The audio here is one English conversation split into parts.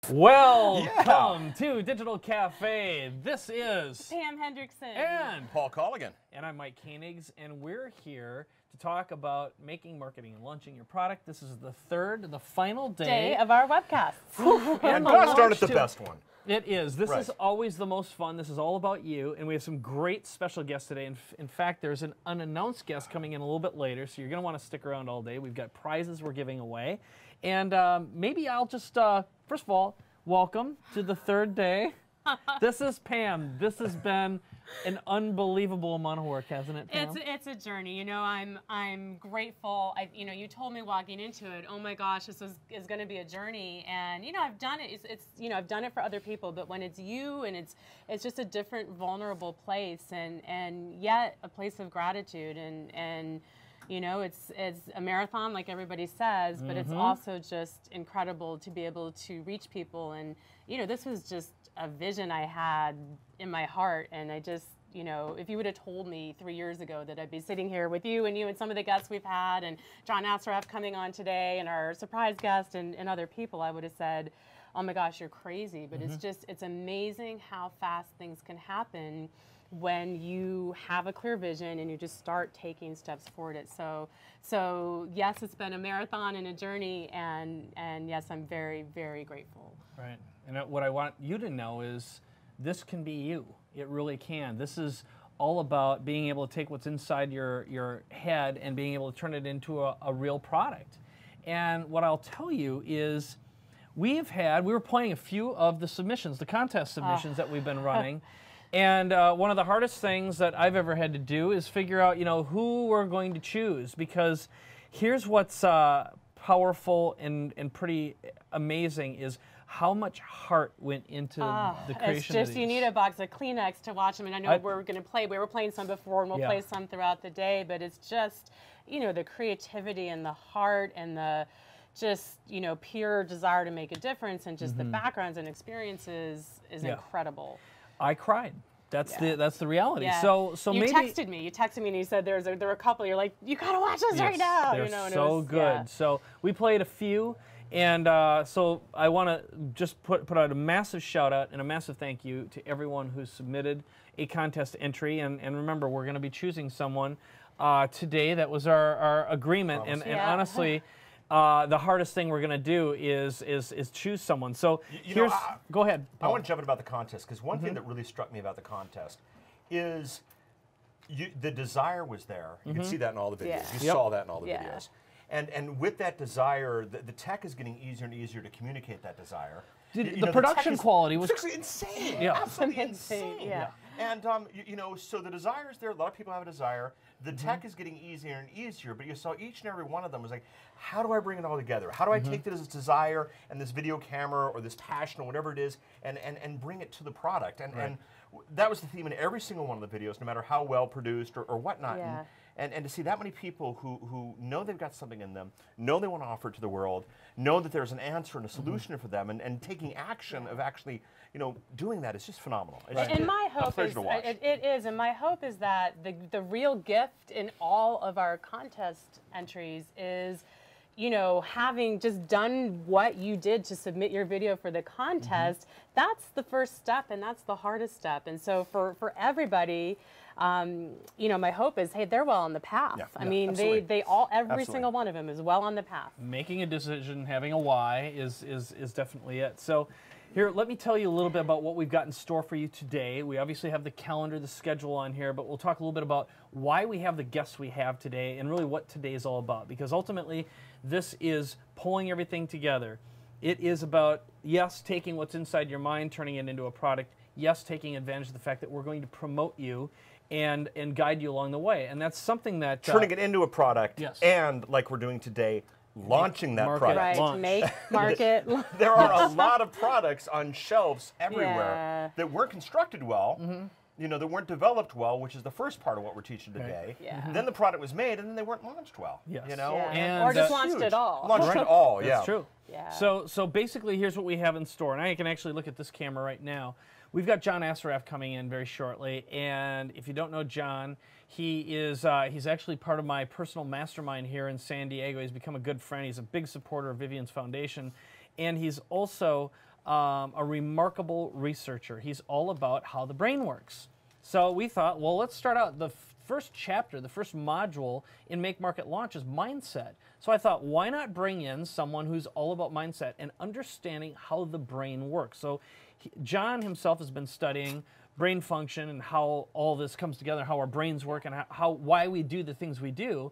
Welcome to Digital Cafe. This is Pam Hendrickson and Paul Colligan. And I'm Mike Koenigs, and we're here to talk about making, marketing, and launching your product. This is the final day of our webcast. And gosh darn it, the best one. It is. This is always the most fun. This is all about you, and we have some great special guests today. In fact, there's an unannounced guest coming in a little bit later, so you're going to want to stick around all day. We've got prizes we're giving away. And maybe I'll just, first of all, welcome to the third day. This is Pam. This has been an unbelievable amount of work, hasn't it, Pam? It's a journey. You know, I'm grateful. You told me walking into it, oh my gosh, this is going to be a journey, and I've done it. I've done it for other people, but when it's you, and it's just a different, vulnerable place, and yet a place of gratitude, and it's a marathon, like everybody says, but it's also just incredible to be able to reach people. And this was just a vision I had in my heart, and I just, if you would have told me 3 years ago that I'd be sitting here with you and some of the guests we've had, and John Assaraf coming on today, and our surprise guest, and other people, I would have said, oh my gosh, you're crazy. But it's amazing how fast things can happen when you have a clear vision and you just start taking steps forward it. So yes, it's been a marathon and a journey, and yes, I'm very, very grateful. Right. And what I want you to know is this can be you. It really can. This is all about being able to take what's inside your head and being able to turn it into a real product. And what I'll tell you is we were playing a few of the submissions, the contest submissions that we've been running. And one of the hardest things that I've ever had to do is figure out, who we're going to choose, because here's what's powerful and pretty amazing is how much heart went into the creation of these. You need a box of Kleenex to watch them, and I know we're going to play. We were playing some before, and we'll play some throughout the day, but it's just, the creativity and the heart and the just, pure desire to make a difference, and just the backgrounds and experiences is incredible. I cried. That's the reality. Yeah. So you maybe texted me. You texted me and you said there were a couple. You're like, you gotta watch this right now. They're so good. Yeah. So we played a few, and so I want to just put out a massive shout out and a massive thank you to everyone who submitted a contest entry. And remember, we're going to be choosing someone today. That was our agreement. And honestly. The hardest thing we're going to do is choose someone. So go ahead, Paul. I want to jump in about the contest, because one thing that really struck me about the contest is the desire was there. You could see that in all the videos. You saw that in all the videos. And with that desire, the tech is getting easier and easier to communicate that desire. The production quality was actually insane. Absolutely insane. Yeah. And so the desire is there. A lot of people have a desire. The tech is getting easier and easier, but you saw each and every one of them was like, how do I bring it all together? How do I take this desire and this video camera or this passion or whatever it is and bring it to the product? And that was the theme in every single one of the videos, no matter how well produced or whatnot. Yeah. And to see that many people who know they've got something in them, know they want to offer it to the world, know that there's an answer and a solution for them, and taking action of actually, doing that is just phenomenal. It's and my hope is, it is, and my hope is that the real gift in all of our contest entries is, having just done what you did to submit your video for the contest, that's the first step, and that's the hardest step. And so for everybody, my hope is, hey, they're well on the path. I mean, every single one of them is well on the path. Making a decision, having a why is definitely it. So here, let me tell you a little bit about what we've got in store for you today. We obviously have the calendar, the schedule on here, but we'll talk a little bit about why we have the guests we have today and really what today is all about. Because ultimately, this is pulling everything together. It is about, yes, taking what's inside your mind, turning it into a product. Yes, taking advantage of the fact that we're going to promote you and guide you along the way. And that's something that... turning it into a product, and like we're doing today, launching that product. Right, make, market. There are a lot of products on shelves everywhere that weren't constructed well, that weren't developed well, which is the first part of what we're teaching today. Then the product was made, and then they weren't launched well. And or just launched at all. Launched at all, That's true. Yeah. So basically, here's what we have in store, and I can actually look at this camera right now. We've got John Assaraf coming in very shortly, and if you don't know John, he's actually part of my personal mastermind here in San Diego. He's become a good friend. He's a big supporter of Vivian's Foundation, and he's also a remarkable researcher. He's all about how the brain works. So we thought, well, let's start out. The first chapter, the first module in Make Market Launch is mindset. So I thought, why not bring in someone who's all about mindset and understanding how the brain works? So John himself has been studying brain function and how all this comes together, how our brains work, and why we do the things we do.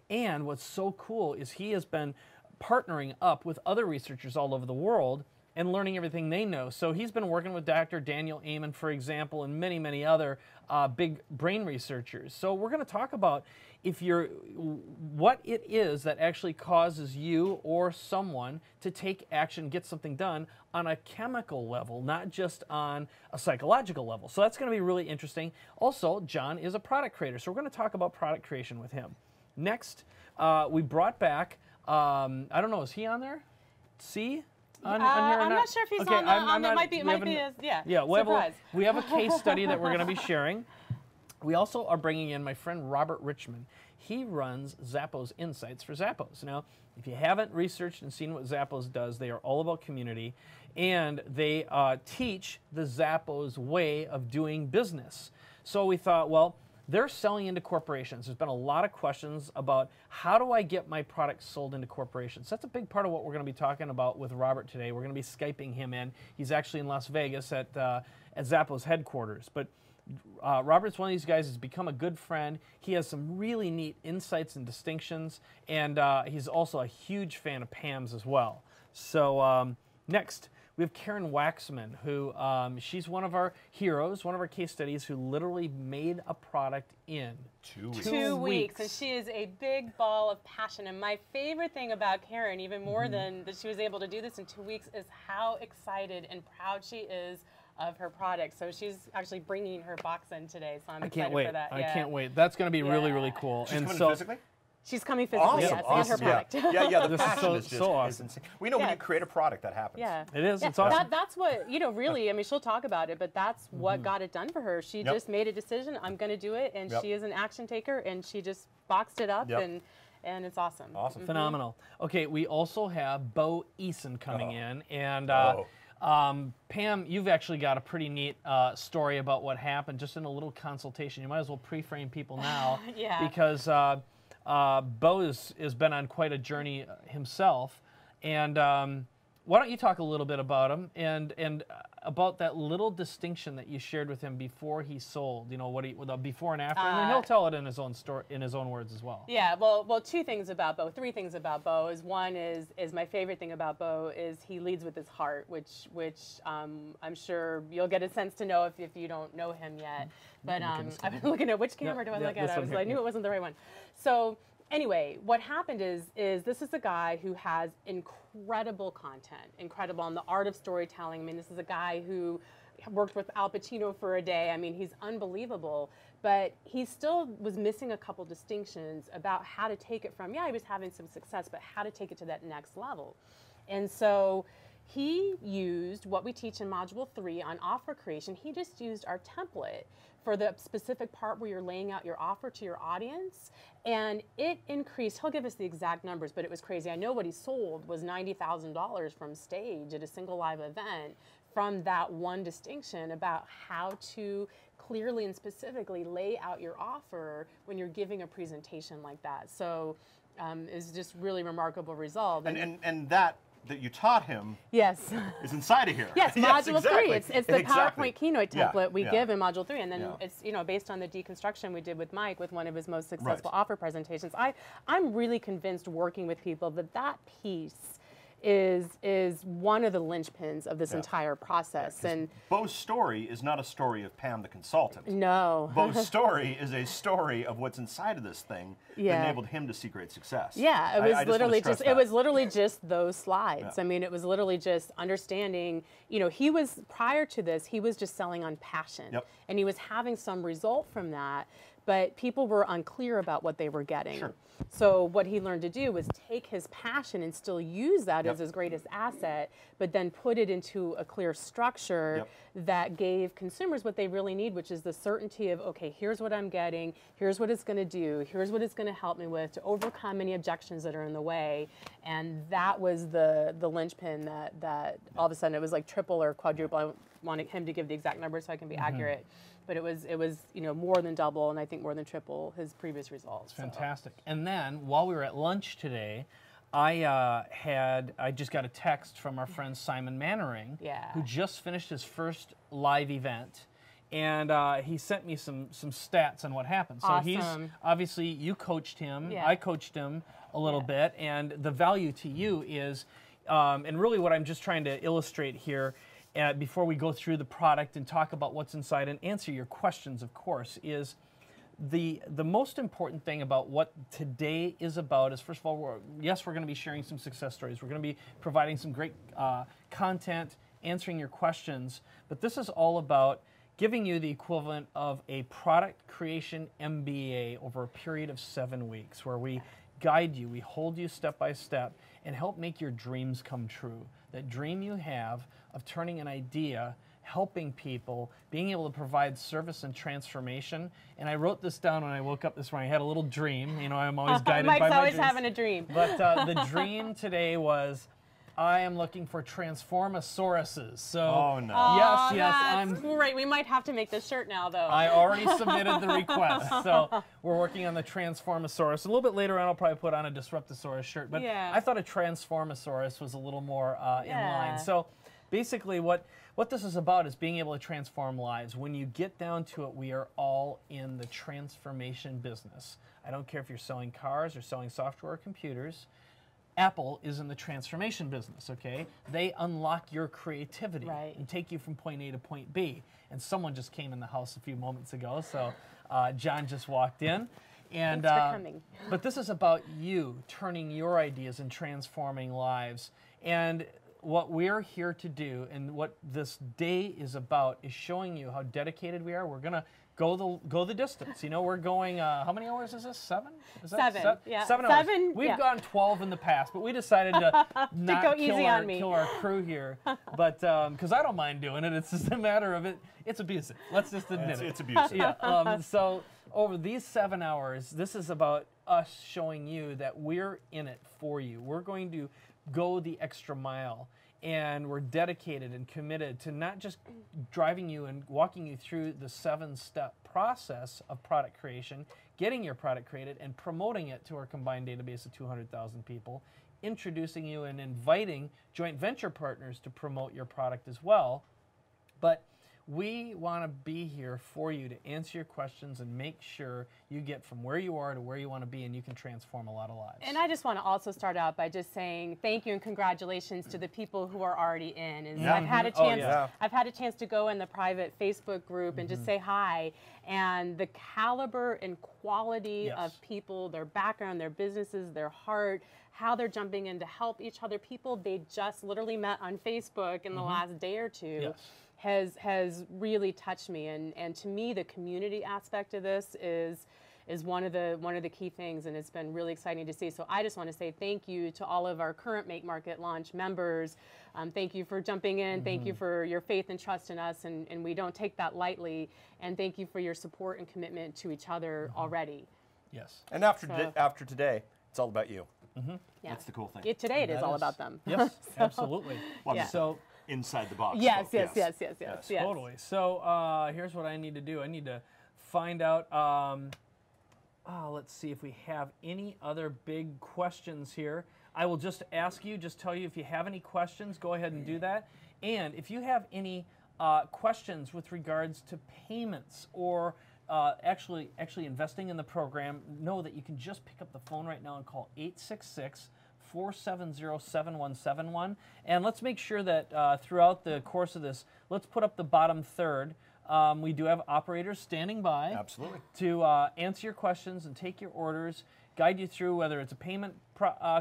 And what's so cool is he has been partnering up with other researchers all over the world and learning everything they know. So he's been working with Dr. Daniel Amen, for example, and many, many other big brain researchers. So we're going to talk about what it is that actually causes you or someone to take action, get something done on a chemical level, not just on a psychological level. So that's going to be really interesting. Also, John is a product creator, so we're going to talk about product creation with him. Next, we brought back, I don't know, is he on there? C? I'm not sure if he's on that. Might be we have a case study that we're going to be sharing. We also are bringing in my friend Robert Richmond. He runs Zappos Insights for Zappos. Now, if you haven't researched and seen what Zappos does, they are all about community, and they teach the Zappos way of doing business. So we thought, well, they're selling into corporations. There's been a lot of questions about how do I get my products sold into corporations. That's a big part of what we're going to be talking about with Robert today. We're going to be Skyping him in. He's actually in Las Vegas at Zappos headquarters. But Robert's one of these guys who's become a good friend. He has some really neat insights and distinctions, and he's also a huge fan of Pam's as well. So next, we have Karen Waxman, who she's one of our heroes, one of our case studies, who literally made a product in 2 weeks. 2 weeks, and she is a big ball of passion. And my favorite thing about Karen, even more than that she was able to do this in 2 weeks, is how excited and proud she is of her product. So she's actually bringing her box in today, so I'm excited for that. I can't wait. That's going to be really, really cool. She's coming physically? She's coming physically, yes, and her product. Yeah, the passion is just so awesome. is insane. We know when you create a product, that happens. Yeah. It is. It's awesome. That's what, really, I mean, she'll talk about it, but that's what got it done for her. She just made a decision, I'm going to do it, and she is an action taker, and she just boxed it up, and it's awesome. Awesome. Phenomenal. Okay, we also have Bo Eason coming in, and Pam, you've actually got a pretty neat story about what happened just in a little consultation. You might as well pre-frame people now, because Bo has been on quite a journey himself, and why don't you talk a little bit about him and about that little distinction that you shared with him before he sold? You know, what the before and after, and then he'll tell it in his own story, in his own words as well. Yeah, well, three things about Bo is one is my favorite thing about Bo is he leads with his heart, which I'm sure you'll get a sense to know if you don't know him yet. But I've been looking at which camera do I look at? I knew it wasn't the right one. So anyway, what happened is this is a guy who has incredible content, incredible on the art of storytelling. I mean, this is a guy who worked with Al Pacino for a day. I mean, he's unbelievable, but he still was missing a couple distinctions about how to take it from, he was having some success, but how to take it to that next level. And so he used what we teach in Module 3 on offer creation. He just used our template for the specific part where you're laying out your offer to your audience, and it increased, he'll give us the exact numbers, but it was crazy. I know what he sold was $90,000 from stage at a single live event from that one distinction about how to clearly and specifically lay out your offer when you're giving a presentation like that. So it's just really remarkable result. And that you taught him is inside of here. Yes, Module 3. It's the PowerPoint keynote template we give in Module 3. And then it's based on the deconstruction we did with Mike with one of his most successful offer presentations. I'm really convinced working with people that piece is one of the linchpins of this entire process. And Bo's story is not a story of Pam the consultant. No. Bo's story is a story of what's inside of this thing that enabled him to see great success. Yeah, it was literally just those slides. I mean, it was literally just understanding, he was, prior to this, he was just selling on passion. And he was having some result from that. but people were unclear about what they were getting. Sure. So what he learned to do was take his passion and still use that as his greatest asset, but then put it into a clear structure that gave consumers what they really need, which is the certainty of, okay, here's what I'm getting, here's what it's going to do, here's what it's going to help me with to overcome any objections that are in the way. And that was the linchpin that all of a sudden it was like triple or quadruple. I wanted him to give the exact number so I can be accurate. But it was more than double, and I think more than triple his previous results. Fantastic. And then while we were at lunch today, I just got a text from our friend Simon Mannering, who just finished his first live event, and he sent me some stats on what happened. So he's obviously, you coached him, I coached him a little bit, and the value to you is, and really what I'm just trying to illustrate here, before we go through the product and talk about what's inside and answer your questions, of course, is the most important thing about what today is about is, first of all, we're going to be sharing some success stories. We're going to be providing some great content, answering your questions, but this is all about giving you the equivalent of a product creation MBA over a period of 7 weeks, where we guide you, we hold you step by step, and help make your dreams come true. That dream you have of turning an idea, helping people, being able to provide service and transformation. And I wrote this down when I woke up this morning. I had a little dream. You know, I'm always guided by my dreams. Mike's always having a dream. But the dream today was, I am looking for Transformasauruses. So, oh no! Yes, I'm great. We might have to make this shirt now, though. I already submitted the request, so we're working on the Transformasaurus. A little bit later on, I'll probably put on a Disruptosaurus shirt. But I thought a Transformasaurus was a little more in line. So, basically, what this is about is being able to transform lives. When you get down to it, we are all in the transformation business. I don't care if you're selling cars or selling software or computers. Apple is in the transformation business, okay? They unlock your creativity and take you from point A to point B. And someone just came in the house a few moments ago, so John just walked in. And, thanks for coming. But this is about you turning your ideas and transforming lives. And what we're here to do, and what this day is about, is showing you how dedicated we are. We're going to go the distance. You know, we're going, how many hours is this? 7? Is that 7, yeah. 7 hours. We've gone 12 in the past, but we decided to not go easy on me. kill our crew here. But, because I don't mind doing it, it's just a matter of it's abusive. Let's just admit it. It's abusive. Yeah. So over these 7 hours, this is about us showing you that we're in it for you. We're going to go the extra mile. And we're dedicated and committed to not just driving you and walking you through the 7-step process of product creation, getting your product created, and promoting it to our combined database of 200,000 people, introducing you and inviting joint venture partners to promote your product as well. But we want to be here for you to answer your questions and make sure you get from where you are to where you want to be, and you can transform a lot of lives. And I just want to also start out by just saying thank you and congratulations to the people who are already in. And I've had a chance. I've had a chance to go in the private Facebook group and just say hi. And the caliber and quality of people, their background, their businesses, their heart, how they're jumping in to help each other. People they just literally met on Facebook in the last day or two. Has really touched me, and to me the community aspect of this is one of the key things, and it's been really exciting to see. So I just want to say thank you to all of our current Make Market Launch members. Thank you for jumping in. Thank you for your faith and trust in us, and we don't take that lightly. And thank you for your support and commitment to each other already. Yes. And after today, it's all about you. That's the cool thing. Today it is all about them. Yes, absolutely. So inside the box. Yes. Totally. So here's what I need to do. I need to find out, let's see if we have any other big questions here. I will just tell you if you have any questions, go ahead and do that. And if you have any questions with regards to payments or actually investing in the program, know that you can just pick up the phone right now and call 866-470-7171. And let's make sure that throughout the course of this, let's put up the bottom third. We do have operators standing by to answer your questions and take your orders, guide you through whether it's a payment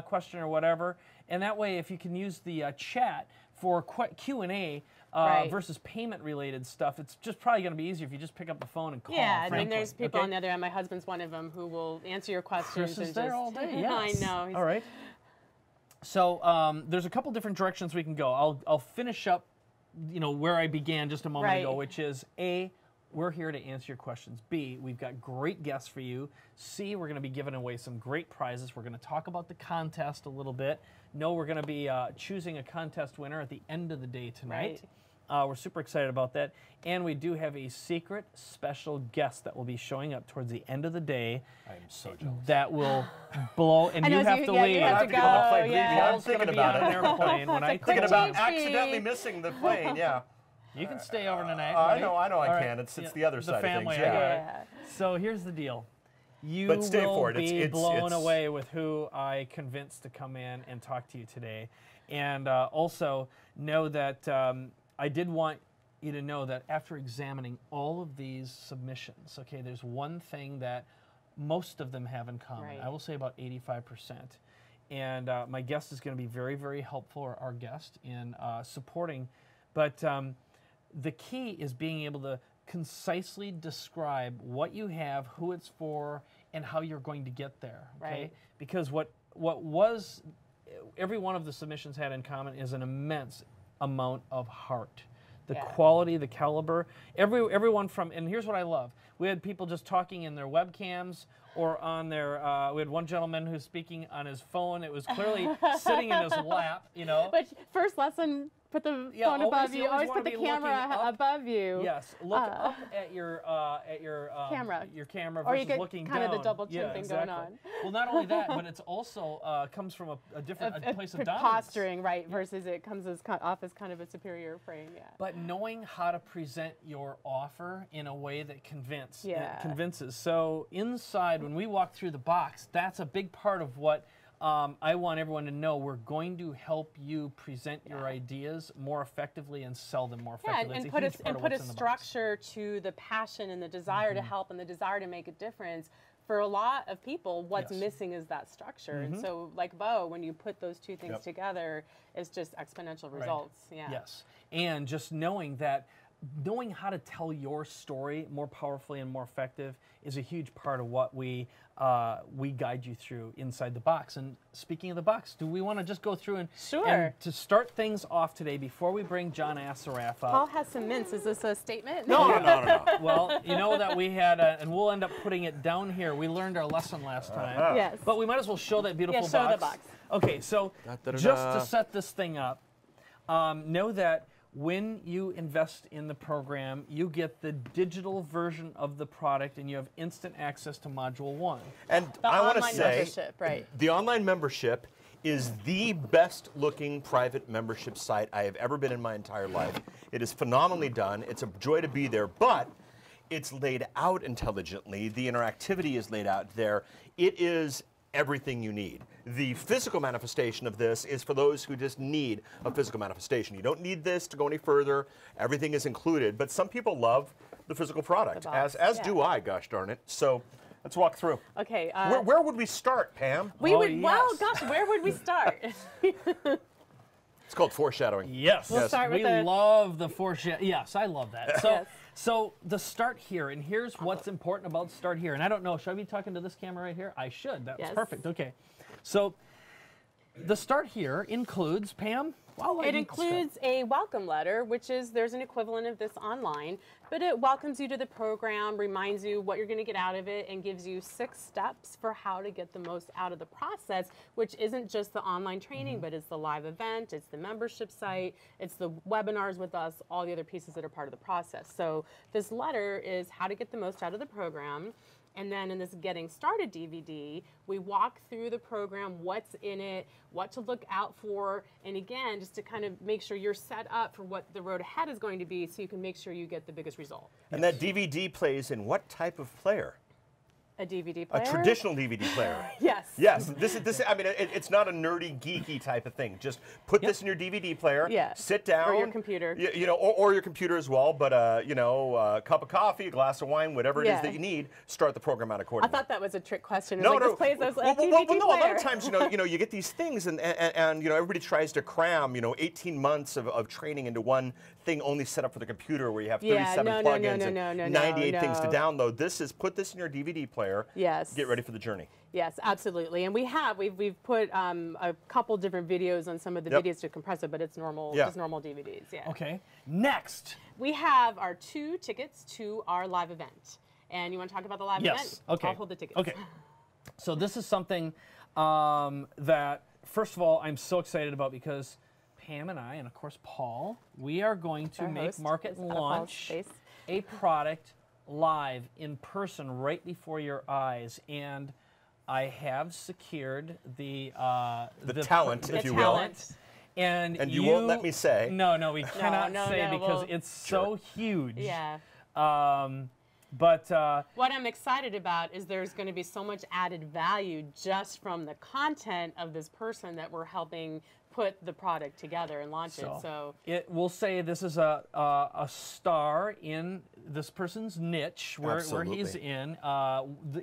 question or whatever. And that way, if you can use the chat, for Q&A versus payment-related stuff, it's just probably going to be easier if you just pick up the phone and call. Yeah, I mean, there's people on the other end. My husband's one of them who will answer your questions. Chris is there all day. Yes. I know. All right. So there's a couple different directions we can go. I'll finish up, where I began just a moment ago, which is A, we're here to answer your questions. B, we've got great guests for you. C, we're going to be giving away some great prizes. We're going to talk about the contest a little bit. No, we're going to be choosing a contest winner at the end of the day tonight. We're super excited about that. And we do have a secret special guest that will be showing up towards the end of the day. I am so jealous. That will blow, and you have to leave. You have to go. I'm thinking about an airplane when I thinking about accidentally missing the plane. Yeah. You can stay overnight. I know I can. It's the other side family, of things. Yeah. So here's the deal. You will be blown away with who I convinced to come in and talk to you today. And also know that I did want you to know that after examining all of these submissions, okay, there's one thing that most of them have in common. I will say about 85%. And my guest is going to be very, very helpful, or our guest, in supporting. But the key is being able to concisely describe what you have, who it's for, and how you're going to get there. Okay? Because what every one of the submissions had in common is an immense amount of heart. The quality, the caliber, everyone from, and here's what I love. We had people just talking in their webcams or on their, we had one gentleman who's speaking on his phone. It was clearly sitting in his lap, But first lesson, put the phone above you. Always put the camera above you. Yes, look up at your camera. Your camera or versus you get looking kind down. of the double chin thing going on. Well, not only that, but it's also comes from a different place of dominance. Posturing, versus it comes off as kind of a superior frame. But knowing how to present your offer in a way that convinces. So inside, when we walk through the box, that's a big part of what I want everyone to know. We're going to help you present your ideas more effectively and sell them more effectively. And put a structure to the passion and the desire to help and the desire to make a difference. For a lot of people, what's missing is that structure. And so, like Bo, when you put those two things together, it's just exponential results. Yes. And just knowing how to tell your story more powerfully and more effective is a huge part of what we guide you through inside the box. And speaking of the box, do we want to just go through and to start things off today before we bring John Assaraf up? Paul has some mints. Is this a statement? No. Well, you know that we had, and we'll end up putting it down here. We learned our lesson last time. Yes. But we might as well show that beautiful box. Show the box. Okay, so just to set this thing up, know that when you invest in the program, you get the digital version of the product, and you have instant access to Module 1. And I want to say, the online membership is the best looking private membership site I have ever been in my entire life. It is phenomenally done. It's a joy to be there, but it's laid out intelligently. The interactivity is laid out there. It is everything you need. The physical manifestation of this is for those who just need a physical manifestation. You don't need this to go any further. Everything is included, but some people love the physical product, as do I, gosh darn it. So let's walk through. Okay. Where would we start, Pam? Well, gosh, where would we start? It's called foreshadowing. Yes. We'll start with love the foreshadowing. Yes, I love that. So, so the start here, and here's what's important about start here. And I don't know, should I be talking to this camera right here? I should. That was perfect. Okay. So the start here includes, Pam? It includes a welcome letter, which is, there's an equivalent of this online, but it welcomes you to the program, reminds you what you're going to get out of it, and gives you 6 steps for how to get the most out of the process, which isn't just the online training, but it's the live event, it's the membership site, it's the webinars with us, all the other pieces that are part of the process. So this letter is how to get the most out of the program. And then in this Getting Started DVD, we walk through the program, what's in it, what to look out for, and again, just to kind of make sure you're set up for what the road ahead is going to be so you can make sure you get the biggest result. And that DVD plays in what type of player? A DVD player? A traditional DVD player. Yes. Yes. This. I mean, it's not a nerdy, geeky type of thing. Just put this in your DVD player. Yeah. Sit down. Or your computer. You know, or your computer as well. But you know, a cup of coffee, a glass of wine, whatever it is that you need. Start the program out accordingly. I thought that was a trick question. No, like, no. This plays as a well, DVD no. A lot player. of times, you get these things, and you know, everybody tries to cram, 18 months of training into one thing only set up for the computer, where you have 37 plugins and 98 things to download. Put this in your DVD player. Yes. Get ready for the journey. Yes, absolutely. And we've put a couple different videos on some of the videos to compress it, but it's normal, just normal DVDs. Yeah. Okay. Next. We have our 2 tickets to our live event. And you want to talk about the live event? Yes. Okay. I'll hold the tickets. Okay. So this is something that, first of all, I'm so excited about, because Pam and I, and of course Paul, we are going to make, market, and launch a product live in person right before your eyes. And I have secured the talent, if you will. And you won't let me say. No, we cannot say because it's so huge. Yeah. But what I'm excited about is there's going to be so much added value just from the content of this person that we're helping put the product together and launch it. So it will say this is a star in this person's niche where he's in.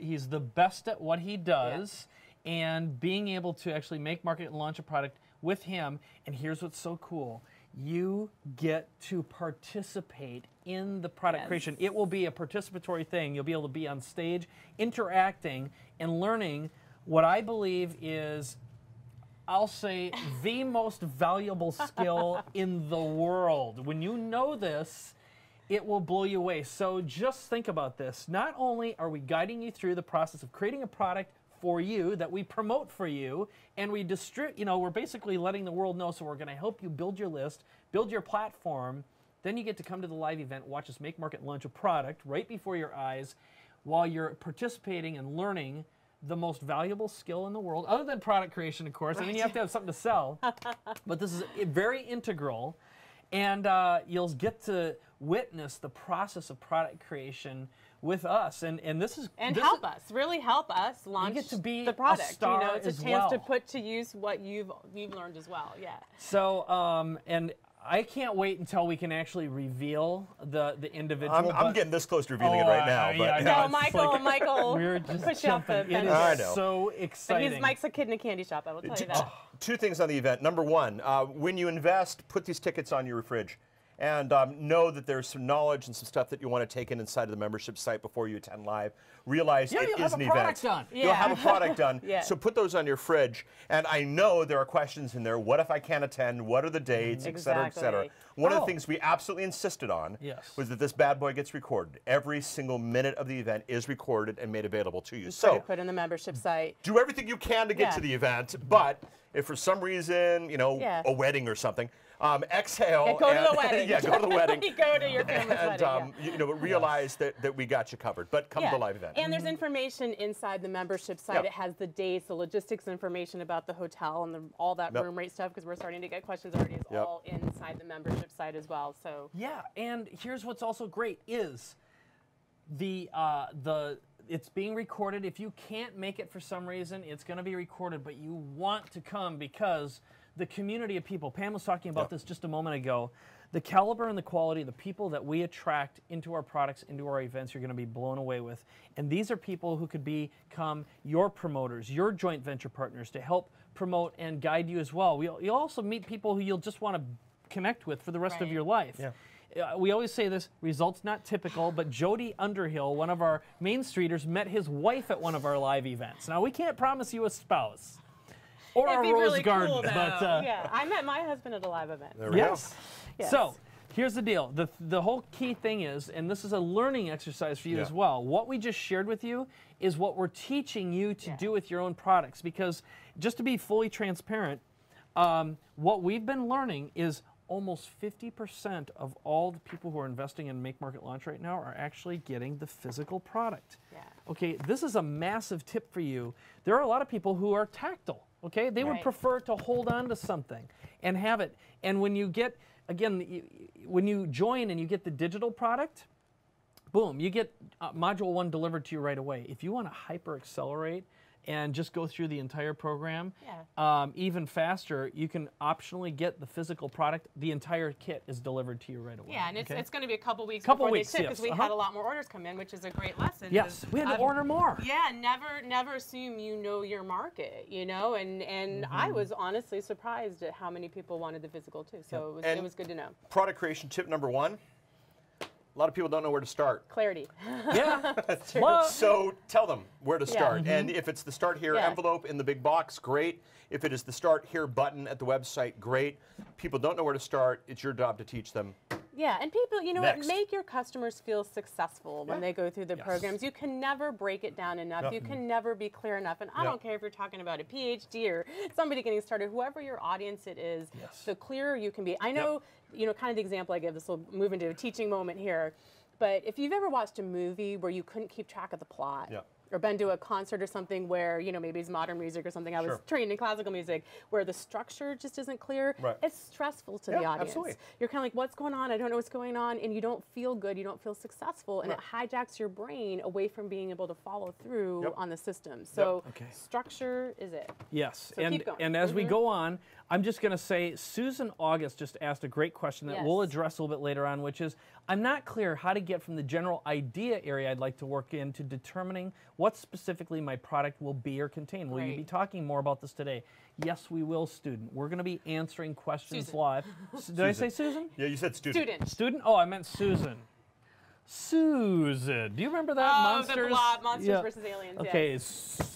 He's the best at what he does, and being able to actually make, market, and launch a product with him. And here's what's so cool. You get to participate in the product creation. It will be a participatory thing. You'll be able to be on stage, interacting, and learning what I believe is, I'll say, the most valuable skill in the world. When you know this, it will blow you away. So just think about this. Not only are we guiding you through the process of creating a product for you that we promote for you, and we distribute, we're basically letting the world know, so we're going to help you build your list, build your platform. Then you get to come to the live event, watch us make, market, and launch a product right before your eyes while you're participating and learning the most valuable skill in the world, other than product creation, of course. I mean, you have to have something to sell, but this is very integral, and you'll get to witness the process of product creation with us, and really help us launch you get to be the product. A star it's a chance to put to use what you've learned as well. Yeah. So and I can't wait until we can actually reveal the individual. I'm getting this close to revealing it right now. But no, Michael, we're just push you off the fence. I know. So exciting. But Mike's a kid in a candy shop. I will tell you that. 2 things on the event. Number 1, when you invest, put these tickets on your fridge. And know that there's some knowledge and some stuff that you want to take inside of the membership site before you attend live. Realize it is an event. You'll have a product done. So put those on your fridge. And I know there are questions in there. What if I can't attend? What are the dates? Et cetera, et cetera. One of the things we absolutely insisted on was that this bad boy gets recorded. Every single minute of the event is recorded and made available to you. So put in the membership site. Do everything you can to get to the event. But if for some reason, a wedding or something, exhale. Yeah, go to the wedding. Go to the wedding. Go to your family's wedding. Realize that we got you covered. But come to the live event. And there's information inside the membership site. It has the dates, the logistics information about the hotel, and all that room rate stuff, because we're starting to get questions already. It's all inside the membership site as well. So and here's what's also great is it's being recorded. If you can't make it for some reason, it's going to be recorded, but you want to come because the community of people, Pam was talking about this just a moment ago, the caliber and the quality of the people that we attract into our products, into our events, you're going to be blown away with. And these are people who could become your promoters, your joint venture partners to help promote and guide you as well. You'll also meet people who you'll just want to connect with for the rest of your life. We always say this, results not typical, but Jody Underhill, one of our Main Streeters, met his wife at one of our live events. Now, we can't promise you a spouse or a rose really garden, cool, but I met my husband at a live event. There we go. So here's the deal. The whole key thing is, and this is a learning exercise for you as well, what we just shared with you is what we're teaching you to do with your own products. Because just to be fully transparent, what we've been learning is almost 50% of all the people who are investing in Make, Market, Launch right now are actually getting the physical product. Okay, this is a massive tip for you. There are a lot of people who are tactile. Okay, they would prefer to hold on to something and have it. And when you get, again, when you join and you get the digital product, boom, you get module 1 delivered to you right away. If you want to hyper accelerate and just go through the entire program even faster, you can optionally get the physical product. The entire kit is delivered to you right away. Yeah, and it's going to be a couple weeks before they ship, because we had a lot more orders come in, which is a great lesson. Yes, we had to order more. Yeah, never assume you know your market, you know, and I was honestly surprised at how many people wanted the physical too, so it was good to know. Product creation tip number 1. A lot of people don't know where to start. Clarity. Yeah. So tell them where to start. And if it's the Start Here envelope in the big box, great. If it is the Start Here button at the website, great. People don't know where to start. It's your job to teach them. Yeah, and people, you know what, make your customers feel successful when they go through the programs. You can never break it down enough. You can never be clear enough. And I don't care if you're talking about a PhD or somebody getting started, whoever your audience it is, the clearer you can be. I know, you know, kind of the example I give, this will move into a teaching moment here, but if you've ever watched a movie where you couldn't keep track of the plot, or been to a concert or something where, you know, maybe it's modern music or something. I was trained in classical music where the structure just isn't clear. It's stressful to the audience. Absolutely. You're kind of like, what's going on? I don't know what's going on. And you don't feel good. You don't feel successful. And it hijacks your brain away from being able to follow through on the system. So structure is it. Yes. So keep going. And as we go on, I'm just going to say Susan August just asked a great question that we'll address a little bit later on, which is, I'm not clear how to get from the general idea area I'd like to work in to determining what specifically my product will be or contain. Will you be talking more about this today? Yes, we will, student. We're going to be answering questions live. Did I say Susan? Yeah, you said student. Student? Oh, I meant Susan. Susan. Do you remember that? Monsters? The Blob, Monsters versus Aliens. Okay, Susan.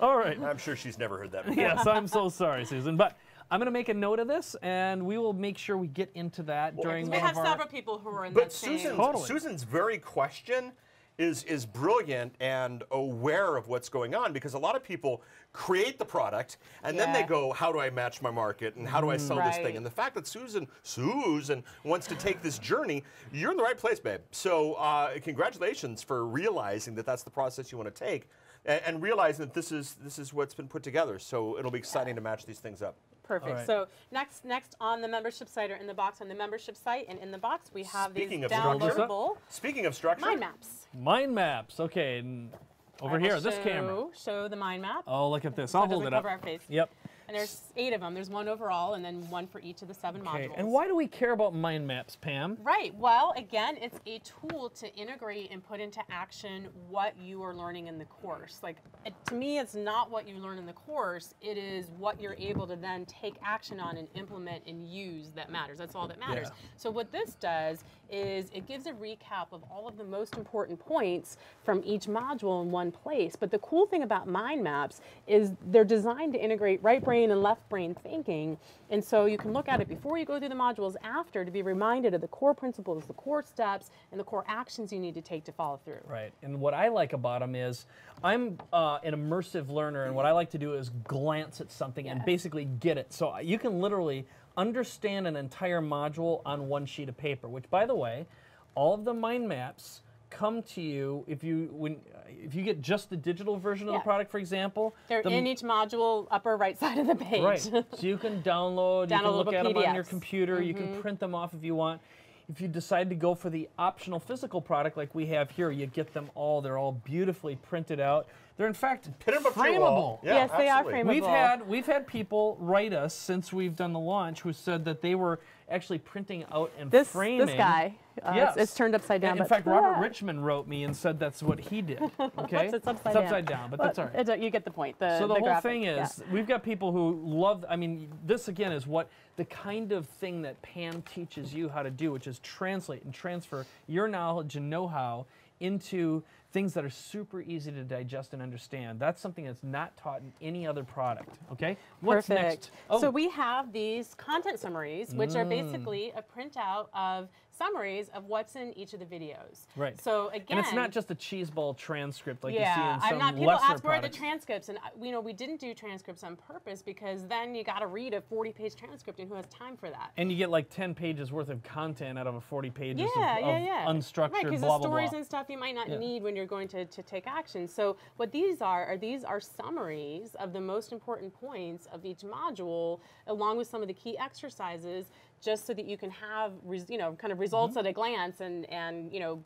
All right. I'm sure she's never heard that before. Yes, I'm so sorry, Susan. But I'm going to make a note of this, and we will make sure we get into that during one of our... We have several people who are in that same... Susan's very question is brilliant and aware of what's going on, because a lot of people create the product and then they go, how do I match my market and how do I sell this thing? And the fact that Susan wants to take this journey, you're in the right place, babe. So congratulations for realizing that that's the process you want to take and realizing that this is what's been put together. So it'll be exciting to match these things up. Perfect. Right. So next on the membership site or in the box on the membership site and in the box we have these downloadable. Speaking of structure. Mind maps. Mind maps. Okay. Over here, this camera. Show the mind map. Oh, look at this. I'll hold it up. Cover our face. Yep. And there's 8 of them. There's 1 overall and then 1 for each of the 7 modules. And why do we care about mind maps, Pam? Right. Well, again, it's a tool to integrate and put into action what you are learning in the course. Like, to me, it's not what you learn in the course. It is what you're able to then take action on and implement and use that matters. That's all that matters. So what this does is it gives a recap of all of the most important points from each module in one place. But the cool thing about mind maps is they're designed to integrate right brain and left brain thinking. And so you can look at it before you go through the modules, after, to be reminded of the core principles, the core steps, and the core actions you need to take to follow through. Right. And what I like about them is I'm an immersive learner, and what I like to do is glance at something and basically get it. So you can literally understand an entire module on one sheet of paper, which, by the way, all of the mind maps come to you if you get just the digital version of the product, for example. They're in each module, upper right side of the page. Right. So you can download, you can look at them on your computer, you can print them off if you want. If you decide to go for the optional physical product like we have here, you get them all. They're all beautifully printed out. They're in fact frameable. Yeah, yes, they are frameable. We've had people write us since we've done the launch who said that they were actually printing out and framing. This guy. It's turned upside down. In fact, Robert Richmond wrote me and said that's what he did. Okay, it's upside down, but that's all right. You get the point. So the whole thing is, we've got people who love. I mean, this again is what the kind of thing that Pam teaches you how to do, which is translate and transfer your knowledge and know-how into things that are super easy to digest and understand. That's something that's not taught in any other product, okay? What's next? Oh. So we have these content summaries, which are basically a printout of summaries of what's in each of the videos. Right. So again, and it's not just a cheeseball transcript like you see in some people lesser ask where are the transcripts, and we didn't do transcripts on purpose because then you got to read a 40-page transcript, and who has time for that? And you get like 10 pages worth of content out of a 40 pages of unstructured right, because blah, the stories blah, blah. and stuff you might not need when you're going to take action. So what these are summaries of the most important points of each module, along with some of the key exercises just so that you can have kind of results at a glance and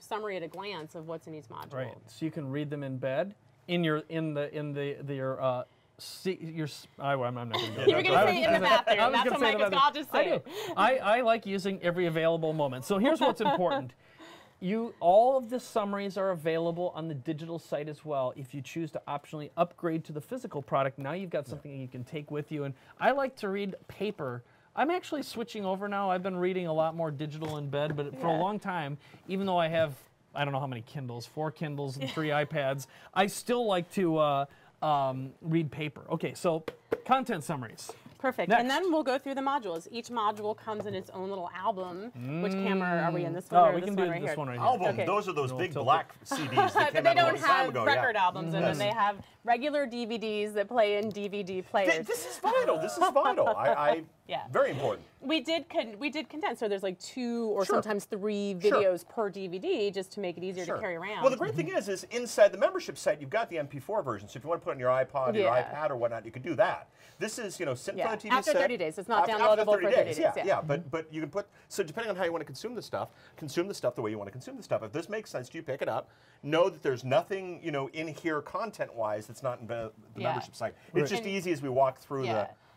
summary at a glance of what's in each module. Right. So you can read them in bed I'm not going to do it. You were going to say in the bathroom. That's what Mike is. I'll just say it. I like using every available moment. So here's what's important. All of the summaries are available on the digital site as well. If you choose to optionally upgrade to the physical product, now you've got something you can take with you. And I like to read paper. I'm actually switching over now. I've been reading a lot more digital in bed, but for a long time, even though I have, I don't know how many Kindles, 4 Kindles and 3 iPads, I still like to read paper. Okay, so content summaries. Perfect. Next. And then we'll go through the modules. Each module comes in its own little album. Which camera are we in? This one or we this can one do right this here? one right here. Album. Okay. Those are those big black CDs that came But they out a long don't time have ago. record albums in them. They have regular DVDs that play in DVD players. This is vital. This is vital. Very important. We did condense, so there's like 2 or sometimes 3 videos per DVD just to make it easier to carry around. Well, the great thing is inside the membership site, you've got the MP4 version. So if you want to put it on your iPod, your iPad, or whatnot, you can do that. This is, sit in front of the TV after set. 30 days. It's not downloadable for 30 days. But you can put, so depending on how you want to consume the stuff the way you want to consume the stuff. If this makes sense to you, pick it up. Know that there's nothing, in here content-wise that's not in the membership site. It's just easy as we walk through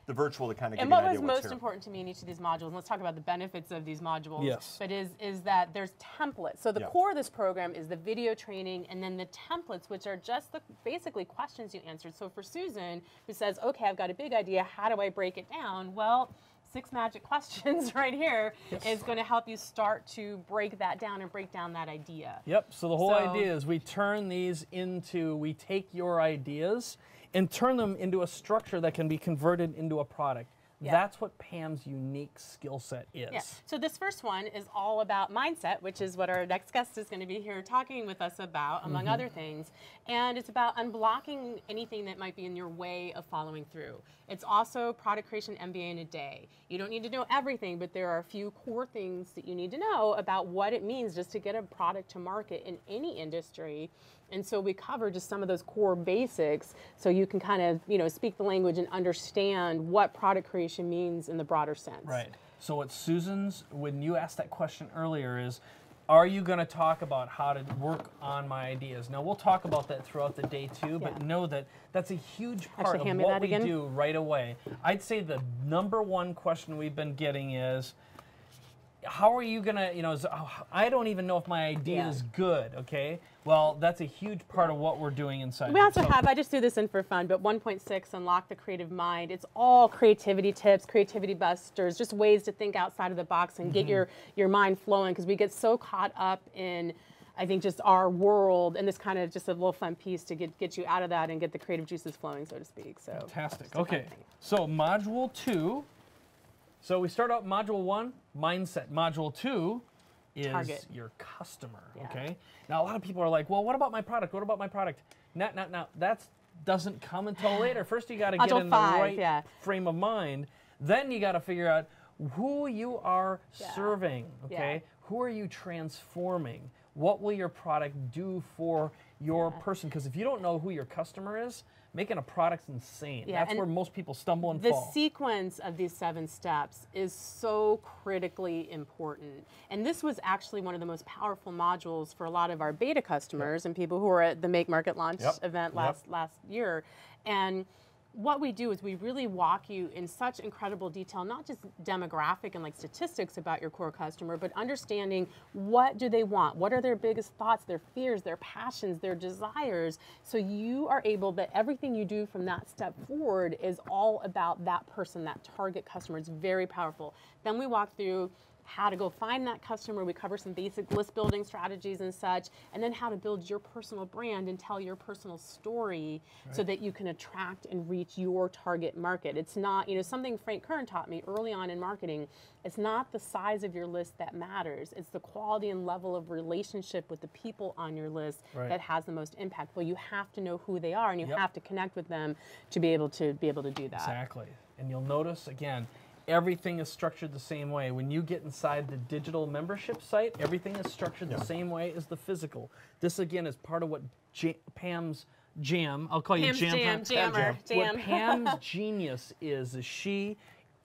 the virtual to kind of give you an idea what's here. And what was most important to me in each of these modules, and let's talk about the benefits of these modules, but is that there's templates. So the core of this program is the video training and then the templates, which are just the basically questions you answered. So for Susan, who says, okay, I've got a big idea, how do I break it down? Well, 6 magic questions right here is going to help you start to break that down and break down that idea. Yep, so the whole idea is we take your ideas and turn them into a structure that can be converted into a product. That's what Pam's unique skill set is. Yeah. So this first one is all about mindset, which is what our next guest is going to be here talking with us about, among other things. And it's about unblocking anything that might be in your way of following through. It's also product creation MBA in a day. You don't need to know everything, but there are a few core things that you need to know about what it means just to get a product to market in any industry. And so we cover just some of those core basics so you can kind of, speak the language and understand what product creation means in the broader sense. Right. So what Susan's, when you asked that question earlier is, are you going to talk about how to work on my ideas? Now, we'll talk about that throughout the day too, but know that that's a huge part of what we do right away. I'd say the #1 question we've been getting is, how are you going to, I don't even know if my idea is good, okay? Well, that's a huge part of what we're doing inside. We also have, I just threw this in for fun, but 1.6, Unlock the Creative Mind. It's all creativity tips, creativity busters, just ways to think outside of the box and get your mind flowing, because we get so caught up in, I think, just our world, and this kind of just a little fun piece to get you out of that and get the creative juices flowing, so to speak. So fantastic. Okay, so module 2. So we start out module 1, mindset. Module 2 is target your customer, okay? Now, a lot of people are like, well, what about my product? What about my product? No, that doesn't come until later. First, you got to get in the right frame of mind. Then you got to figure out who you are serving, okay? Who are you transforming? What will your product do for your person? Because if you don't know who your customer is, making a product's insane. That's where most people stumble and fall. The sequence of these 7 steps is so critically important. And this was actually one of the most powerful modules for a lot of our beta customers and people who were at the Make Market Launch event last year. And what we do is we really walk you in such incredible detail, not just demographic and like statistics about your core customer, but understanding what do they want, what are their biggest thoughts, their fears, their passions, their desires. So you are able that everything you do from that step forward is all about that person, that target customer. It's very powerful. Then we walk through how to go find that customer. We cover some basic list building strategies and such, and then how to build your personal brand and tell your personal story so that you can attract and reach your target market. It's not, something Frank Kern taught me early on in marketing, it's not the size of your list that matters. It's the quality and level of relationship with the people on your list that has the most impact. Well, you have to know who they are, and you have to connect with them to be able to do that. Exactly. And you'll notice, again, everything is structured the same way. When you get inside the digital membership site, everything is structured the same way as the physical. This, again, is part of what Pam's jam, I'll call you Jammer. What Pam's genius is she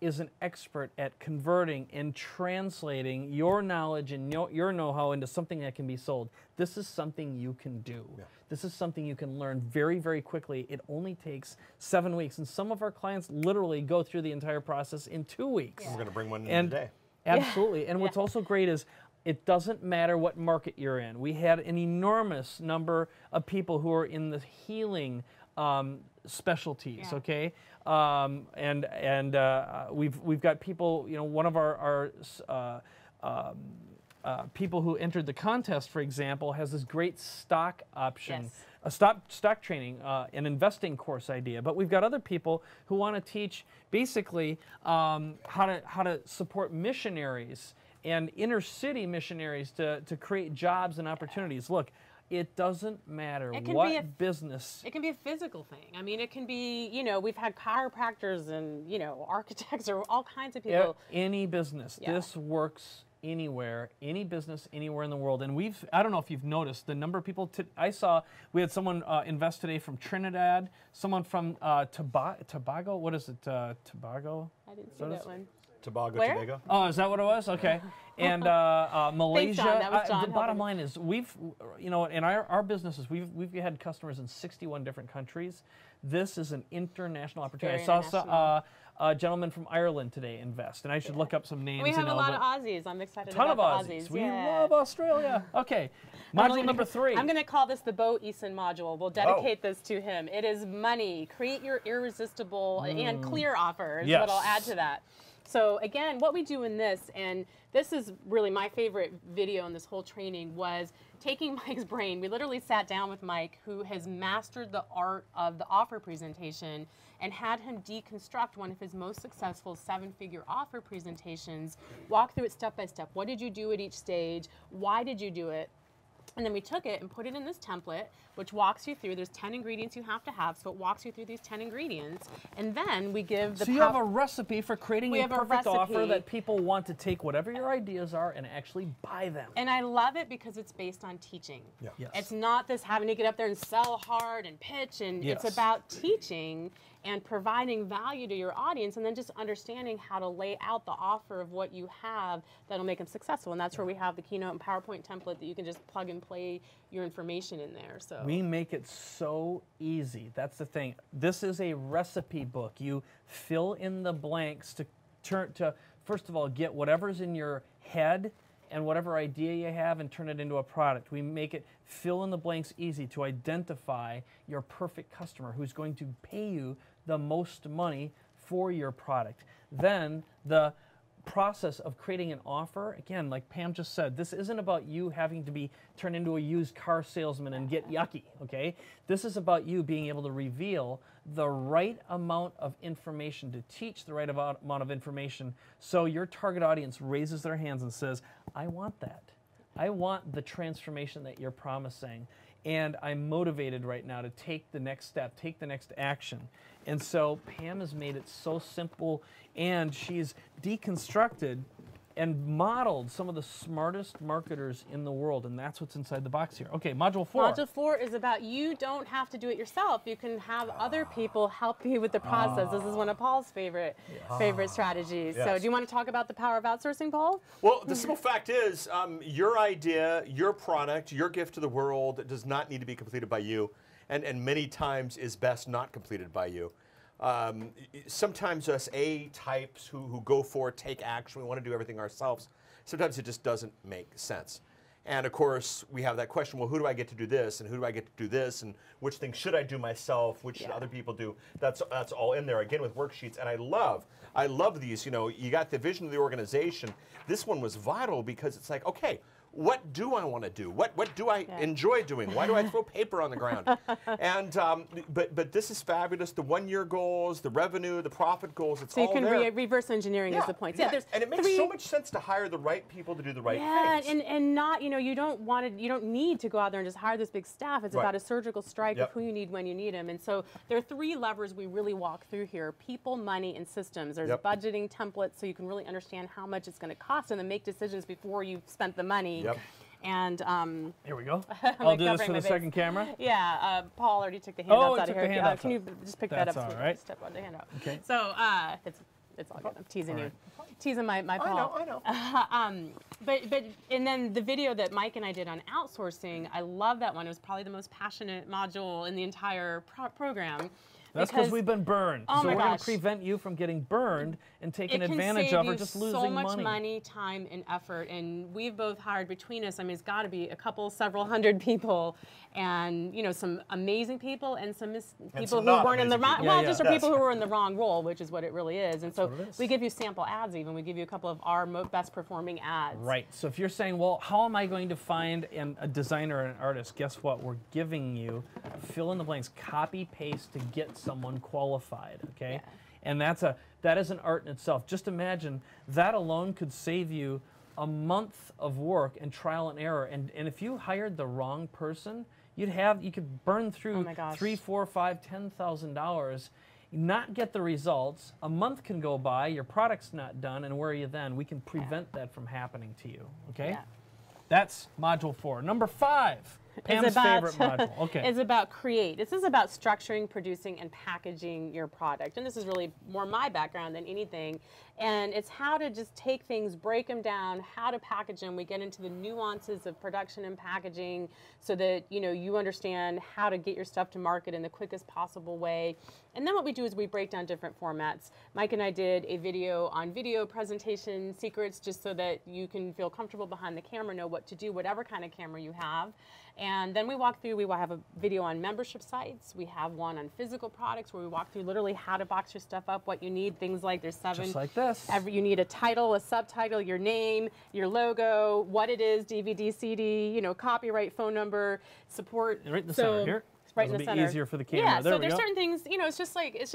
is an expert at converting and translating your knowledge and your know-how into something that can be sold. This is something you can do. Yeah. This is something you can learn very, very quickly. It only takes 7 weeks, and some of our clients literally go through the entire process in 2 weeks. Yeah. We're going to bring one in today. Absolutely. And what's also great is it doesn't matter what market you're in. We had an enormous number of people who are in the healing specialties, okay? We've got people, you know, one of our people who entered the contest, for example, has this great stock option, a stock training, an investing course idea. But we've got other people who want to teach basically how to support missionaries and inner city missionaries to create jobs and opportunities. Look, it doesn't matter what business. It can be a physical thing. I mean, it can be, you know, we've had chiropractors and, you know, architects or all kinds of people. Any business. This works anywhere, any business, anywhere in the world. And I don't know if you've noticed the number of people, I saw, we had someone invest today from Trinidad, someone from Tobago, what is it, Tobago? I didn't see that one. Tobago. Oh, is that what it was? Okay. And Malaysia. Thanks, John. That was John. The bottom line is you know, in our businesses, we've had customers in 61 different countries. This is an international opportunity. I saw a gentleman from Ireland today invest, and I should look up some names. We have a lot of Aussies. I'm excited about the Aussies. We love Australia. Okay. Module number 3. I'm going to call this the Bo Eason module. We'll dedicate this to him. It is money. Create your irresistible and clear offer is what I'll add to that. So again, what we do in this, and this is really my favorite video in this whole training, was taking Mike's brain. We literally sat down with Mike, who has mastered the art of the offer presentation, and had him deconstruct one of his most successful 7-figure offer presentations, walk through it step by step. What did you do at each stage? Why did you do it? And then we took it and put it in this template, which walks you through, there's 10 ingredients you have to have, so it walks you through these 10 ingredients. And then we give the... So you have a recipe for creating a perfect offer that people want to take whatever your ideas are and actually buy them. And I love it because it's based on teaching. Yeah. Yes. It's not this having to get up there and sell hard and pitch, and it's about teaching and providing value to your audience, and then just understanding how to lay out the offer of what you have that'll make them successful. And that's where we have the Keynote and PowerPoint template that you can just plug and play your information in there. So we make it so easy. That's the thing. This is a recipe book. You fill in the blanks to first of all get whatever's in your head and whatever idea you have and turn it into a product. We make it fill in the blanks easy to identify your perfect customer who's going to pay you the most money for your product. Then the process of creating an offer, again, like Pam just said, this isn't about you having to be turned into a used car salesman and get yucky, okay? This is about you being able to reveal the right amount of information, to teach the right amount of information, so your target audience raises their hands and says, I want that. I want the transformation that you're promising, and I'm motivated right now to take the next step, take the next action. And so Pam has made it so simple, and she's deconstructed and modeled some of the smartest marketers in the world, and that's what's inside the box here. Okay, Module 4. Module 4 is about you don't have to do it yourself. You can have other people help you with the process. This is one of Paul's favorite strategies. Yes. So do you want to talk about the power of outsourcing, Paul? Well, the simple fact is your idea, your product, your gift to the world does not need to be completed by you, and many times is best not completed by you. Sometimes us A types who go for it, take action, we want to do everything ourselves, sometimes it just doesn't make sense. And of course, we have that question, well, who do I get to do this, and who do I get to do this, and which thing should I do myself, which should other people do? That's all in there, again, with worksheets. And I love these, you know, you got the vision of the organization. This one was vital because it's like, okay, what do I want to do? What do I enjoy doing? Why do I throw paper on the ground? And but this is fabulous. The 1-year goals, the revenue, the profit goals, it's all there. So you can reverse engineering is the point. Yeah, and it makes so much sense to hire the right people to do the right things. and not, you know, you don't need to go out there and just hire this big staff. It's about a surgical strike of who you need when you need them. And so there are 3 levers we really walk through here: people, money, and systems. There's budgeting templates so you can really understand how much it's going to cost and then make decisions before you've spent the money. Yep. And here we go. I'll do this for the second camera. Yeah, Paul already took the handouts out of here. The Can you just pick that up? That's all right. Step on the handout. Okay. So it's It's all good. I'm teasing you. Teasing my Paul. I know. But and then the video that Mike and I did on outsourcing, I love that one. It was probably the most passionate module in the entire program. That's because we've been burned. Oh so my we're going gosh. to prevent you from getting burned and taking advantage of or just losing money. so much money, time, and effort. And we've both hired between us, I mean, it's got to be several hundred people, and some amazing people and some people who weren't in the wrong, people who were in the wrong role, which is what it really is. And so we give you sample ads even. We give you a couple of our best performing ads. Right. So if you're saying, well, how am I going to find a designer or an artist? Guess what? We're giving you fill in the blanks, copy paste to get someone qualified, okay? Yeah. And that is an art in itself. Just imagine that alone could save you a month of work and trial and error. And if you hired the wrong person, you could burn through $3,000, $4,000, $5,000, $10,000, not get the results. A month can go by, your product's not done, and where are you then? We can prevent that from happening to you, okay? Yeah. That's module 4. Number 5. Pam's favorite module. Okay. It's about create. This is about structuring, producing, and packaging your product. And this is really more my background than anything. And it's how to just take things, break them down, how to package them. We get into the nuances of production and packaging so that you understand how to get your stuff to market in the quickest possible way. And then what we do is we break down different formats. Mike and I did a video on video presentation secrets just so that you can feel comfortable behind the camera, know what to do, whatever kind of camera you have. And then we have a video on membership sites. We have one on physical products where we walk through literally how to box your stuff up, what you need, things like there's 7. Just like this. You need a title, a subtitle, your name, your logo, what it is, DVD, CD, copyright, phone number, support. Right in the center here. Right in the center. Easier for the camera. Yeah, there so there's certain things, it's just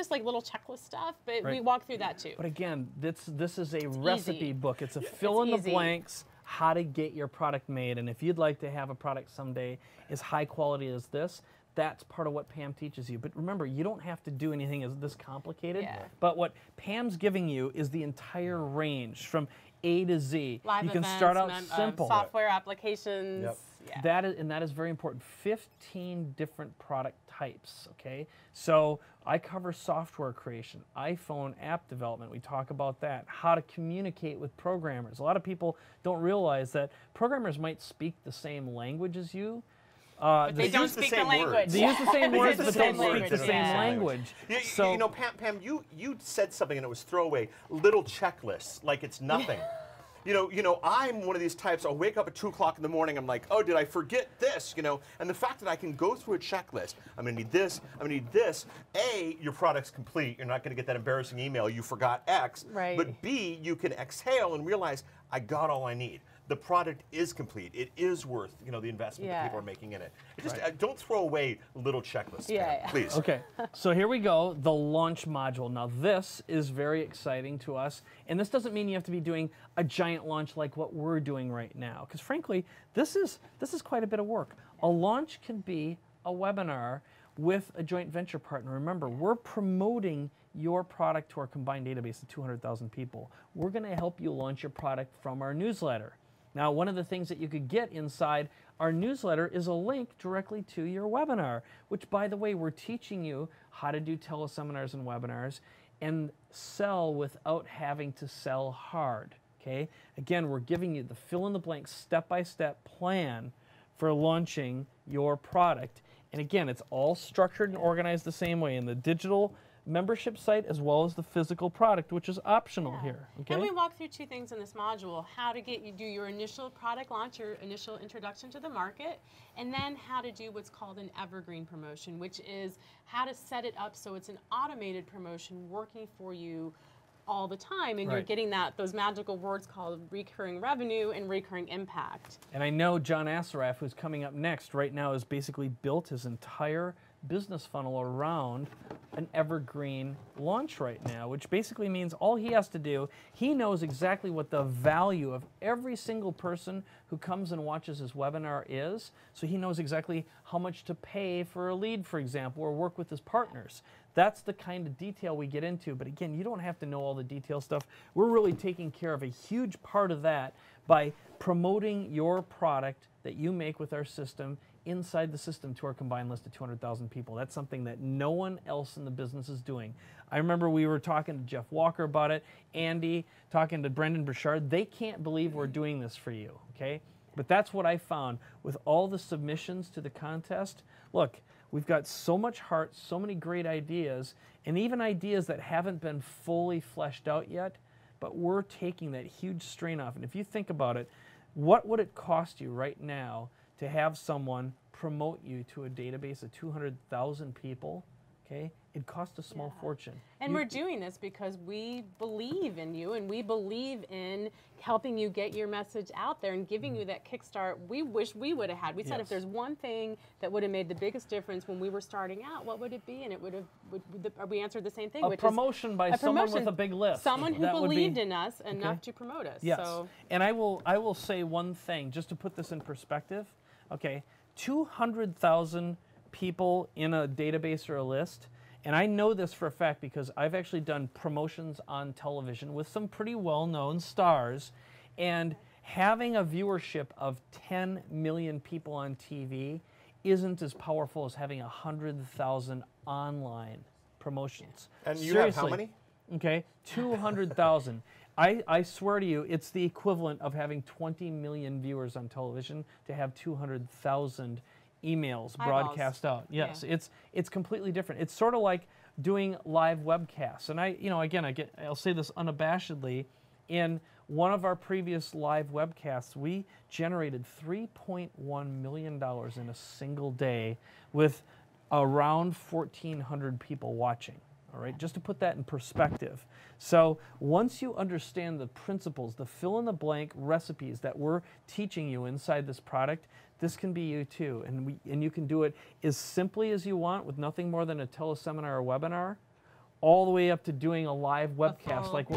like little checklist stuff, but we walk through that too. But again, this is a recipe book. It's a fill in the blanks, how to get your product made. And if you'd like to have a product someday as high quality as this, that's part of what Pam teaches you. But remember, you don't have to do anything as this complicated. Yeah. But what Pam's giving you is the entire range from A to Z. Live you can events, start out simple. Software applications. Yep. Yeah. That is very important. 15 different product types, okay? So I cover software creation, iPhone app development. We talk about that. How to communicate with programmers. A lot of people don't realize that programmers might speak the same language as you. But they don't speak the language. They use the same words, but don't speak the same Yeah. language. So, Pam, you said something and it was throwaway. Little checklists, like it's nothing. I'm one of these types. I'll wake up at 2 o'clock in the morning. I'm like, oh, did I forget this? And the fact that I can go through a checklist. I'm gonna need this. I'm gonna need this. A, your product's complete. You're not gonna get that embarrassing email. You forgot X. Right. But B, you can exhale and realize I got all I need. The product is complete. It is worth the investment that people are making in it. Just don't throw away little checklists, Pam, please. Okay, so here we go, the launch module. Now this is very exciting to us, and this doesn't mean you have to be doing a giant launch like what we're doing right now, because frankly, this is quite a bit of work. A launch can be a webinar with a joint venture partner. Remember, we're promoting your product to our combined database of 200,000 people. We're going to help you launch your product from our newsletter. Now, one of the things that you could get inside our newsletter is a link directly to your webinar, which, by the way, we're teaching you how to do teleseminars and webinars and sell without having to sell hard, okay? Again, we're giving you the fill-in-the-blank step-by-step plan for launching your product. And again, it's all structured and organized the same way in the digital membership site as well as the physical product, which is optional here. Okay? And we walk through 2 things in this module: how to do your initial product launch, your initial introduction to the market, and then how to do what's called an evergreen promotion, which is how to set it up so it's an automated promotion working for you all the time, and you're getting those magical words called recurring revenue and recurring impact. And I know John Assaraf, who's coming up next, right now has basically built his entire business funnel around an evergreen launch right now, which basically means all he has to do, he knows exactly what the value of every single person who comes and watches his webinar is, so he knows exactly how much to pay for a lead, for example, or work with his partners. That's the kind of detail we get into, but again, you don't have to know all the detail stuff. We're really taking care of a huge part of that by promoting your product that you make with our system inside the system to our combined list of 200,000 people. That's something that no one else in the business is doing. I remember we were talking to Jeff Walker about it, Andy, talking to Brendan Burchard. They can't believe we're doing this for you, okay? But that's what I found with all the submissions to the contest. Look, we've got so much heart, so many great ideas, and even ideas that haven't been fully fleshed out yet, but we're taking that huge strain off. And if you think about it, what would it cost you right now to have someone promote you to a database of 200,000 people? Okay, it costs a small fortune. And we're doing this because we believe in you, and we believe in helping you get your message out there and giving you that kickstart we wish we would have had. We said if there's one thing that would have made the biggest difference when we were starting out, what would it be? And it would have, we answered the same thing. A promotion by someone with a big list. Someone who believed in us enough to promote us. Yes. So. And I will say one thing, just to put this in perspective. Okay, 200,000 people in a database or a list, and I know this for a fact because I've actually done promotions on television with some pretty well-known stars, and having a viewership of 10 million people on TV isn't as powerful as having 100,000 online promotions. And you Seriously, have how many? Okay, 200,000. I swear to you, it's the equivalent of having 20 million viewers on television to have 200,000 emails broadcast out. Yes, it's completely different. It's sort of like doing live webcasts. And I'll say this unabashedly. In one of our previous live webcasts, we generated $3.1 million in a single day with around 1,400 people watching. All right, just to put that in perspective. So once you understand the principles, the fill-in-the-blank recipes that we're teaching you inside this product, this can be you too. And you can do it as simply as you want with nothing more than a teleseminar or webinar, all the way up to doing a live webcast like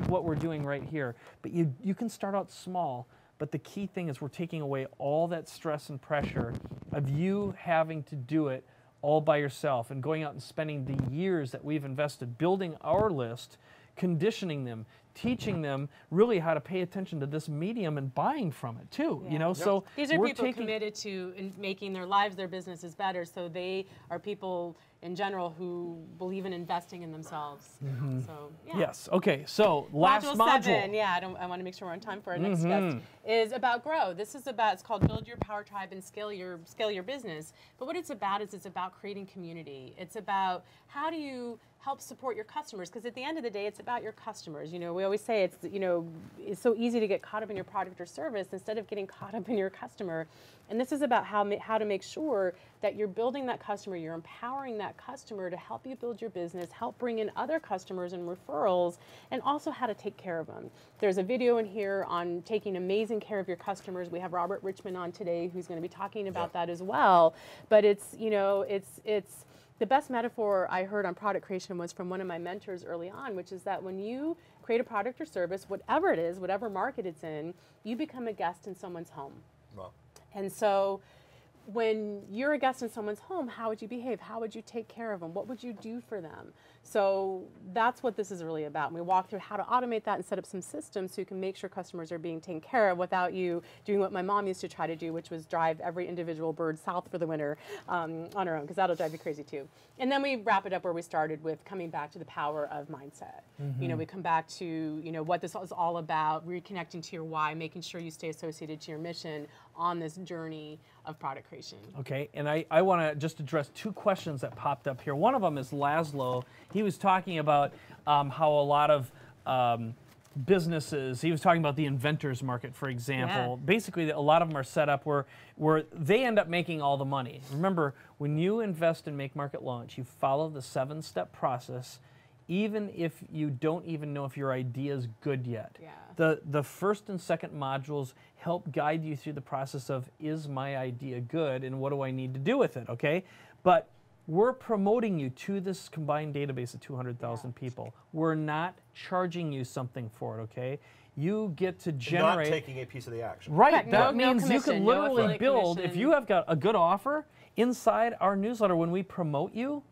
what we're doing right here. But you can start out small. But the key thing is we're taking away all that stress and pressure of you having to do it all by yourself and going out and spending the years that we've invested building our list, conditioning them, teaching them really how to pay attention to this medium and buying from it too. You know, so these are people committed to making their lives, their businesses better. So they are people in general who believe in investing in themselves. So yes. Okay. So last module. 7, I want to make sure we're on time for our next guest. Is about grow. This is about, it's called Build Your Power Tribe and Scale Your Business. But what it's about is it's about creating community. It's about how do you help support your customers, because at the end of the day, it's about your customers. You know, we always say it's so easy to get caught up in your product or service instead of getting caught up in your customer. And this is about how to make sure that you're building that customer, you're empowering that customer to help you build your business, help bring in other customers and referrals, and also how to take care of them. There's a video in here on taking amazing care of your customers. We have Robert Richmond on today who's going to be talking about that as well. But it's the best metaphor I heard on product creation was from one of my mentors early on, which is that when you create a product or service, whatever it is, whatever market it's in, you become a guest in someone's home. Wow. And so when you're a guest in someone's home, how would you behave? How would you take care of them? What would you do for them? So that's what this is really about. And we walk through how to automate that and set up some systems so you can make sure customers are being taken care of without you doing what my mom used to try to do, which was drive every individual bird south for the winter on her own, because that'll drive you crazy too. And then we wrap it up where we started with coming back to the power of mindset. You know, we come back to, what this is all about, reconnecting to your why, making sure you stay associated to your mission on this journey of product creation. Okay, and I want to just address 2 questions that popped up here. One of them is Laszlo. He was talking about how a lot of businesses, he was talking about the inventors market, for example. Basically, a lot of them are set up where they end up making all the money. Remember, when you invest in Make Market Launch, you follow the 7-step process, even if you don't even know if your idea is good yet. The first and second modules help guide you through the process of, is my idea good and what do I need to do with it, okay? But we're promoting you to this combined database of 200,000 people. We're not charging you something for it, okay? You get to generate... Not taking a piece of the action. Right, that means you can literally build, if you have got a good offer, inside our newsletter when we promote you,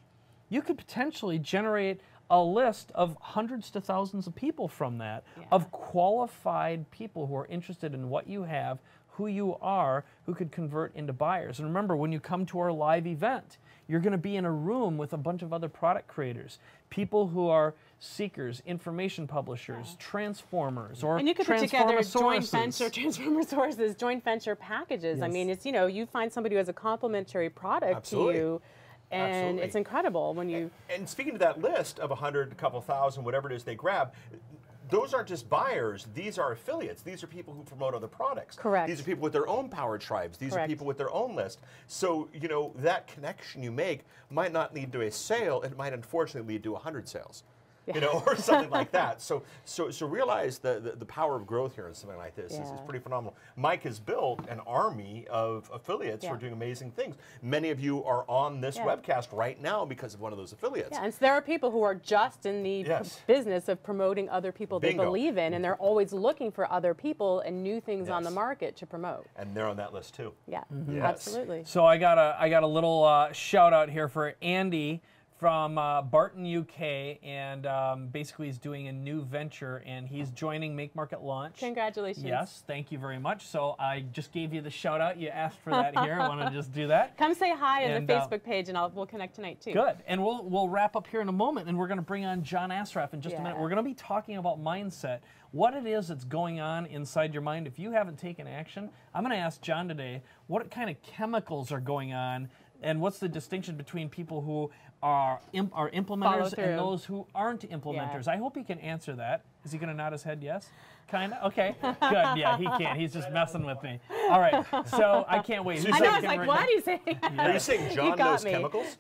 you could potentially generate a list of hundreds to thousands of people from that, of qualified people who are interested in what you have, who you are who could convert into buyers. And remember, when you come to our live event, you're going to be in a room with a bunch of other product creators, people who are seekers, information publishers, transformers, or and you could put together joint transformer sources, joint venture packages. Yes. I mean, it's, you know, you find somebody who has a complementary product to you, and it's incredible when you. And speaking to that list of 100, a couple thousand, whatever it is they grab, those aren't just buyers, these are affiliates. These are people who promote other products. Correct. These are people with their own power tribes. These are people with their own list. So, you know, that connection you make might not lead to a sale, it might unfortunately lead to 100 sales. You know, or something like that. So realize the power of growth here in something like this is pretty phenomenal. Mike has built an army of affiliates who are doing amazing things. Many of you are on this webcast right now because of one of those affiliates. Yeah, and so there are people who are just in the business of promoting other people they believe in, and they're always looking for other people and new things on the market to promote. And they're on that list too. Yeah, absolutely. So I got a little shout out here for Andy from Barton, UK, and basically he's doing a new venture, and he's joining Make Market Launch. Congratulations. Yes, thank you very much. So I just gave you the shout out. You asked for that here. I want to just do that. Come say hi on the Facebook page, and we'll connect tonight too. Good, and we'll wrap up here in a moment, and we're going to bring on John Asraf in just a minute. We're going to be talking about mindset, what it is that's going on inside your mind. If you haven't taken action, I'm going to ask John today what kind of chemicals are going on, and what's the distinction between people who are implementers and those who aren't implementers. I hope he can answer that. Is he going to nod his head yes? Kind of? Okay, good. Yeah, he can't. He's just messing with me. All right, so I can't wait. I know, I was like, what are you saying? Are you saying John knows chemicals?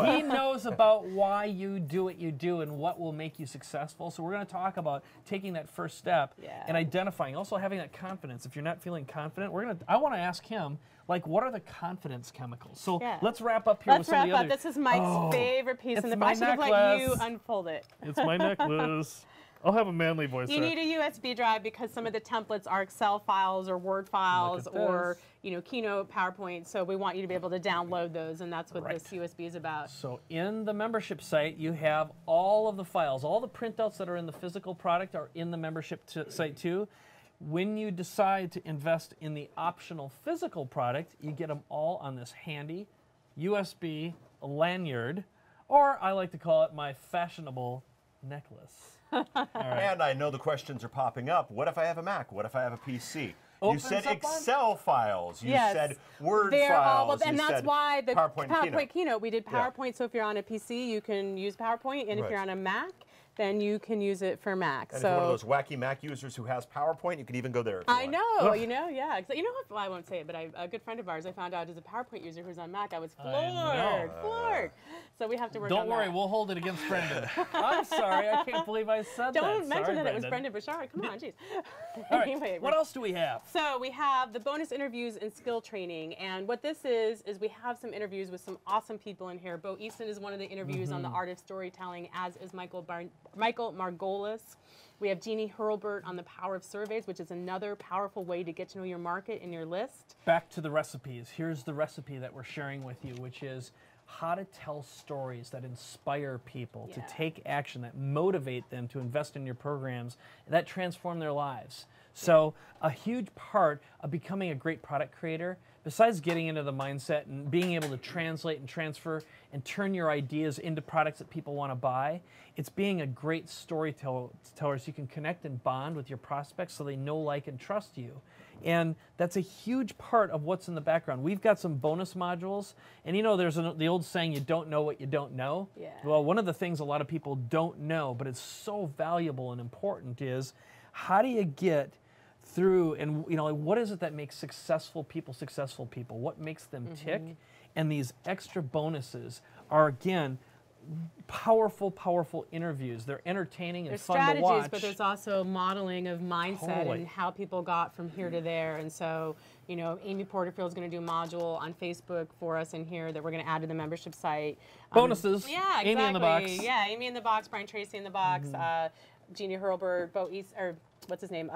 He knows about why you do what you do and what will make you successful. So we're going to talk about taking that first step and identifying, also having that confidence. If you're not feeling confident, I want to ask him, like, what are the confidence chemicals? So let's wrap up here with some of the other. This is Mike's favorite piece, and I should have let you unfold it. It's my necklace. I'll have a manly voice. You need a USB drive because some of the templates are Excel files or Word files or Keynote, PowerPoint. So we want you to be able to download those, and that's what this USB is about. So in the membership site, you have all of the files, all the printouts that are in the physical product are in the membership site too. When you decide to invest in the optional physical product, you get them all on this handy USB lanyard, or I like to call it my fashionable necklace. And I know the questions are popping up. What if I have a Mac? What if I have a PC? You said Excel files. You said Word files. And that's why the PowerPoint Keynote. We did PowerPoint, so if you're on a PC, you can use PowerPoint, and if you're on a Mac, then you can use it for Mac. And if you're one of those wacky Mac users who has PowerPoint, you can even go there. I know, you know, yeah. Well, I won't say it, but a good friend of ours I found out is a PowerPoint user who's on Mac. I was floored. So we have to work on that. Don't worry, we'll hold it against Brendan. I'm sorry, I can't believe I said that. Don't mention that it was Brendan Bashar. Come on, jeez. All right, anyway, what else do we have? So we have the bonus interviews and skill training. And what this is we have some interviews with some awesome people in here. Bo Easton is one of the interviews on the art of storytelling, as is Michael Margolis. We have Jeannie Hurlburt on the power of surveys, which is another powerful way to get to know your market and your list. Back to the recipes. Here's the recipe that we're sharing with you, which is how to tell stories that inspire people to take action, that motivate them to invest in your programs, that transform their lives. So a huge part of becoming a great product creator, besides getting into the mindset and being able to translate and transfer and turn your ideas into products that people want to buy, it's being a great storyteller so you can connect and bond with your prospects so they know, like, and trust you. And that's a huge part of what's in the background. We've got some bonus modules, and you know there's the old saying, you don't know what you don't know. Yeah. Well, one of the things a lot of people don't know, but it's so valuable and important, is how do you get through, and you know, what is it that makes successful people? What makes them tick? And these extra bonuses are, again, powerful interviews. They're entertaining and fun to watch. Strategies, but there's also modeling of mindset and how people got from here to there. And so, you know, Amy Porterfield is going to do a module on Facebook for us in here that we're going to add to the membership site. Bonuses. Yeah, exactly. Amy in the box. Yeah, Amy in the box. Brian Tracy in the box. Jeannie Hurlburt, Bo East, or what's his name?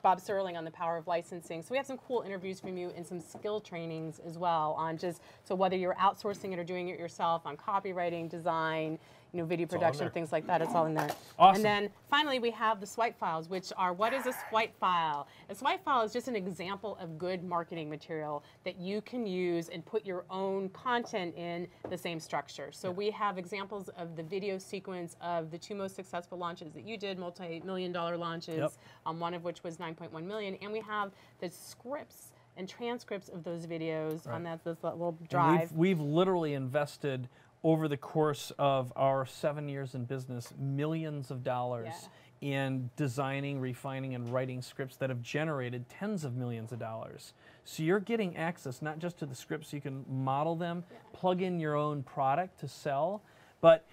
Bob Serling on the power of licensing. So we have some cool interviews from you and some skill trainings as well on just, so whether you're outsourcing it or doing it yourself on copywriting, design, video production, things like that. It's all in there. Awesome. And then finally, we have the swipe files, which are, what is a swipe file? A swipe file is just an example of good marketing material that you can use and put your own content in the same structure. So we have examples of the video sequence of the 2 most successful launches that you did, multi-million-dollar launches, one of which was 9.1 million, and we have the scripts and transcripts of those videos on this little drive. We've literally invested over the course of our 7 years in business, millions of dollars in designing, refining, and writing scripts that have generated tens of millions of dollars. So you're getting access not just to the scripts, you can model them, plug in your own product to sell, but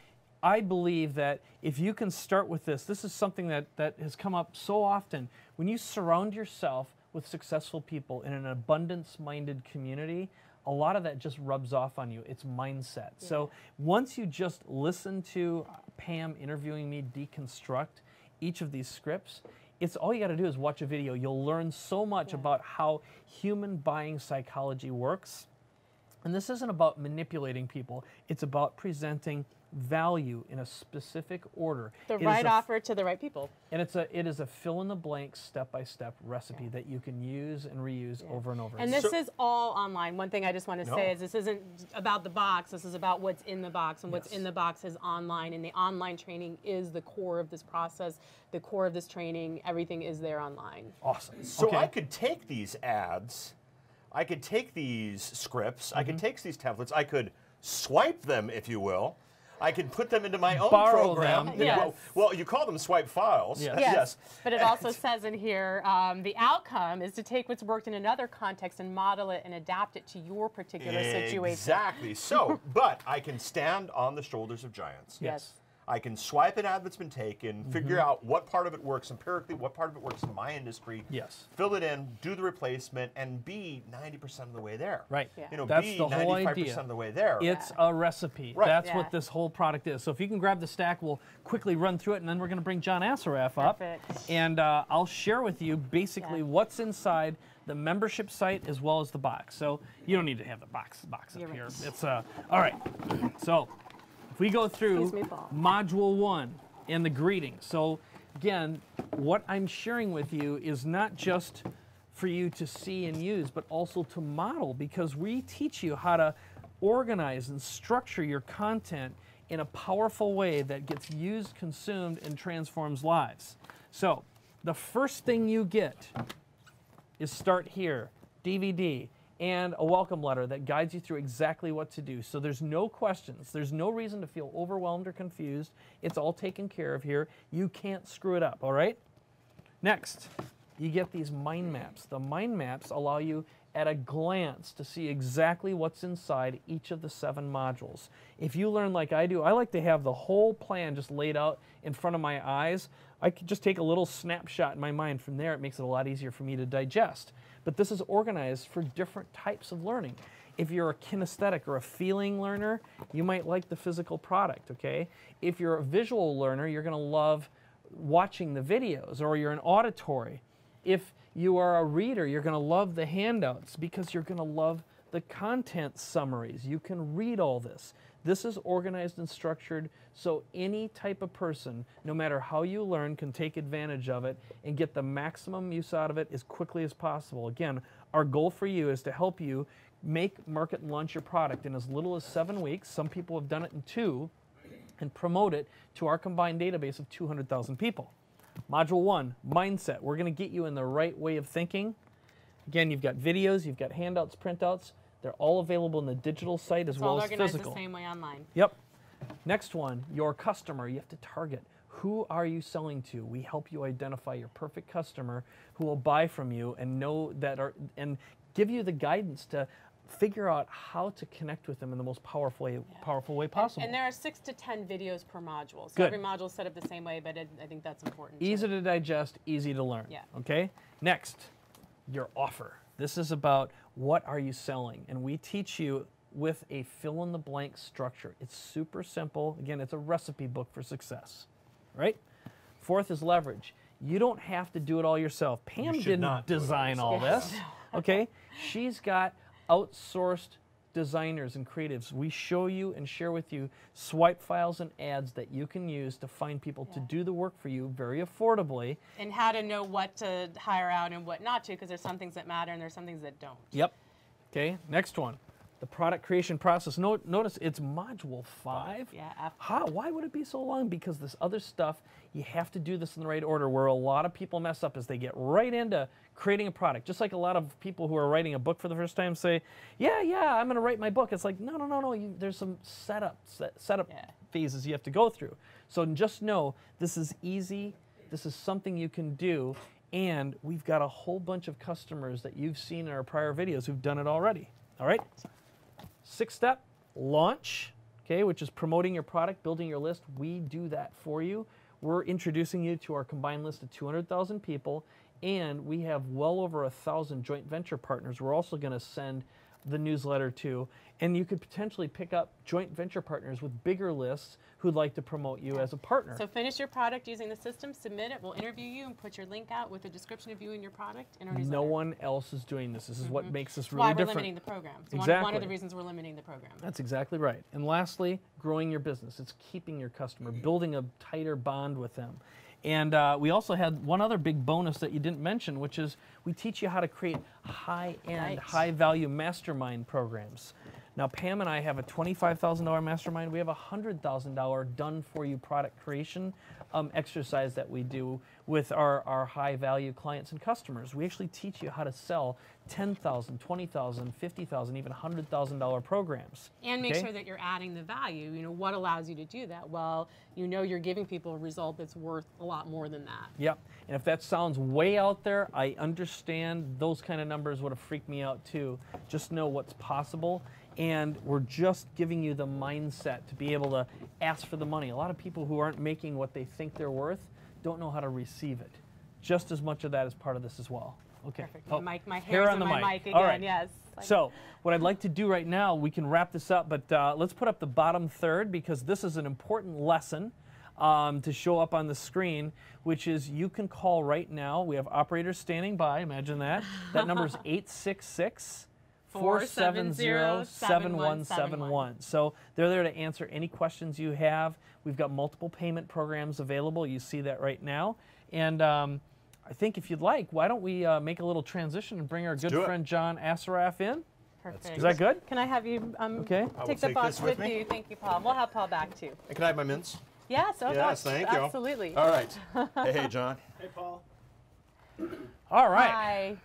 I believe that if you can start with this is something that has come up so often. When you surround yourself with successful people in an abundance-minded community, a lot of that just rubs off on you. It's mindset. So once you just listen to Pam interviewing me deconstruct each of these scripts, it's all you got to do is watch a video. You'll learn so much about how human buying psychology works. And this isn't about manipulating people. It's about presenting value in a specific order. The right offer to the right people. And it is a fill-in-the-blank, step-by-step recipe that you can use and reuse over and over. And this is all online. One thing I just want to say is this isn't about the box. This is about what's in the box, and what's in the box is online. And the online training is the core of this process, the core of this training. Everything is there online. Awesome. So I could take these ads, I could take these scripts, I could take these templates, I could swipe them, if you will. I can put them into my own program. Them. Yes. Well, you call them swipe files. Yes. But it also says in here, the outcome is to take what's worked in another context and model it and adapt it to your particular situation. Exactly. So, but I can stand on the shoulders of giants. Yes. I can swipe an ad that's been taken, figure out what part of it works empirically, what part of it works in my industry, fill it in, do the replacement, and be 90% of the way there. Right. You know, that's be the whole 95% idea. of the way there. It's a recipe. Right. That's what this whole product is. So if you can grab the stack, we'll quickly run through it, and then we're going to bring John Assaraf up. And I'll share with you basically what's inside the membership site as well as the box. So you don't need to have the box up here. It's all right. So if we go through module 1 and the greeting. So again, what I'm sharing with you is not just for you to see and use, but also to model, because we teach you how to organize and structure your content in a powerful way that gets used, consumed, and transforms lives. So the first thing you get is Start Here, DVD, and a welcome letter that guides you through exactly what to do. So there's no questions. There's no reason to feel overwhelmed or confused. It's all taken care of here. You can't screw it up, all right? Next, you get these mind maps. The mind maps allow you at a glance to see exactly what's inside each of the 7 modules. If you learn like I do, I like to have the whole plan just laid out in front of my eyes. I could just take a little snapshot in my mind. From there, it makes it a lot easier for me to digest. But this is organized for different types of learning. If you're a kinesthetic or a feeling learner, you might like the physical product, okay? If you're a visual learner, you're going to love watching the videos, or you're an auditory. If you are a reader, you're going to love the handouts because you're going to love the content summaries. You can read all this. This is organized and structured so any type of person, no matter how you learn, can take advantage of it and get the maximum use out of it as quickly as possible. Again, our goal for you is to help you make, market, and launch your product in as little as 7 weeks. Some people have done it in 2, and promote it to our combined database of 200,000 people. Module 1, mindset. We're going to get you in the right way of thinking. Again, you've got videos, you've got handouts, printouts. They're all available in the digital site as well as physical. It's all organized the same way online. Yep. Next one, your customer. You have to target. Who are you selling to? We help you identify your perfect customer who will buy from you and know that and give you the guidance to figure out how to connect with them in the most powerful way possible. And there are 6 to 10 videos per module. So every module is set up the same way, but I think that's important. Easy to digest, easy to learn. Yeah. Okay? Next, your offer. This is about what are you selling? And we teach you with a fill-in-the-blank structure. It's super simple. Again, it's a recipe book for success, right? 4th is leverage. You don't have to do it all yourself. Pam didn't design all this, okay? She's got outsourced designers and creatives, we show you and share with you swipe files and ads that you can use to find people to do the work for you very affordably. And how to know what to hire out and what not to, because there's some things that matter and there's some things that don't. Yep. Okay, next one. The product creation process. Notice it's module 5. Yeah. Why would it be so long? Because this other stuff, you have to do this in the right order. Where a lot of people mess up is they get right into creating a product. Just like a lot of people who are writing a book for the first time say, yeah, I'm going to write my book. It's like, no. There's some setup phases you have to go through. So just know this is easy. This is something you can do. And we've got a whole bunch of customers that you've seen in our prior videos who've done it already. All right? 6th step, launch, okay, which is promoting your product, building your list. We do that for you. We're introducing you to our combined list of 200,000 people, and we have well over 1,000 joint venture partners we're also going to send the newsletter to. And you could potentially pick up joint venture partners with bigger lists who'd like to promote you as a partner. So finish your product using the system, submit it, we'll interview you and put your link out with a description of you and your product in our newsletter. No one else is doing this. This is what makes us That's really why different. we're limiting the program. It's Exactly. one of the reasons we're limiting the program. That's exactly right. And lastly, growing your business. It's keeping your customer, building a tighter bond with them. And we also had one other big bonus that you didn't mention, which is we teach you how to create high-end, high-value mastermind programs. Now, Pam and I have a $25,000 mastermind. We have a $100,000 done-for-you product creation exercise that we do with our high-value clients and customers. We actually teach you how to sell $10,000, $20,000, $50,000, even $100,000 programs. And make sure that you're adding the value. You know, what allows you to do that? Well, you know you're giving people a result that's worth a lot more than that. Yep. And if that sounds way out there, I understand those kind of numbers would have freaked me out too. Just know what's possible. And we're just giving you the mindset to be able to ask for the money. A lot of people who aren't making what they think they're worth don't know how to receive it. Just as much of that is part of this as well. Okay. Perfect. Oh, My hair hair's on the my mic. mic again, All right. yes. So what I'd like to do right now, we can wrap this up, but let's put up the bottom third because this is an important lesson to show up on the screen, which is you can call right now. We have operators standing by. Imagine that. That number is 866 470-7171. So they're there to answer any questions you have. We've got multiple payment programs available. You see that right now. And I think if you'd like, why don't we make a little transition and bring our good friend John Asaraf in? Perfect. Is that good? Can I have you take the box with you? Thank you, Paul. We'll have Paul back too. And can I have my mints? Yes, Yes, thank you. Absolutely. All right. Hey, John. Hey, Paul. All right. Hi.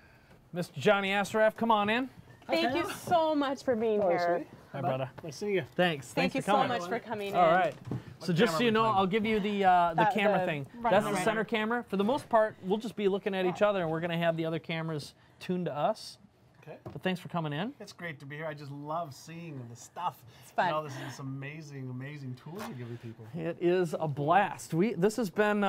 Mr. Johnny Asaraf, come on in. Thank you so much for being here. Hi, brother. Nice to see you. Thanks. Thank you for coming. so much for coming in. All right. So just so you know, I'll give you the camera thing. That's the right center there. camera. For the most part, we'll just be looking at each other, and we're going to have the other cameras tuned to us. Okay. But thanks for coming in. It's great to be here. I just love seeing the stuff. It's fun. You know, this is amazing, amazing tools you're giving people. It is a blast. This has been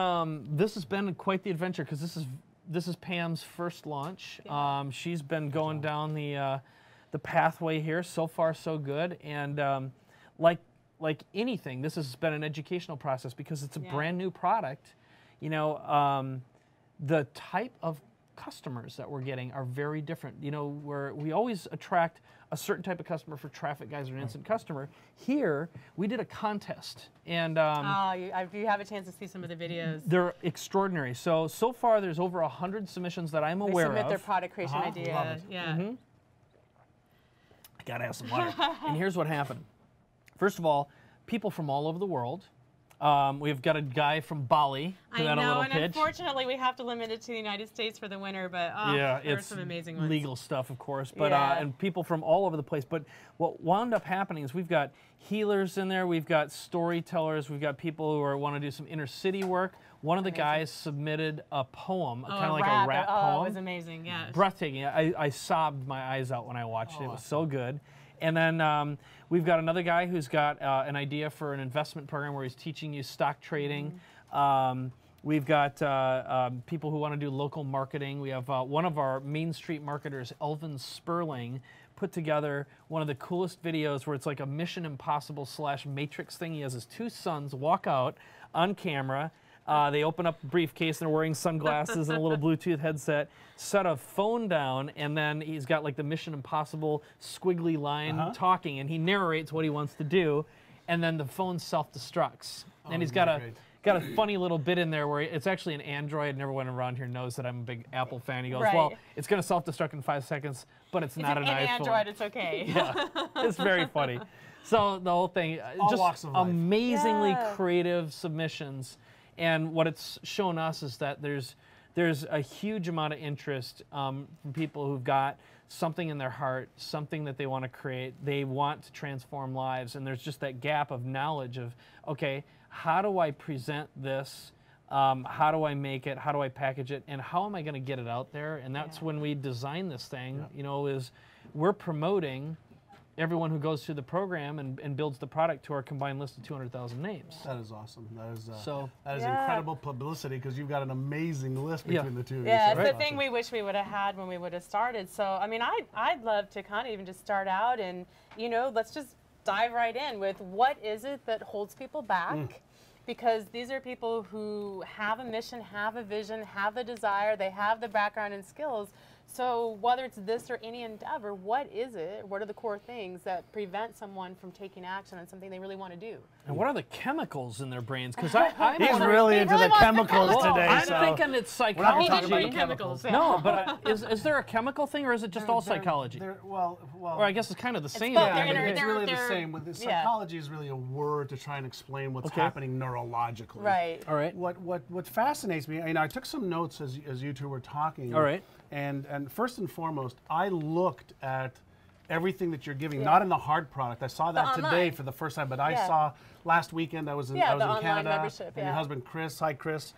quite the adventure because this is Pam's first launch. Yeah. She's been going down the pathway here. So far, so good. And like anything, this has been an educational process because it's a brand new product. You know, the type of customers that we're getting are very different. You know, we always attract a certain type of customer for traffic guys or an instant customer. Here, we did a contest, and you have a chance to see some of the videos. they're extraordinary. So far, there's over 100 submissions that I'm aware of. They submit their product creation Love idea. it. Yeah. I gotta have some water. And here's what happened. First of all, people from all over the world. We've got a guy from Bali who had a little and pitch. Unfortunately, we have to limit it to the United States for the winter, but Yeah, there are it's some amazing ones. legal stuff, of course, but Yeah. and people from all over the place. But what wound up happening is we've got healers in there, we've got storytellers, we've got people who want to do some inner city work. One of the guys submitted a poem, kind of like a rap poem. Oh, it was amazing, yes. Breathtaking. I sobbed my eyes out when I watched it. It was so good. And then we've got another guy who's got an idea for an investment program where he's teaching you stock trading. We've got people who want to do local marketing. We have one of our Main Street marketers, Elvin Sperling, put together one of the coolest videos where it's like a Mission Impossible / Matrix thing. He has his two sons walk out on camera. They open up the briefcase and they're wearing sunglasses and a little Bluetooth headset, set a phone down, and then he's got like the Mission Impossible squiggly line talking, and he narrates what he wants to do, and then the phone self-destructs. And he's got a funny little bit in there where it's actually an Android, and everyone around here knows that I'm a big Apple fan. He goes, well, it's going to self-destruct in 5 seconds, but it's not an iPhone. Android, it's okay. Yeah, it's very funny. So the whole thing, just amazingly creative submissions. And what it's shown us is that there's a huge amount of interest from people who've got something in their heart, something that they want to create. They want to transform lives, and there's just that gap of knowledge of, okay, how do I present this? How do I make it? How do I package it? And how am I going to get it out there? And that's when we design this thing, you know, is we're promoting everyone who goes through the program and builds the product to our combined list of 200,000 names. That is awesome. That is incredible publicity, because you've got an amazing list between the two. Yeah, it's the thing we wish we would have had when we would have started. So, I mean, I'd love to kind of even just start out and, you know, let's just dive right in with what is it that holds people back? Because these are people who have a mission, have a vision, have the desire, they have the background and skills. So whether it's this or any endeavor, what is it? What are the core things that prevent someone from taking action on something they really want to do? And what are the chemicals in their brains? Because he's really into the chemicals today. I'm thinking it's psychology. Chemicals. No, but is there a chemical thing, or is it just all psychology? Well, or I guess it's kind of the same. It's really the same. With psychology is really a word to try and explain what's happening neurologically. Right. All right. What fascinates me, I took some notes as you two were talking. All right. And first and foremost, I looked at everything that you're giving, not in the hard product. I saw that today for the first time, but I saw last weekend I was in Canada, and your husband Chris, hi Chris,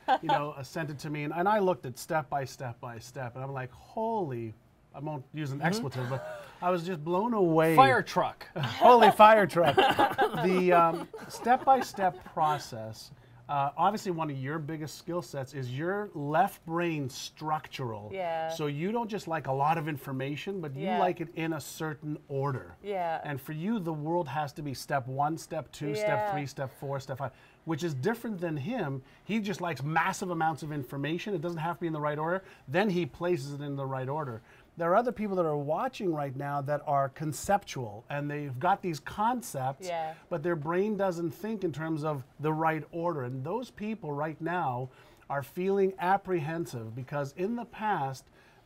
sent it to me, and I looked at step by step by step, and I'm like, holy, I won't use an expletive, but I was just blown away. Fire truck. Holy fire truck. The step-by-step process. Obviously, one of your biggest skill sets is your left brain structural. Yeah. So you don't just like a lot of information, but you like it in a certain order. Yeah. And for you, the world has to be step 1, step 2, step 3, step 4, step 5, which is different than him. He just likes massive amounts of information. It doesn't have to be in the right order. Then he places it in the right order. There are other people that are watching right now that are conceptual, and they've got these concepts, but their brain doesn't think in terms of the right order. And those people right now are feeling apprehensive because in the past,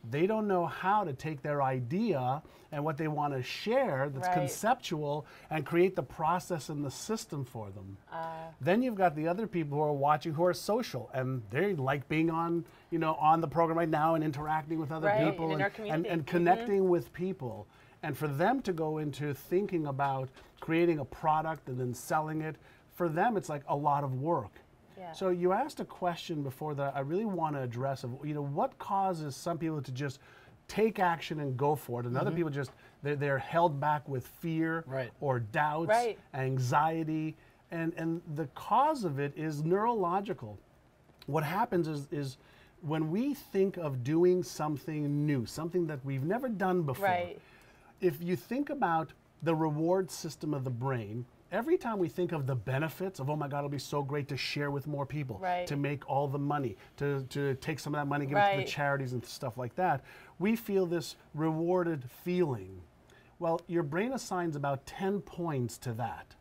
they don't know how to take their idea and what they want to share that's conceptual and create the process and the system for them. Then you've got the other people who are watching who are social, and they like being on, on the program right now and interacting with other people and connecting with people. And for them to go into thinking about creating a product and then selling it, for them it's like a lot of work. So you asked a question before that I really want to address of, what causes some people to just take action and go for it, and other people just, they're held back with fear or doubts, anxiety, and the cause of it is neurological. What happens is when we think of doing something new, something that we've never done before, if you think about the reward system of the brain, every time we think of the benefits of, oh my God, it'll be so great to share with more people, to make all the money, to take some of that money, give it to the charities and stuff like that, we feel this rewarded feeling. Well, your brain assigns about 10 points to that.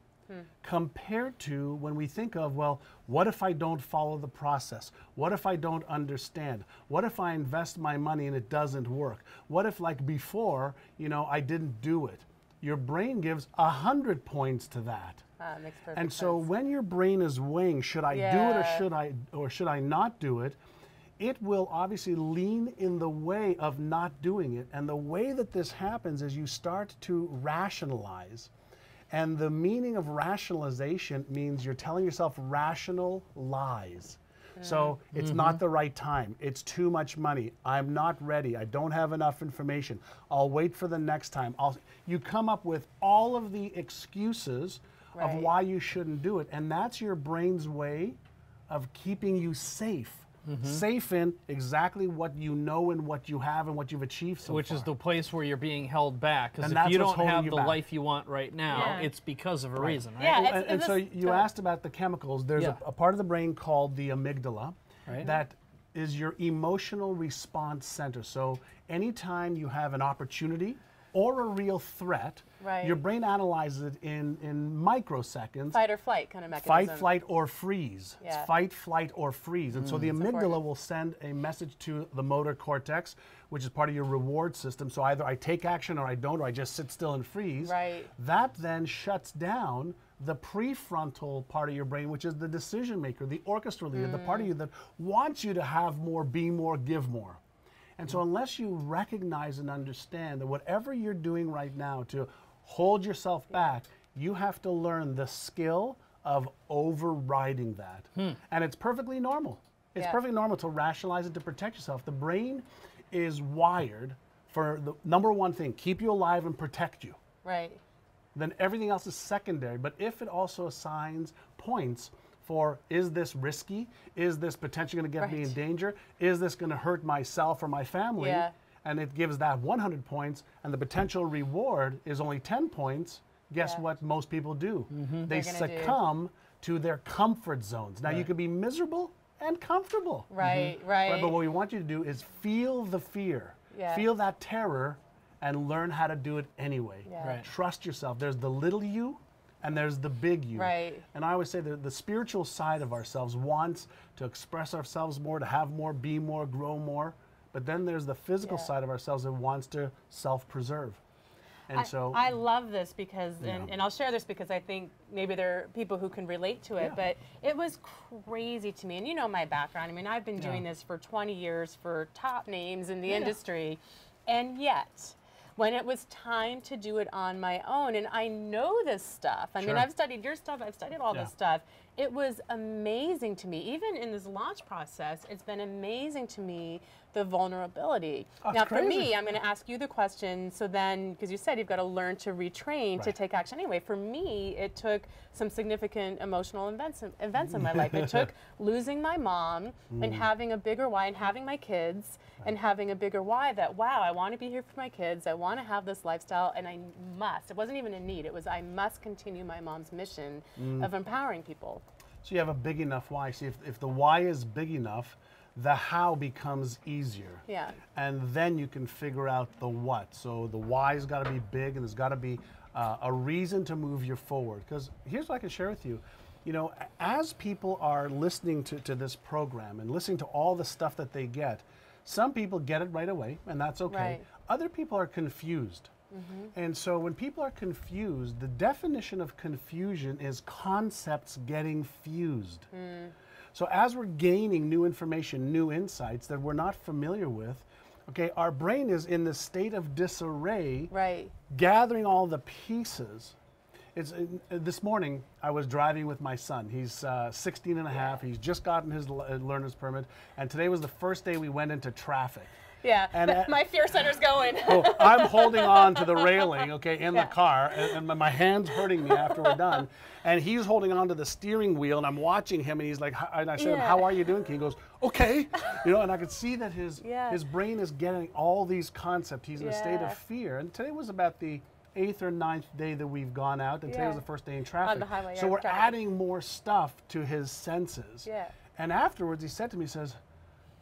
Compared to when we think of, well, what if I don't follow the process? What if I don't understand? What if I invest my money and it doesn't work? What if, like before, I didn't do it? Your brain gives 100 points to that. Makes perfect and so sense. When your brain is weighing, should I do it or should I not do it, it will obviously lean in the way of not doing it. And the way that this happens is you start to rationalize. And the meaning of rationalization means you're telling yourself rational lies. So it's not the right time. It's too much money. I'm not ready. I don't have enough information. I'll wait for the next time. You come up with all of the excuses of why you shouldn't do it. And that's your brain's way of keeping you safe safe in exactly what you know and what you have and what you've achieved so Which far. is the place where you're being held back. Because And if that's you what's don't holding have you the back. life you want right now, Yeah. it's because of a reason, right? Yeah, Well, it's- and it's so just- you asked about the chemicals. There's Yeah. a part of the brain called the amygdala Right. that is your emotional response center. So anytime you have an opportunity or a real threat, Right. your brain analyzes it in microseconds. Fight or flight kind of mechanism. Fight, flight, or freeze. Yeah. It's fight, flight, or freeze. And so the amygdala important. will send a message to the motor cortex, which is part of your reward system. So either I take action or I don't, or I just sit still and freeze. Right. That then shuts down the prefrontal part of your brain, which is the decision maker, the orchestra leader, the part of you that wants you to have more, be more, give more. And so unless you recognize and understand that whatever you're doing right now to hold yourself back, you have to learn the skill of overriding that. And it's perfectly normal. It's Yeah. perfectly normal to rationalize it, to protect yourself. The brain is wired for the number one thing, keep you alive and protect you. Right. Then everything else is secondary. But if it also assigns points for, is this risky? Is this potentially going to get me in Right. danger? Is this going to hurt myself or my family? Yeah. And it gives that 100 points, and the potential reward is only 10 points. Guess Yeah. what most people do? They They're gonna do. succumb to their comfort zones. Now, you Right. can be miserable and comfortable. Right, Right, right. but what we want you to do is feel the fear, Yeah. feel that terror, and learn how to do it anyway. Yeah. Right. Trust yourself. There's the little you, and there's the big you. Right. And I always say that the spiritual side of ourselves wants to express ourselves more, to have more, be more, grow more. But then there's the physical Yeah. side of ourselves that wants to self-preserve. And I love this because, Yeah. and I'll share this because I think maybe there are people who can relate to it, Yeah. but it was crazy to me. And you know my background. I mean, I've been doing Yeah. this for 20 years for top names in the Yeah. industry. And yet, when it was time to do it on my own, and I know this stuff. I mean, Sure. I've studied your stuff, I've studied all Yeah. this stuff. It was amazing to me. Even in this launch process, it's been amazing to me, the vulnerability. Oh, it's Now, for crazy. me, I'm going to ask you the question. So then, because you said you've got to learn to retrain to Right. take action anyway. For me, it took some significant emotional events in my life. It took losing my mom and having a bigger why and having my kids and having a bigger why that, wow, I want to be here for my kids. I want to have this lifestyle and I must. It wasn't even a need. It was I must continue my mom's mission of empowering people. So you have a big enough why. See, if the why is big enough, the how becomes easier. Yeah. And then you can figure out the what. So the why's got to be big, and there's got to be a reason to move you forward. Because here's what I can share with you. You know, as people are listening to this program and listening to all the stuff that they get, some people get it right away, and that's okay. Right. Other people are confused. And so when people are confused, the definition of confusion is concepts getting fused. So as we're gaining new information, new insights that we're not familiar with, okay, our brain is in this state of disarray, Right. gathering all the pieces. This morning, I was driving with my son. He's 16 and a half. He's just gotten his learner's permit, and today was the first day we went into traffic. Yeah. And, my fear center's going. Oh, I'm holding on to the railing, okay, in Yeah. the car, and my hand's hurting me after we're done. And he's holding on to the steering wheel, and I'm watching him, and he's like, and I said, Yeah. "How are you doing?" He goes, "Okay," you know, and I could see that Yeah. his brain is getting all these concepts. He's in a state Yeah. of fear. And today was about the 8th or 9th day that we've gone out, and today was Yeah. the first day in traffic. the highway, so yeah, we're traffic. adding more stuff to his senses. Yeah. And afterwards, he said to me, he says,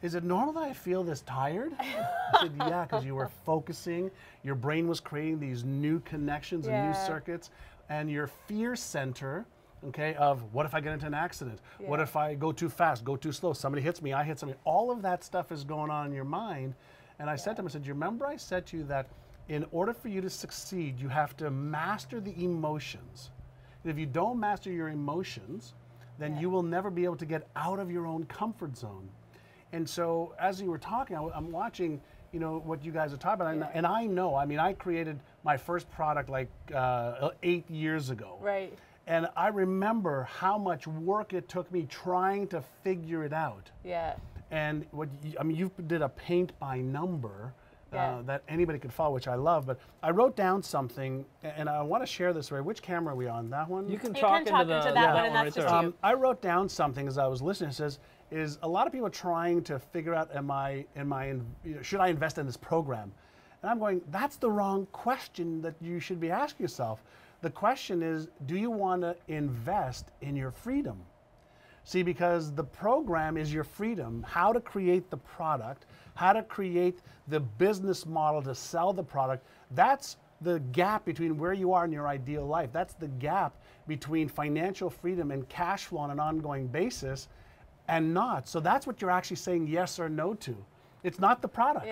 "Is it normal that I feel this tired?" I said, "Yeah, because you were focusing. Your brain was creating these new connections and new Yeah. circuits, and your fear center, okay, of what if I get into an accident? What Yeah. if I go too fast, go too slow? Somebody hits me, I hit somebody." All of that stuff is going on in your mind. And I said to him, I said, "You remember I said to you that in order for you to succeed, you have to master the emotions. And if you don't master your emotions, then you will never be able to get out of your own comfort zone." And so as you were talking, I'm watching, you know, what you guys are talking about, and I know, I mean, I created my first product like 8 years ago. Right. And I remember how much work it took me trying to figure it out. Yeah. And I mean, you did a paint by number Yeah. that anybody could follow, which I love. But I wrote down something, and I want to share this. Right? Which camera are we on? That one? You can You talk can into talk the into that that one, and right that's there. just you. I wrote down something as I was listening. It says, is a lot of people are trying to figure out, should I invest in this program? And I'm going, that's the wrong question that you should be asking yourself. The question is, do you want to invest in your freedom? See, because the program is your freedom, how to create the product, how to create the business model to sell the product. That's the gap between where you are in your ideal life. That's the gap between financial freedom and cash flow on an ongoing basis and not. So that's what you're actually saying yes or no to. It's not the product,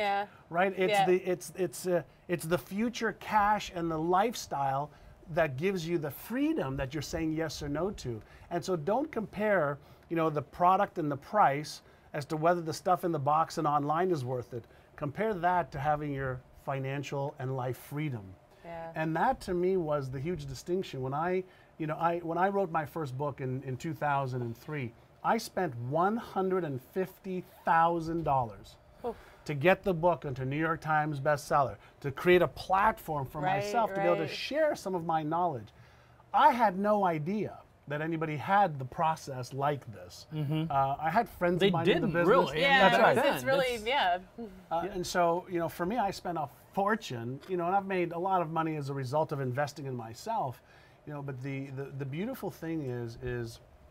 right? It's it's the future cash and the lifestyle that gives you the freedom that you're saying yes or no to. And so don't compare, the product and the price as to whether the stuff in the box and online is worth it. Compare that to having your financial and life freedom. Yeah. And that to me was the huge distinction. When I wrote my first book in 2003, I spent $150,000 to get the book into New York Times bestseller, to create a platform for myself to be able to share some of my knowledge. I had no idea that anybody had the process like this. I had friends of mine in the business. Really. Yeah, That's right. it's really, And so, for me, I spent a fortune, and I've made a lot of money as a result of investing in myself, but the beautiful thing is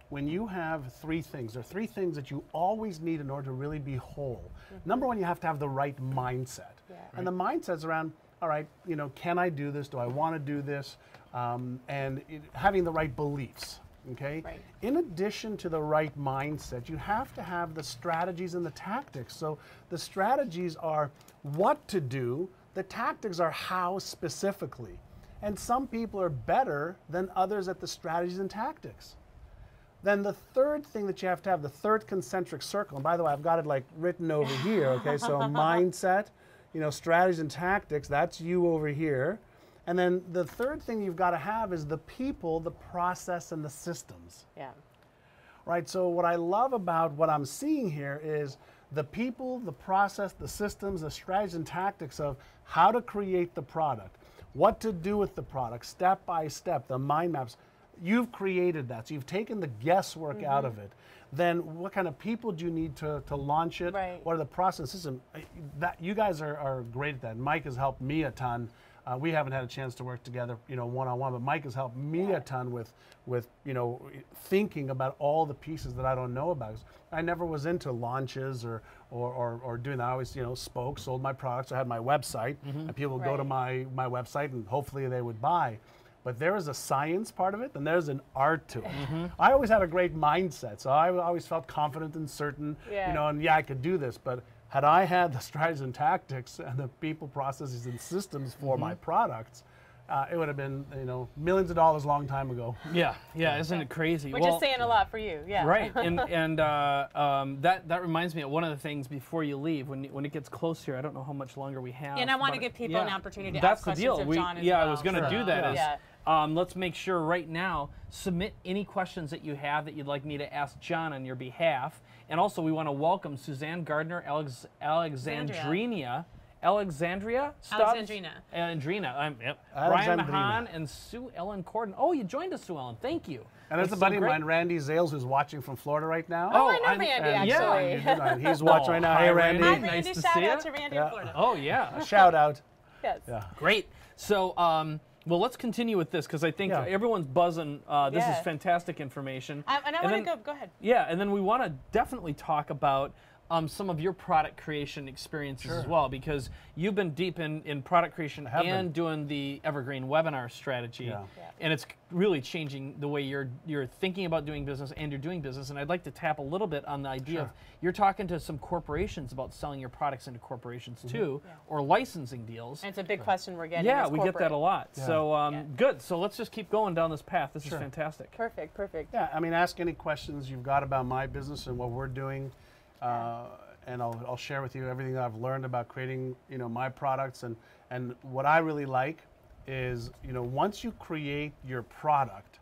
when you have three things, there are three things that you always need in order to really be whole. Number one, you have to have the right mindset. And the mindset's around, all right, can I do this? Do I want to do this? Having the right beliefs. Okay. Right. In addition to the right mindset, you have to have the strategies and the tactics. So the strategies are what to do, the tactics are how specifically. And some people are better than others at the strategies and tactics. Then the third thing that you have to have, the third concentric circle, and by the way, I've got it like written over here, okay? So mindset, strategies and tactics, that's you over here. And then the third thing you've got to have is the people, the process, and the systems. Yeah. Right, so what I love about what I'm seeing here is the people, the process, the systems, the strategies and tactics of how to create the product, what to do with the product, step by step, the mind maps. You've created that, so you've taken the guesswork out of it. Then what kind of people do you need to launch it? Right. What are the process system? You guys are great at that. Mike has helped me a ton. We haven't had a chance to work together, one-on-one, but Mike has helped me a ton with thinking about all the pieces that I don't know about. I never was into launches or doing that. I always, sold my products. I had my website, and people would go to my website, and hopefully they would buy. But there is a science part of it, and there's an art to it. I always had a great mindset, so I always felt confident and certain, and I could do this. But had I had the strategies and tactics and the people, processes, and systems for my products, it would have been, millions of dollars a long time ago. Yeah, isn't it crazy? Which is saying a lot for you, Right, and that reminds me of one of the things before you leave, when it gets close here, I don't know how much longer we have. And I want to give people an opportunity to That's ask the questions deal. of John as well. I was going to do that. Yeah. Let's make sure right now, submit any questions that you have that you'd like me to ask John on your behalf. And also, we want to welcome Suzanne Gardner, Alexandrina Stubbs? Alexandrina. Brian Mahan and Sue Ellen Corden. Oh, you joined us, Sue Ellen. Thank you. And there's a buddy of mine, Randy Zales, who's watching from Florida right now. Oh, I know Randy, actually. Yeah, he's watching right now. Hey, Randy. Hi, Nice Randy. to Shout see out you. to Randy in Florida. Oh, yeah. A shout out. Yes. Yeah. Great. So, well, let's continue with this because I think everyone's buzzing. This is fantastic information. And I want to go ahead. Yeah, and then we want to definitely talk about some of your product creation experiences as well, because you've been deep in product creation and doing the Evergreen webinar strategy, and it's really changing the way you're thinking about doing business and you're doing business. And I'd like to tap a little bit on the idea of you're talking to some corporations about selling your products into corporations too, or licensing deals. And it's a big question we're getting. Yeah, we get that a lot. So good. So let's just keep going down this path. This is fantastic. Perfect. Yeah, I mean, ask any questions you've got about my business and what we're doing. And I'll share with you everything that I've learned about creating, my products. And what I really like is, once you create your product,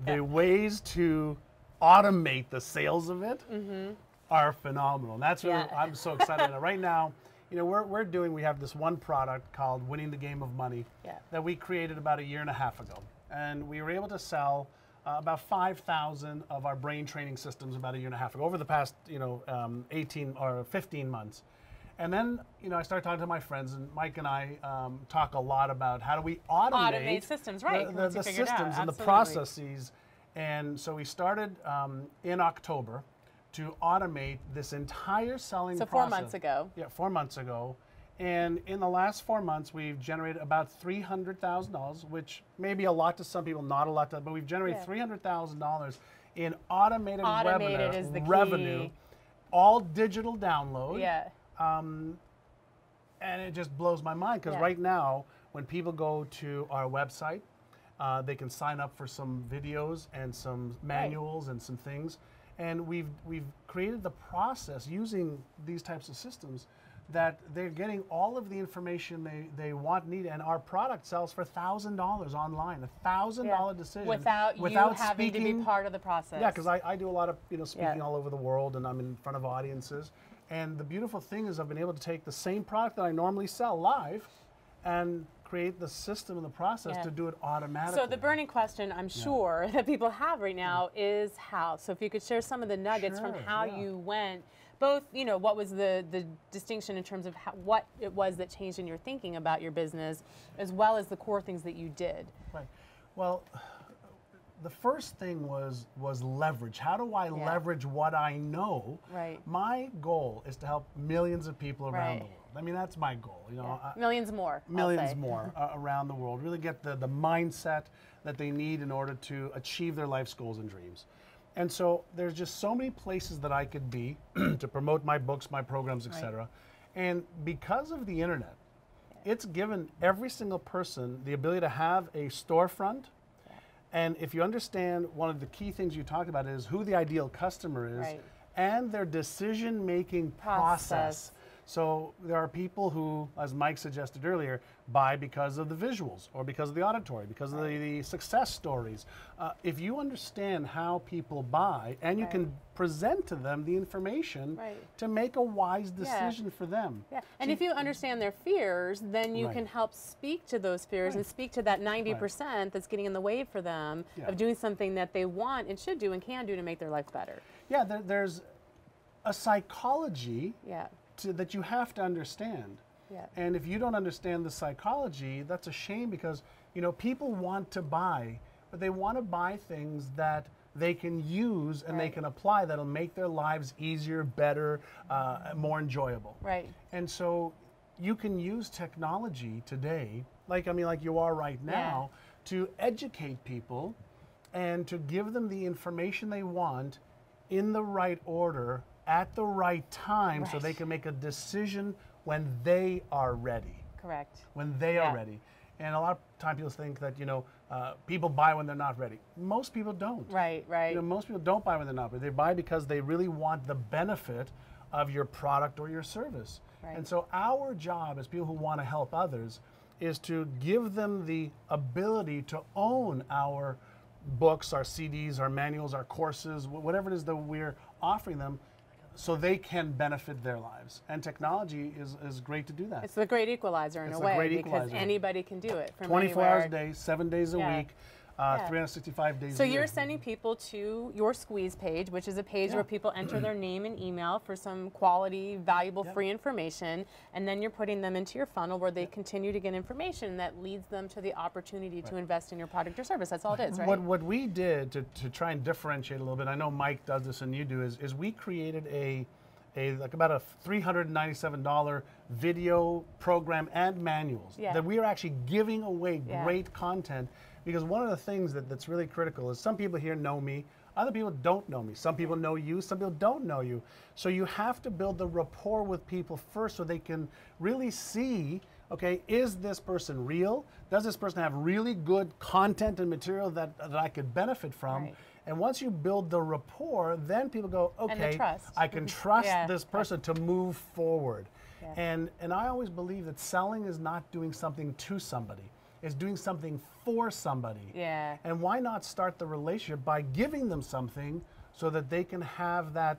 the ways to automate the sales of it are phenomenal. And that's what I'm so excited about. Right now, we have this one product called Winning the Game of Money that we created about 1.5 years ago. And we were able to sell about 5,000 of our brain training systems about a year and a half ago, over the past 18 or 15 months. And then I started talking to my friends, and Mike and I talk a lot about how do we automate systems, right? the systems and the processes. And so we started in October to automate this entire selling process. So 4 months ago. Yeah, 4 months ago. And in the last 4 months, we've generated about $300,000, which may be a lot to some people, not a lot to, but we've generated $300,000 in automated is the revenue, key. all digital download. Yeah. And it just blows my mind because right now, when people go to our website, they can sign up for some videos and some manuals and some things. And we've created the process using these types of systems that they're getting all of the information they want, need, and our product sells for $1,000 online, $1,000 decision without you having to be part of the process. Yeah, because I do a lot of speaking all over the world, and I'm in front of audiences. And the beautiful thing is I've been able to take the same product that I normally sell live and create the system and the process to do it automatically. So the burning question, I'm sure, that people have right now is how. So if you could share some of the nuggets from how you went, both, what was the distinction in terms of what it was that changed in your thinking about your business, as well as the core things that you did. Right. Well, the first thing was leverage. How do I leverage what I know? Right. My goal is to help millions of people around the world. I mean, that's my goal. Millions more. Millions more around the world. Really get the mindset that they need in order to achieve their life's goals and dreams. And so there's just so many places that I could be to promote my books, my programs, etc. And because of the internet, it's given every single person the ability to have a storefront. And if you understand, one of the key things you talked about is who the ideal customer is and their decision-making process. So there are people who, as Mike suggested earlier, buy because of the visuals or because of the auditory, because of the success stories. If you understand how people buy and you can present to them the information to make a wise decision for them. Yeah. And if you understand their fears, then you can help speak to those fears and speak to that 90% that's getting in the way for them of doing something that they want and should do and can do to make their life better. Yeah, there's a psychology that you have to understand. And if you don't understand the psychology, that's a shame because people want to buy, but they want to buy things that they can use and they can apply that'll make their lives easier, better, more enjoyable. And so you can use technology today, like you are right now, to educate people and to give them the information they want in the right order at the right time so they can make a decision when they are ready. Correct. When they are ready. And a lot of times people think that, people buy when they're not ready. Most people don't. Right. Most people don't buy when they're not ready. They buy because they really want the benefit of your product or your service. And so our job as people who want to help others is to give them the ability to own our books, our CDs, our manuals, our courses, whatever it is that we're offering them, so they can benefit their lives. And technology is great to do that. It's the great equalizer in a way, because anybody can do it from 24 anywhere. hours a day, 7 days a week, 365 days a year. So you're sending people to your Squeeze page, which is a page where people enter their name and email for some quality, valuable, free information, and then you're putting them into your funnel where they continue to get information that leads them to the opportunity to invest in your product or service. That's all it is, right? What we did to try and differentiate a little bit, I know Mike does this and you do, is we created about a $397 video program and manuals that we are actually giving away great content. Because one of the things that's really critical is some people here know me, other people don't know me. Some people know you, some people don't know you. So you have to build the rapport with people first so they can really see, okay, is this person real? Does this person have really good content and material that I could benefit from? And once you build the rapport, then people go, okay, I can trust this person to move forward. And I always believe that selling is not doing something to somebody. It's doing something for somebody. And why not start the relationship by giving them something so that they can have that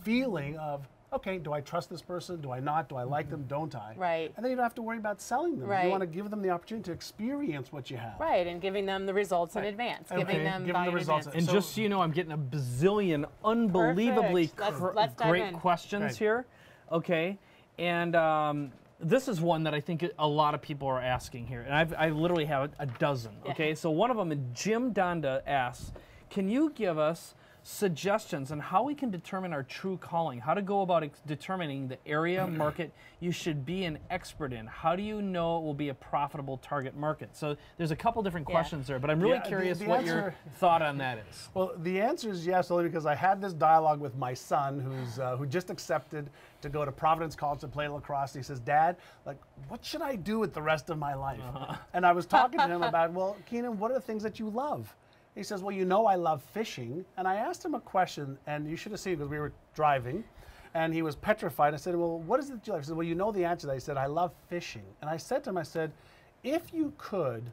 feeling of, okay, do I trust this person? Do I not? Do I like them? Don't I? Right. And then you don't have to worry about selling them. Right. You want to give them the opportunity to experience what you have. Right, and giving them the results in advance, giving them Give them value the in results. advance. And just so you know, I'm getting a bazillion unbelievably Let's dive great in. questions Right. here. Okay, and this is one that I think a lot of people are asking here, and I literally have a dozen. Okay, so one of them, Jim Donda asks, can you give us suggestions on how we can determine our true calling, how to go about determining the area market you should be an expert in? How do you know it will be a profitable target market? So there's a couple different questions there, but I'm really curious what your thought on that is. Well, the answer is yes, only because I had this dialogue with my son, who just accepted to go to Providence College to play lacrosse. He says, Dad, like, what should I do with the rest of my life? And I was talking to him about, well, Keenan, what are the things that you love? He says, well, you know I love fishing. And I asked him a question, and you should have seen because we were driving, and he was petrified. I said, well, what is it that you like? He said, well, you know the answer to that. He said, I love fishing. And I said to him, I said, if you could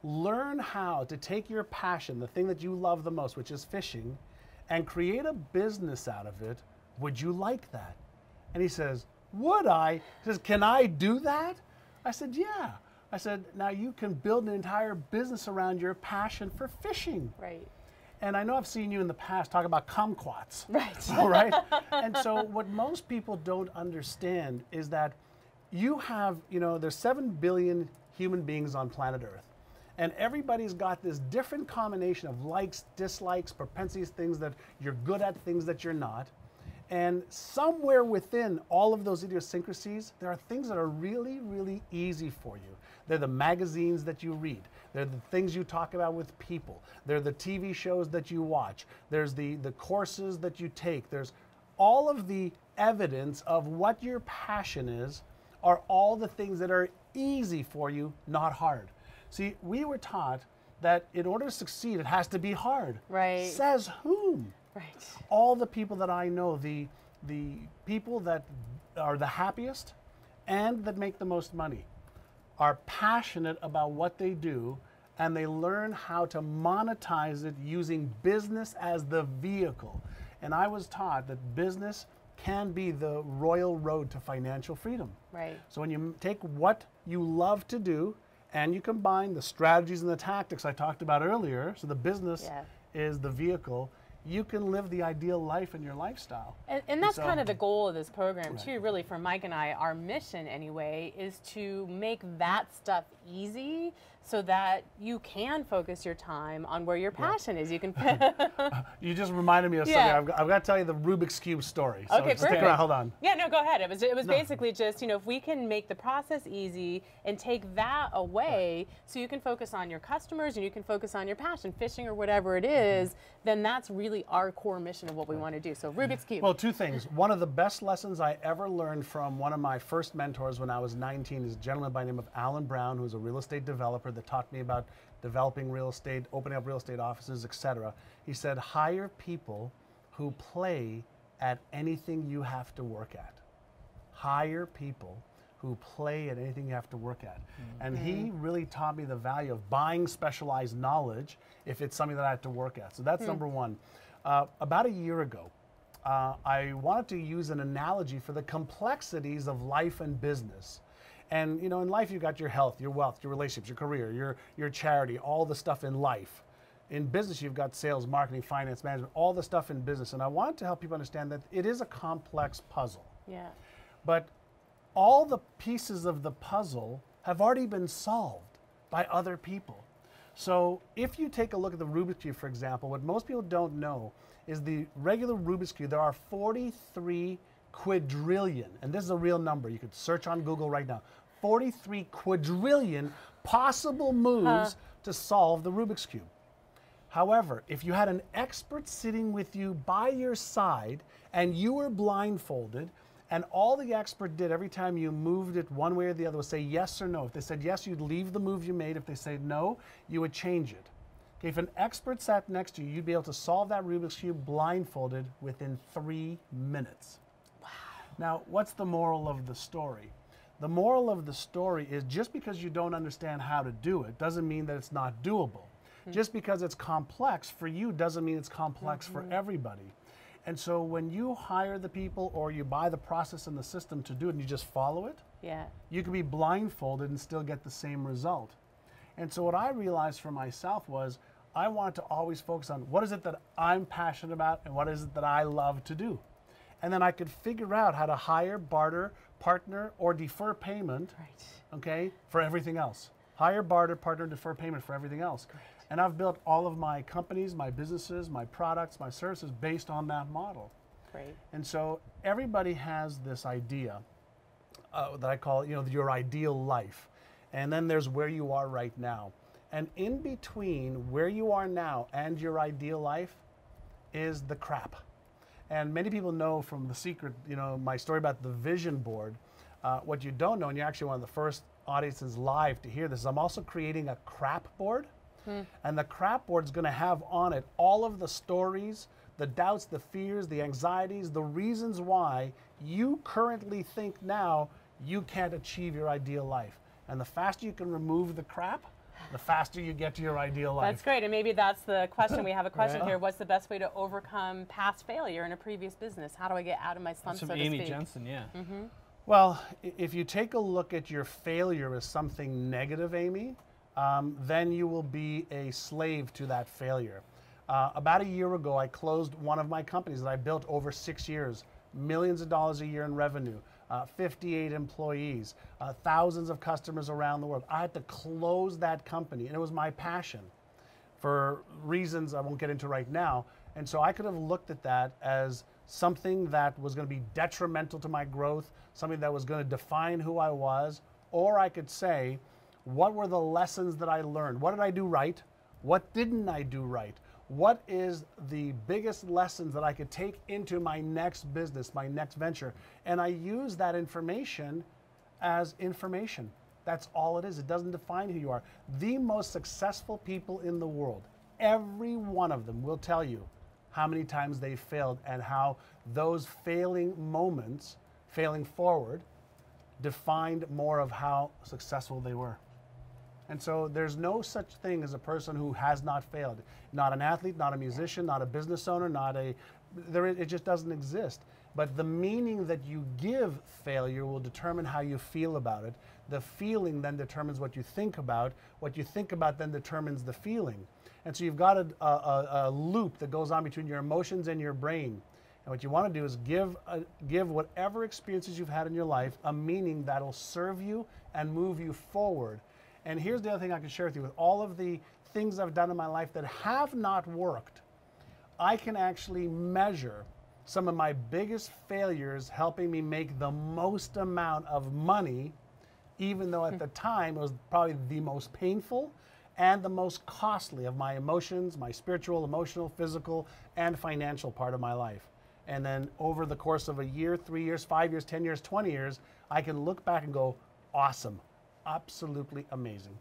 learn how to take your passion, the thing that you love the most, which is fishing, and create a business out of it, would you like that? And he says, would I? He says, can I do that? I said, yeah. I said, now you can build an entire business around your passion for fishing. Right. And I know I've seen you in the past talk about kumquats. Right. All right? And so what most people don't understand is that you have, there's 7 billion human beings on planet Earth. And everybody's got this different combination of likes, dislikes, propensities, things that you're good at, things that you're not. And somewhere within all of those idiosyncrasies, there are things that are really, really easy for you. They're the magazines that you read. They're the things you talk about with people. They're the TV shows that you watch. There's the courses that you take. There's all of the evidence of what your passion is are all the things that are easy for you, not hard. See, we were taught that in order to succeed, it has to be hard. Right. Says whom? Right. All the people that I know, the people that are the happiest and that make the most money, are passionate about what they do, and they learn how to monetize it using business as the vehicle. And I was taught that business can be the royal road to financial freedom. Right. So when you take what you love to do and you combine the strategies and the tactics I talked about earlier, so the business is the vehicle, you can live the ideal life in your lifestyle. And that's kind of the goal of this program too, really, for Mike and I. Our mission anyway is to make that stuff easy so that you can focus your time on where your passion is. You can. You just reminded me of something. I've got to tell you the Rubik's Cube story. So Okay, stick around, hold on. Yeah, no, go ahead. It was basically just, if we can make the process easy and take that away so you can focus on your customers and you can focus on your passion, fishing or whatever it is, then that's really our core mission of what we want to do. So Rubik's Cube. Well, two things. One of the best lessons I ever learned from one of my first mentors when I was 19 is a gentleman by the name of Alan Brown, who's a real estate developer that taught me about developing real estate, opening up real estate offices, etc. He said, hire people who play at anything you have to work at. Hire people who play at anything you have to work at. And he really taught me the value of buying specialized knowledge if it's something that I have to work at. So that's number one. About a year ago, I wanted to use an analogy for the complexities of life and business. And in life you've got your health, your wealth, your relationships, your career, your charity, all the stuff in life. In business you've got sales, marketing, finance, management, all the stuff in business. And I wanted to help people understand that it is a complex puzzle. Yeah. But all the pieces of the puzzle have already been solved by other people. So if you take a look at the Rubik's Cube, for example, what most people don't know is the regular Rubik's Cube, there are 43 quadrillion, and this is a real number, you could search on Google right now, 43 quadrillion possible moves to solve the Rubik's Cube. However, if you had an expert sitting with you by your side and you were blindfolded, and all the expert did every time you moved it one way or the other was say yes or no. If they said yes, you'd leave the move you made. If they said no, you would change it. Okay, if an expert sat next to you, you'd be able to solve that Rubik's Cube blindfolded within 3 minutes. Wow. Now, what's the moral of the story? The moral of the story is just because you don't understand how to do it doesn't mean that it's not doable. Just because it's complex for you doesn't mean it's complex for everybody. And so when you hire the people or you buy the process and the system to do it and you just follow it, Yeah. you can be blindfolded and still get the same result. And so what I realized for myself was I wanted to always focus on what is it that I'm passionate about and what is it that I love to do. And then I could figure out how to hire, barter, partner, or defer payment, Right. okay, for everything else. Hire, barter, partner, defer payment for everything else. Great. And I've built all of my companies, my businesses, my products, my services based on that model. Great. And so everybody has this idea that I call, your ideal life. And then there's where you are right now. And in between where you are now and your ideal life is the crap. And many people know from The Secret, my story about the vision board. What you don't know, and you're actually one of the first audiences live to hear this, is I'm also creating a crap board. And the crap board is going to have on it all of the stories, the doubts, the fears, the anxieties, the reasons why you currently think now you can't achieve your ideal life. And the faster you can remove the crap, the faster you get to your ideal life. That's great, and maybe that's the question. We have a question Yeah. here. What's the best way to overcome past failure in a previous business? How do I get out of my slump, Some so to Amy speak? Jensen, yeah. Well, if you take a look at your failure as something negative, Amy, then you will be a slave to that failure. About a year ago, I closed one of my companies that I built over 6 years, millions of dollars a year in revenue, 58 employees, thousands of customers around the world. I had to close that company, and it was my passion for reasons I won't get into right now. And so I could have looked at that as something that was going to be detrimental to my growth, something that was going to define who I was, or I could say, what were the lessons that I learned? What did I do right? What didn't I do right? What is the biggest lessons that I could take into my next business, my next venture? And I use that information as information. That's all it is. It doesn't define who you are. The most successful people in the world, every one of them will tell you how many times they failed and how those failing moments, failing forward, defined more of how successful they were. And so there's no such thing as a person who has not failed. Not an athlete, not a musician, not a business owner, it just doesn't exist. But the meaning that you give failure will determine how you feel about it. The feeling then determines what you think about. What you think about then determines the feeling. And so you've got a loop that goes on between your emotions and your brain. And what you want to do is give whatever experiences you've had in your life a meaning that'll serve you and move you forward. And here's the other thing I can share with you. With all of the things I've done in my life that have not worked, I can actually measure some of my biggest failures helping me make the most amount of money, even though at the time it was probably the most painful and the most costly of my emotions, my spiritual, emotional, physical, and financial part of my life. And then over the course of a year, 3 years, 5 years, 10 years, 20 years, I can look back and go, awesome. Absolutely amazing.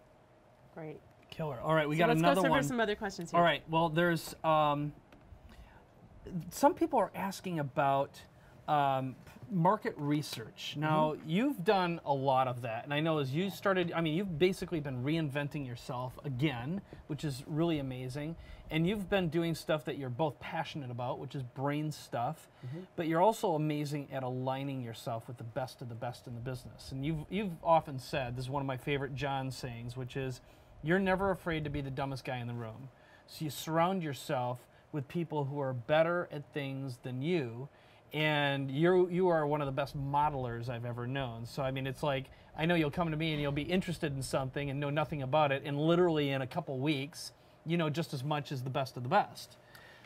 Great. Killer. All right, we So got let's another go one. over some other questions here. All right. Well, there's some people are asking about market research. Now, you've done a lot of that, and I know as you started, you've basically been reinventing yourself again, which is really amazing. And you've been doing stuff that you're both passionate about, which is brain stuff, but you're also amazing at aligning yourself with the best of the best in the business. And you've often said, this is one of my favorite John sayings, which is, you're never afraid to be the dumbest guy in the room. So you surround yourself with people who are better at things than you, and you are one of the best modelers I've ever known. So it's like, I know you'll come to me and you'll be interested in something and know nothing about it, and literally in a couple weeks, you know just as much as the best of the best.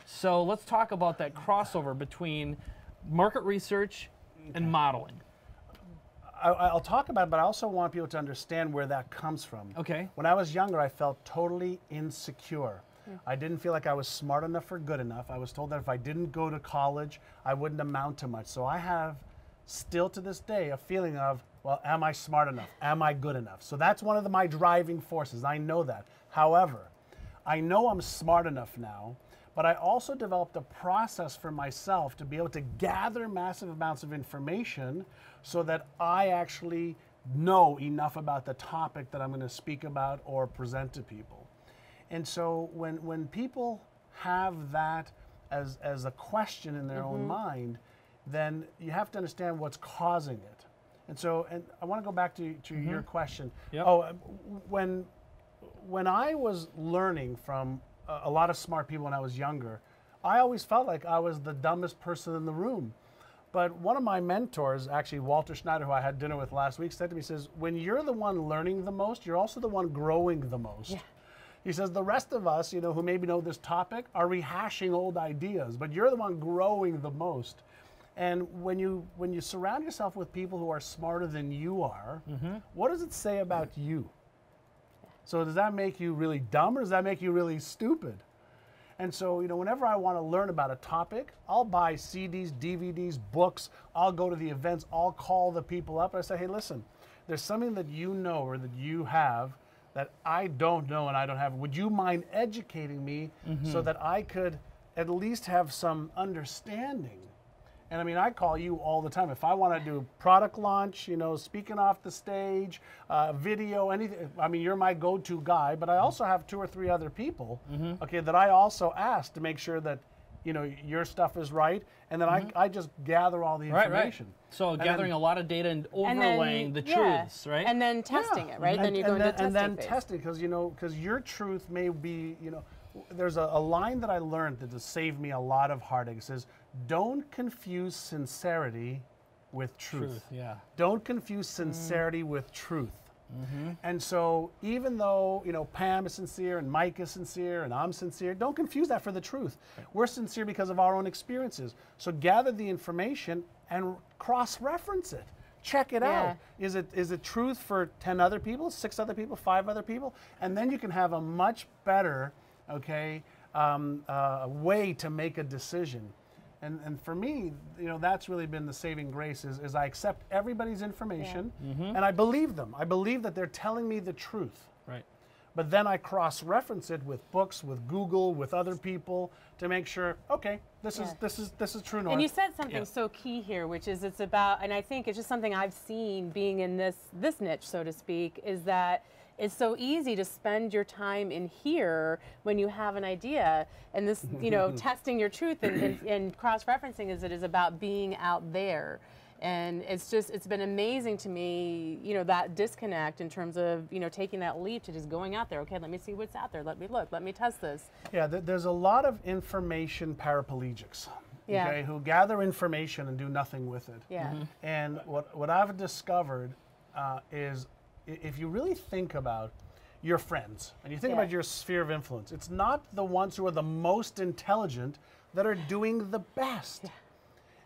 So let's talk about that crossover between market research and modeling. I'll talk about it, but I also want people to understand where that comes from. Okay. When I was younger, I felt totally insecure. I didn't feel like I was smart enough or good enough. I was told that if I didn't go to college, I wouldn't amount to much. So I have, still to this day, a feeling of, well, am I smart enough? Am I good enough? So that's one of my driving forces. I know that. However, I know I'm smart enough now, but I also developed a process for myself to be able to gather massive amounts of information so that I actually know enough about the topic that I'm going to speak about or present to people. And so when people have that as a question in their own mind, then you have to understand what's causing it. And so, and I want to go back to your question. Yep. Oh, when I was learning from a lot of smart people when I was younger, I always felt like I was the dumbest person in the room. But one of my mentors, actually Walter Schneider, who I had dinner with last week, said to me, says, when you're the one learning the most, you're also the one growing the most. Yeah. He says, the rest of us, you know, who maybe know this topic are rehashing old ideas, but you're the one growing the most. And when you surround yourself with people who are smarter than you are, what does it say about you? So does that make you really dumb, or does that make you really stupid? And so, you know, whenever I want to learn about a topic, I'll buy CDs, DVDs, books, I'll go to the events, I'll call the people up and I say, hey, listen, there's something that you know or that you have that I don't know and I don't have. Would you mind educating me so that I could at least have some understanding? And I mean, I call you all the time. If I want to do product launch, you know, speaking off the stage, video, anything, I mean, you're my go-to guy, but I also have 2 or 3 other people, okay, that I also ask to make sure that, you know, your stuff is right. And then I just gather all the information. Right. So and gathering a lot of data and overlaying the truths, right? And then testing it, right? Then you go into testing and then phase. testing, because, you know, because your truth may be, you know, there's a line that I learned that has saved me a lot of heartache. It says, don't confuse sincerity with truth. Yeah. Don't confuse sincerity with truth. And so even though, you know, Pam is sincere and Mike is sincere and I'm sincere, don't confuse that for the truth. We're sincere because of our own experiences. So gather the information and cross-reference it. Check it out. Is it truth for 10 other people, 6 other people, 5 other people? And then you can have a much better, okay, way to make a decision. And for me, you know, that's really been the saving grace is I accept everybody's information and I believe them. I believe that they're telling me the truth. Right. But then I cross-reference it with books, with Google, with other people to make sure, okay, this is true north. And you said something so key here, which is it's about, and I think it's just something I've seen being in this niche, so to speak, is that it's so easy to spend your time in here when you have an idea, and this, you know, testing your truth and cross-referencing is about being out there. And it's been amazing to me, you know, that disconnect in terms of, you know, taking that leap to just going out there. Okay, let me see what's out there. Let me look. Let me test this. Yeah, there's a lot of information paraplegics, okay, who gather information and do nothing with it. Yeah. And what I've discovered is, if you really think about your friends and you think about your sphere of influence, it's not the ones who are the most intelligent that are doing the best. Yeah.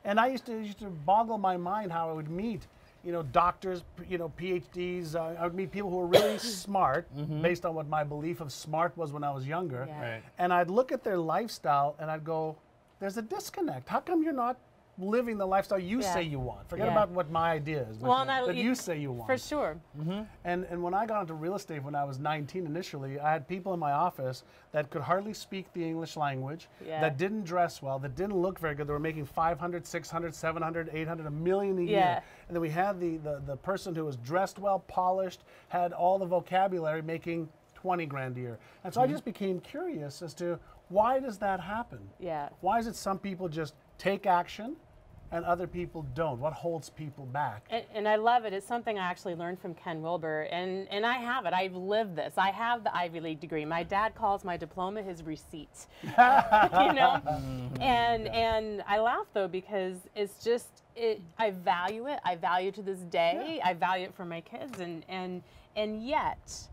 And I used to boggle my mind how I would meet, you know, doctors, you know, PhDs. I would meet people who were really smart, based on what my belief of smart was when I was younger. Yeah. Right. And I'd look at their lifestyle and I'd go, there's a disconnect. How come you're not living the lifestyle you say you want? Forget about what my idea is, but you say you want. For sure. And when I got into real estate when I was 19 initially, I had people in my office that could hardly speak the English language, that didn't dress well, that didn't look very good. They were making 500, 600, 700, 800, $1 million a year. And then we had the person who was dressed well, polished, had all the vocabulary, making 20 grand a year. And so I just became curious as to why does that happen? Yeah. Why is it some people just take action and other people don't? What holds people back? And I love it. It's something I actually learned from Ken Wilber, and I have it. I've lived this. I have the Ivy League degree. My dad calls my diploma his receipt. You know, and I laugh though because it's just I value it. I value it to this day. I value it for my kids, and yet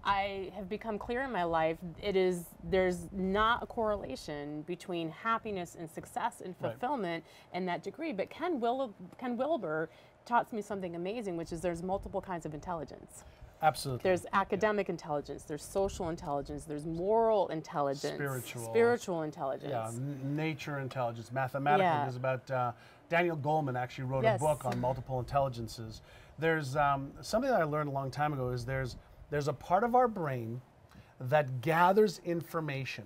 I have become clear in my life, there's not a correlation between happiness and success and fulfillment and that degree. But Ken Wilber taught me something amazing, which is there's multiple kinds of intelligence. Absolutely. There's academic intelligence, there's social intelligence, there's moral intelligence, spiritual intelligence. Yeah, nature intelligence, mathematical. There's about, Daniel Goleman actually wrote a book on multiple intelligences. There's something that I learned a long time ago is there's a part of our brain that gathers information,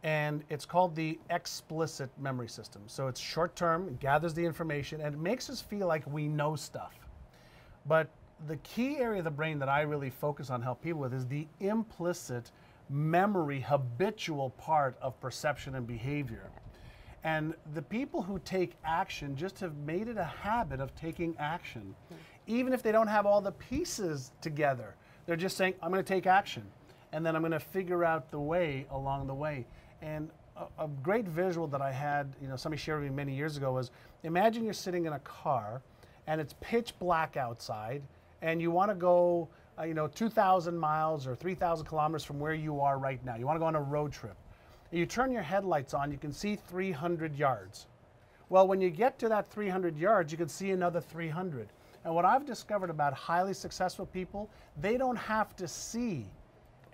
and it's called the explicit memory system. So it's short term, it gathers the information, and it makes us feel like we know stuff. But the key area of the brain that I really focus on, help people with, is the implicit memory, habitual part of perception and behavior. And the people who take action just have made it a habit of taking action. Even if they don't have all the pieces together, they're just saying, I'm going to take action. And then I'm going to figure out the way along the way. And a great visual that I had, somebody shared with me many years ago was, imagine you're sitting in a car and it's pitch black outside and you want to go 2,000 miles or 3,000 kilometers from where you are right now. You want to go on a road trip. You turn your headlights on, you can see 300 yards. Well, when you get to that 300 yards, you can see another 300. And what I've discovered about highly successful people, they don't have to see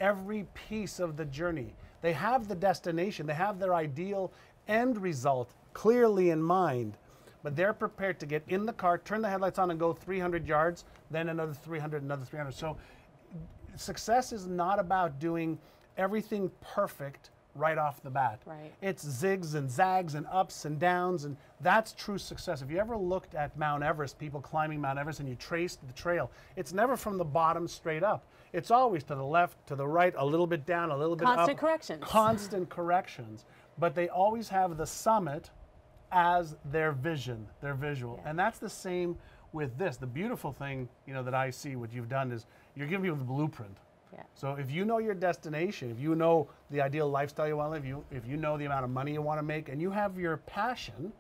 every piece of the journey. They have the destination, they have their ideal end result clearly in mind, but they're prepared to get in the car, turn the headlights on and go 300 yards, then another 300, another 300. So success is not about doing everything perfect right off the bat. Right. It's zigs and zags and ups and downs, and that's true success. If you ever looked at Mount Everest, people climbing Mount Everest, and you traced the trail, it's never from the bottom straight up. It's always to the left, to the right, a little bit down, a little bit up. Constant corrections. Constant corrections. But they always have the summit as their vision, their visual. Yeah. And that's the same with this. The beautiful thing, that I see what you've done is you're giving people the blueprint. Yeah. So if you know your destination, if you know the ideal lifestyle you want to live, if you know the amount of money you want to make, and you have your passion,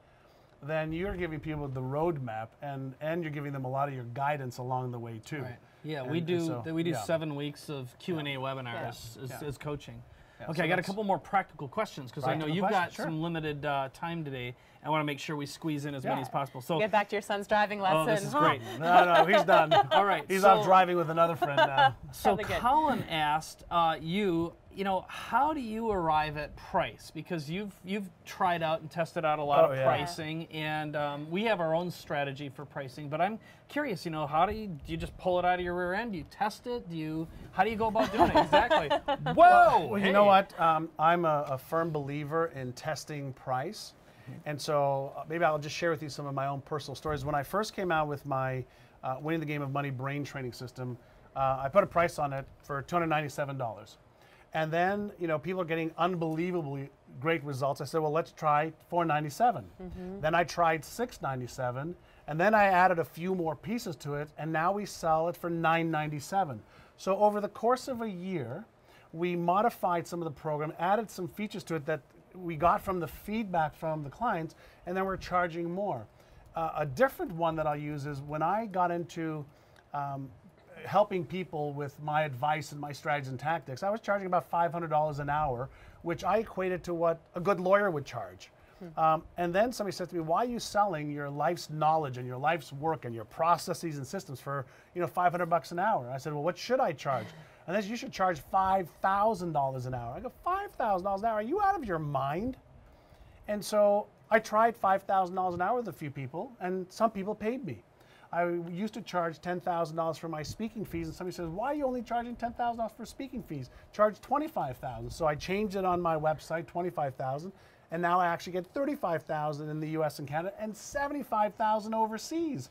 then you're giving people the roadmap, and you're giving them a lot of your guidance along the way too. Right. Yeah, And- we do. and so, We do yeah. 7 weeks of Q&A webinars Yeah. as coaching. Yeah, Okay, so I got a that's- couple more practical questions because I know Practical you've got questions, sure. some limited time today. I want to make sure we squeeze in as many Yeah. as possible. So, Get back to your son's driving lesson. oh, this is huh? great. No, he's done. All right, He's so- off driving with another friend now. So Probably good. Colin asked how do you arrive at price? Because you've tried out and tested out a lot Oh, of yeah. pricing, and we have our own strategy for pricing. But I'm curious, how do you just pull it out of your rear end? Do you test it? How do you go about doing it exactly? Whoa! Well, hey. you know what? I'm a firm believer in testing price. And so maybe I'll just share with you some of my own personal stories. When I first came out with my Winning the Game of Money brain training system, I put a price on it for $297. And then, people are getting unbelievably great results. I said, well, let's try $497. Then I tried $697. And then I added a few more pieces to it. And now we sell it for $997. So over the course of a year, we modified some of the program, added some features to it that we got from the feedback from the clients, and then we're charging more. A different one that I'll use is when I got into helping people with my advice and my strategies and tactics, I was charging about $500 an hour, which I equated to what a good lawyer would charge. And then somebody said to me, why are you selling your life's knowledge and your life's work and your processes and systems for $500 an hour? I said, well, what should I charge? And they said, you should charge $5,000 an hour. I go, $5,000 an hour? Are you out of your mind? And so I tried $5,000 an hour with a few people, and some people paid me. I used to charge $10,000 for my speaking fees, and somebody says, why are you only charging $10,000 for speaking fees? Charge $25,000. So I changed it on my website, $25,000, and now I actually get $35,000 in the US and Canada and $75,000 overseas.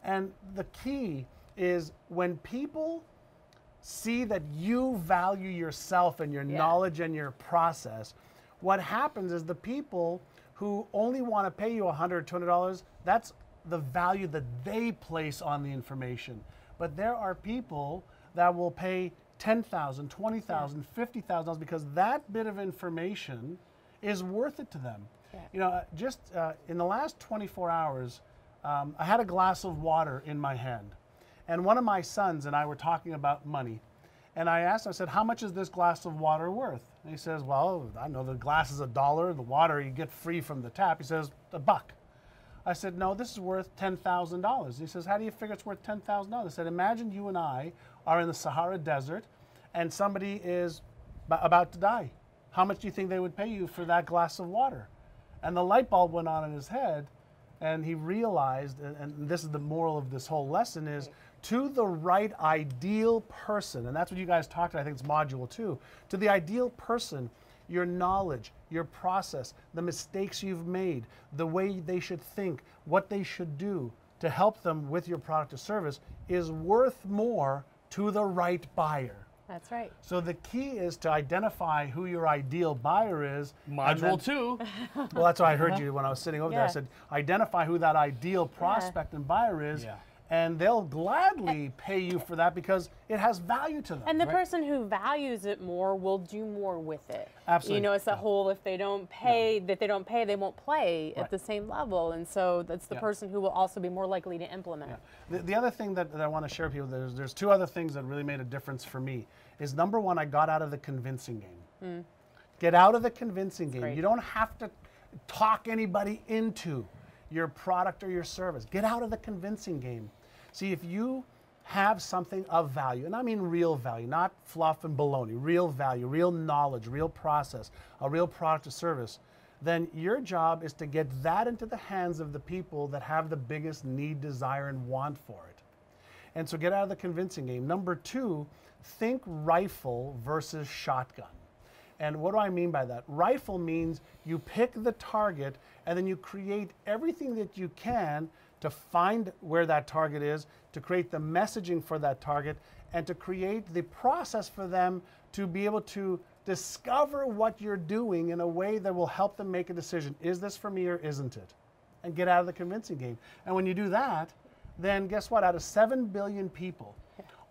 And the key is when people see that you value yourself and your knowledge and your process, what happens is the people who only want to pay you $100 or $200, that's the value that they place on the information. But there are people that will pay $10,000, $20,000, $50,000 because that bit of information is worth it to them. Just in the last 24 hours, I had a glass of water in my hand. And one of my sons and I were talking about money. And I asked him, I said, how much is this glass of water worth? And he says, well, I know the glass is $1. The water you get free from the tap. He says, $1. I said, no, this is worth $10,000. He says, how do you figure it's worth $10,000? I said, imagine you and I are in the Sahara Desert and somebody is about to die. How much do you think they would pay you for that glass of water? And the light bulb went on in his head, and he realized, and this is the moral of this whole lesson, is to the right ideal person, and that's what you guys talked about, I think it's module 2, to the ideal person, your knowledge, your process, the mistakes you've made, the way they should think, what they should do to help them with your product or service is worth more to the right buyer. That's right. So the key is to identify who your ideal buyer is. Module 2. Well, that's what I heard you when I was sitting over there. I Yeah. said, identify who that ideal prospect and buyer is, and they'll gladly pay you for that because it has value to them. And the person who values it more will do more with it. Absolutely. You know, it's the whole, if they don't pay, they won't play at the same level. And so that's the person who will also be more likely to implement it. The other thing that I want to share with people, there's two other things that really made a difference for me, is number one, I got out of the convincing game. Get out of the convincing game. great. You don't have to talk anybody into your product or your service. Get out of the convincing game. See, if you have something of value, and I mean real value, not fluff and baloney, real value, real knowledge, real process, a real product or service, then your job is to get that into the hands of the people that have the biggest need, desire, and want for it. And so get out of the convincing game. Number two, think rifle versus shotgun. And what do I mean by that? Rifle means you pick the target and then you create everything that you can to find where that target is, to create the messaging for that target, and to create the process for them to be able to discover what you're doing in a way that will help them make a decision. Is this for me or isn't it? And get out of the convincing game. And when you do that, then guess what? Out of 7 billion people,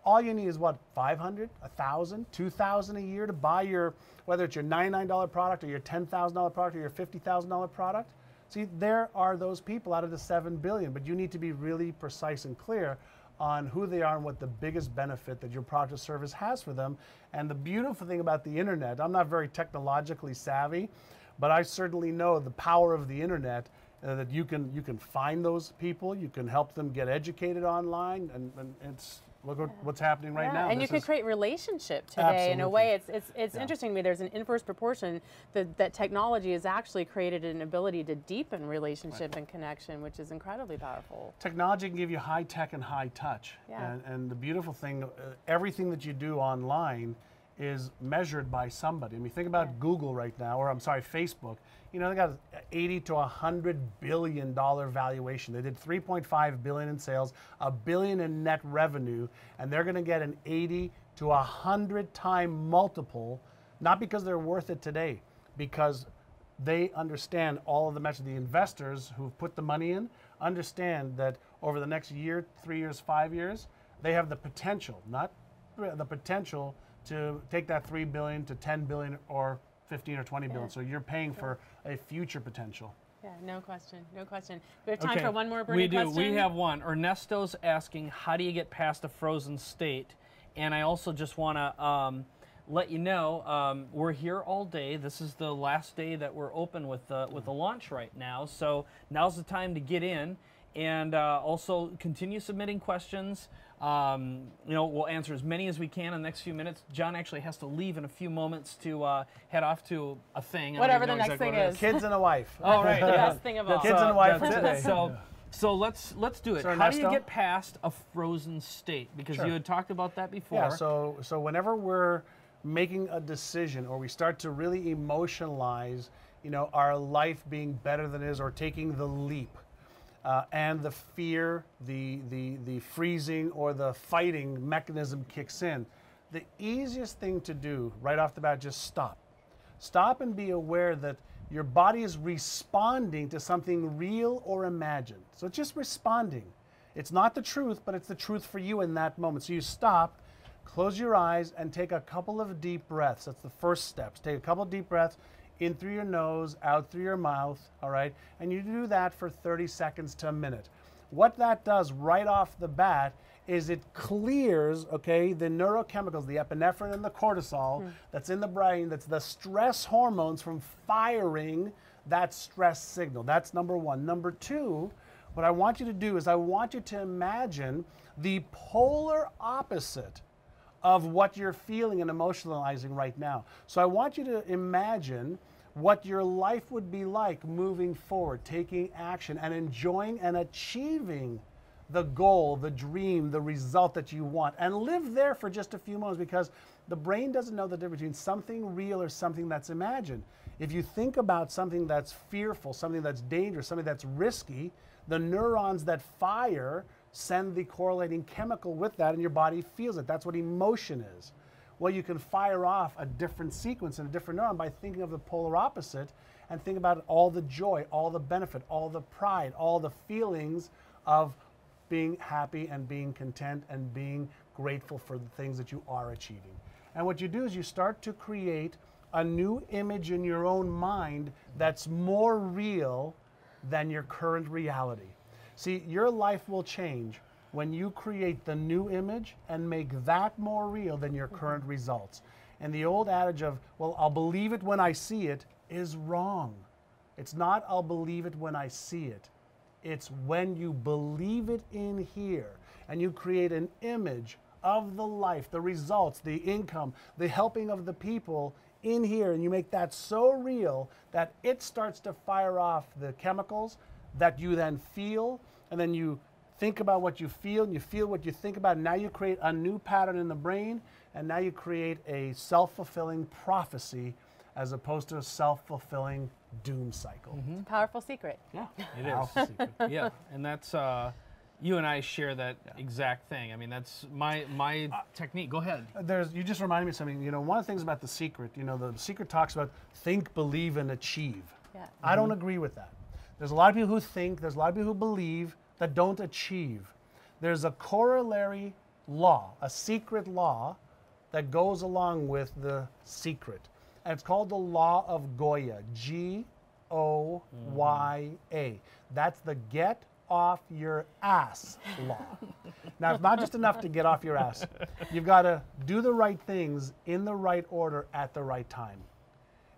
all you need is what, 500, 1,000, 2,000 a year to buy your, whether it's your $99 product or your $10,000 product or your $50,000 product. See, there are those people out of the 7 billion, but you need to be really precise and clear on who they are and what the biggest benefit that your product or service has for them. And the beautiful thing about the internet, I'm not very technologically savvy, but I certainly know the power of the internet, that you can find those people, you can help them get educated online, and it's, look at what's happening right now. And you can create relationship today in a way. It's interesting to me. There's an inverse proportion that technology has actually created an ability to deepen relationship and connection, which is incredibly powerful. Technology can give you high tech and high touch. And the beautiful thing, everything that you do online is measured by somebody. I mean, think about Google right now, or I'm sorry, Facebook. You know, they got 80 to $100 billion valuation. They did 3.5 billion in sales, $1 billion in net revenue, and they're going to get an 80 to 100 time multiple, not because they're worth it today, because they understand all of the metrics. The investors who've put the money in understand that over the next year, 3 years, 5 years, they have the potential, not the potential, to take that 3 billion to 10 billion or 15 or 20 billion. So you're paying for a future potential. Yeah, no question, no question. We have time for one more burning question. We have one. Ernesto's asking, how do you get past a frozen state? And I also just want to let you know, we're here all day. This is the last day that we're open with the launch right now. So now's the time to get in, and also continue submitting questions. You know, we'll answer as many as we can in the next few minutes. John actually has to leave in a few moments to head off to a thing. Whatever the next thing is. Kids and a wife. All right. The best thing of all. Kids and a wife for That's today. it. So let's do it. So How do you Ernesto? get past a frozen state? Because you had talked about that before. Yeah, so whenever we're making a decision or we start to really emotionalize, you know, our life being better than it is, or taking the leap, and the fear, the freezing or the fighting mechanism kicks in, the easiest thing to do right off the bat, just stop. Stop and be aware that your body is responding to something real or imagined. So it's just responding. It's not the truth, but it's the truth for you in that moment. So you stop, close your eyes, and take a couple of deep breaths. That's the first step. Take a couple of deep breaths in through your nose, out through your mouth, all right? And you do that for 30 seconds to a minute. What that does right off the bat is it clears, okay, the neurochemicals, the epinephrine and the cortisol that's in the brain, that's the stress hormones, from firing that stress signal. That's number one. Number two, what I want you to do is I want you to imagine the polar opposite of what you're feeling and emotionalizing right now. So I want you to imagine what your life would be like moving forward, taking action and enjoying and achieving the goal, the dream, the result that you want, and live there for just a few moments, because the brain doesn't know the difference between something real or something that's imagined. If you think about something that's fearful, something that's dangerous, something that's risky, the neurons that fire send the correlating chemical with that, and your body feels it. That's what emotion is. Well, you can fire off a different sequence and a different neuron by thinking of the polar opposite and think about all the joy, all the benefit, all the pride, all the feelings of being happy and being content and being grateful for the things that you are achieving. And what you do is you start to create a new image in your own mind that's more real than your current reality. See, your life will change when you create the new image and make that more real than your current results. And the old adage of, well, I'll believe it when I see it, is wrong. It's not I'll believe it when I see it. It's when you believe it in here and you create an image of the life, the results, the income, the helping of the people in here, and you make that so real that it starts to fire off the chemicals that you then feel, and then you think about what you feel, and you feel what you think about, and now you create a new pattern in the brain, and now you create a self-fulfilling prophecy as opposed to a self-fulfilling doom cycle. It's a powerful secret. Yeah, it Powerful is. secret. Yeah, and that's, you and I share that exact thing. I mean, that's my technique. Go ahead. You just reminded me of something. You know, one of the things about The Secret, you know, The Secret talks about think, believe, and achieve. Yeah. I don't agree with that. There's a lot of people who think, there's a lot of people who believe that don't achieve. There's a corollary law, a secret law that goes along with the secret. And it's called the law of Goya, G-O-Y-A. That's the get off your ass law. Now, it's not just enough to get off your ass. You've got to do the right things in the right order at the right time.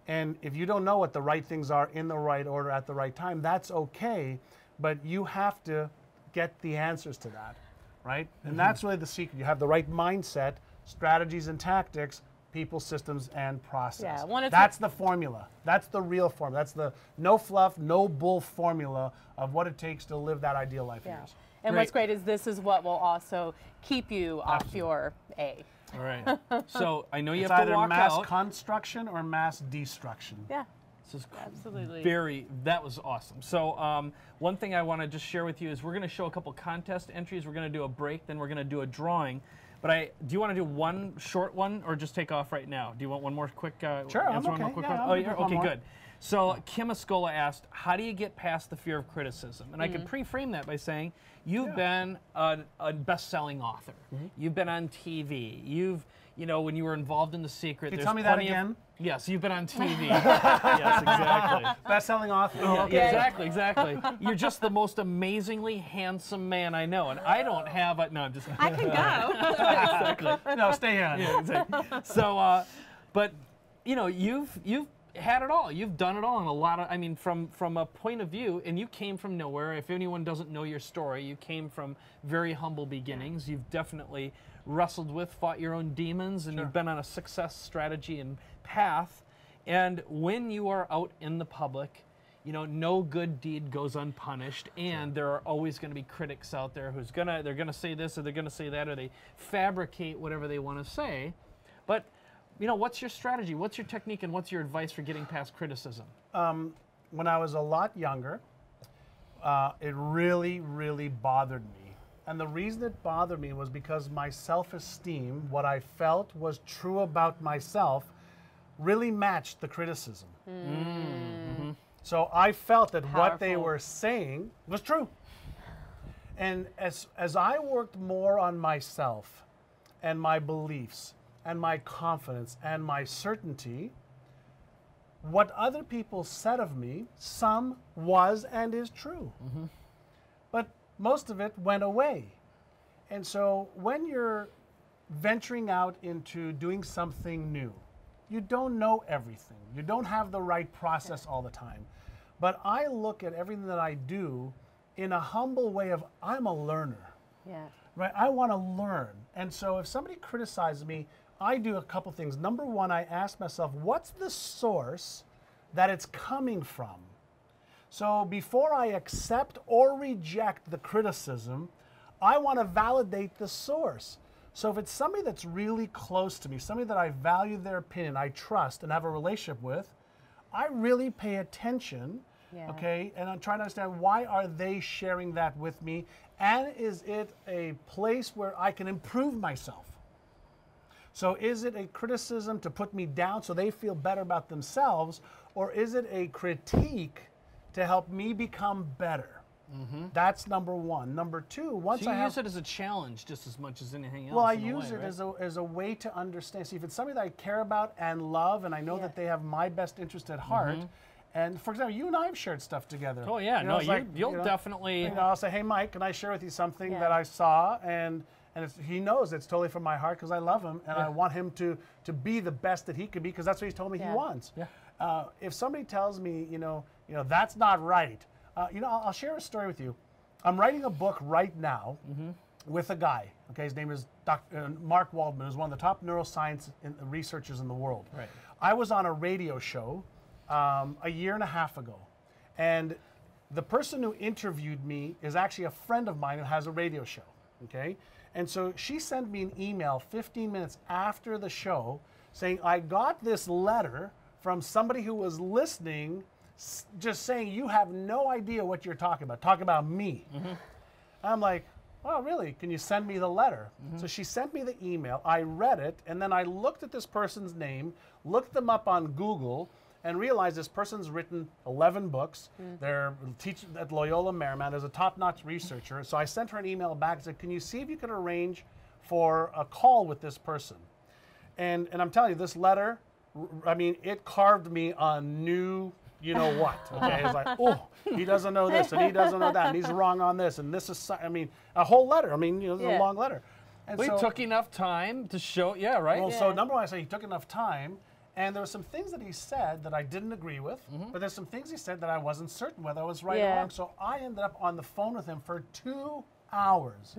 And if you don't know what the right things are in the right order at the right time, that's okay, but you have to get the answers to that, right? And that's really the secret. You have the right mindset, strategies and tactics, people, systems, and process. Yeah, that's the formula. That's the real formula. That's the no fluff, no bull formula of what it takes to live that ideal life of yours. And what's great is this is what will also keep you off your A. All right. So I know you It's have to either walk mass out. construction or mass destruction. Yeah. This is Absolutely. that was awesome. So one thing I want to just share with you is we're going to show a couple contest entries. We're going to do a break, then we're going to do a drawing. But do you want to do one short one or just take off right now? Do you want one more quick Sure, I'm answer? One okay. more quick Yeah, one? I'll Oh, do yeah? one Okay, more. good. So Kim Escola asked, how do you get past the fear of criticism? And I could pre-frame that by saying, you've been a best-selling author. You've been on TV. You know, when you were involved in The Secret. Can you there's tell me that plenty again? Yes, you've been on TV. Yes, exactly. Best-selling author. Yeah, exactly. You're just the most amazingly handsome man I know, and I don't have a. No, I'm just. I can go. Exactly. No, stay here. Yeah, exactly. So, but you know, you've had it all. You've done it all, and a lot of. I mean, from a point of view, and you came from nowhere. If anyone doesn't know your story, you came from very humble beginnings. You've definitely wrestled with, fought your own demons, and you've been on a success strategy and path. And when you are out in the public, you know, no good deed goes unpunished, and there are always going to be critics out there they're gonna say this or they're gonna say that, or they fabricate whatever they want to say. But you know, what's your strategy? What's your technique, and what's your advice for getting past criticism? When I was a lot younger, it really, really bothered me. And the reason it bothered me was because my self-esteem, what I felt was true about myself, really matched the criticism. So I felt that what they were saying was true. And as I worked more on myself and my beliefs and my confidence and my certainty, what other people said of me, some was and is true. But most of it went away. And so when you're venturing out into doing something new, you don't know everything. You don't have the right process all the time. But I look at everything that I do in a humble way of, I'm a learner. Yeah. Right? I want to learn. And so if somebody criticizes me, I do a couple things. Number one, I ask myself, what's the source that it's coming from? So before I accept or reject the criticism, I want to validate the source. So if it's somebody that's really close to me, somebody that I value their opinion, I trust and have a relationship with, I really pay attention, okay? And I'm trying to understand, why are they sharing that with me? And is it a place where I can improve myself? So is it a criticism to put me down so they feel better about themselves, or is it a critique to help me become better? That's number one. Number two, once So you I have, use it as a challenge just as much as anything else. well, I in a use way, it right? as a way to understand. See, if it's something that I care about and love, and I know that they have my best interest at heart, and for example, you and I have shared stuff together. Oh yeah, You know, no, it's you, like, you'll you know, definitely. You know, I'll say, hey, Mike, can I share with you something Yeah. that I saw? And he knows it's totally from my heart because I love him, and I want him to be the best that he could be because that's what he's told me he wants. Yeah. If somebody tells me, you know, that's not right, you know, I'll share a story with you. I'm writing a book right now with a guy. Okay, his name is Mark Waldman, who's one of the top neuroscience researchers in the world. Right. I was on a radio show a year and a half ago, and the person who interviewed me is actually a friend of mine who has a radio show. Okay, and so she sent me an email 15 minutes after the show saying, I got this letter from somebody who was listening, just saying you have no idea what you're talking about me. I'm like, oh, really? Can you send me the letter? So she sent me the email. I read it, and then I looked at this person's name, looked them up on Google, and realized this person's written 11 books. They're teaching at Loyola Marymount as a top-notch researcher. So I sent her an email back and said, can you see if you could arrange for a call with this person? And I'm telling you, this letter, I mean, it carved me a new, you know what, okay? It's like, oh, he doesn't know this, and he doesn't know that, and he's wrong on this, and this is, I mean, a whole letter. I mean, you know, it's a long letter. And We so, took enough time to show, yeah, right? well, so number one, I say he took enough time, and there were some things that he said that I didn't agree with, but there's some things he said that I wasn't certain whether I was right or wrong. So I ended up on the phone with him for 2 hours.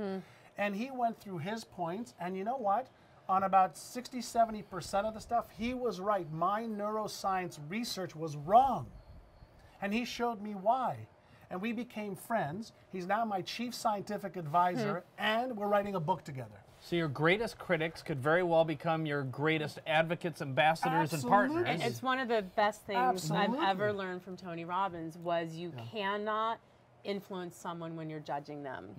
And he went through his points, and you know what? On about 60, 70% of the stuff, he was right. My neuroscience research was wrong. And he showed me why. And we became friends. He's now my chief scientific advisor, and we're writing a book together. So your greatest critics could very well become your greatest advocates, ambassadors, and partners. Absolutely. It's one of the best things Absolutely. I've ever learned from Tony Robbins was you cannot influence someone when you're judging them.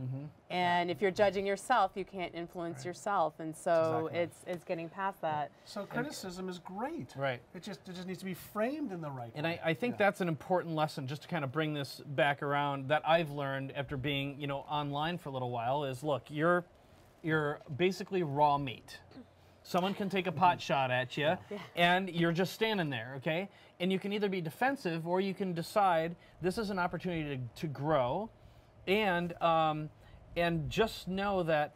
And if you're judging yourself, you can't influence yourself. And so Exactly. it's getting past that. So criticism is great. Right. It just needs to be framed in the right And way. I think that's an important lesson, just to kind of bring this back around, that I've learned after being, you know, online for a little while is, look, you're basically raw meat. Someone can take a pot shot at you, and you're just standing there, okay? And you can either be defensive, or you can decide this is an opportunity to grow, and just know that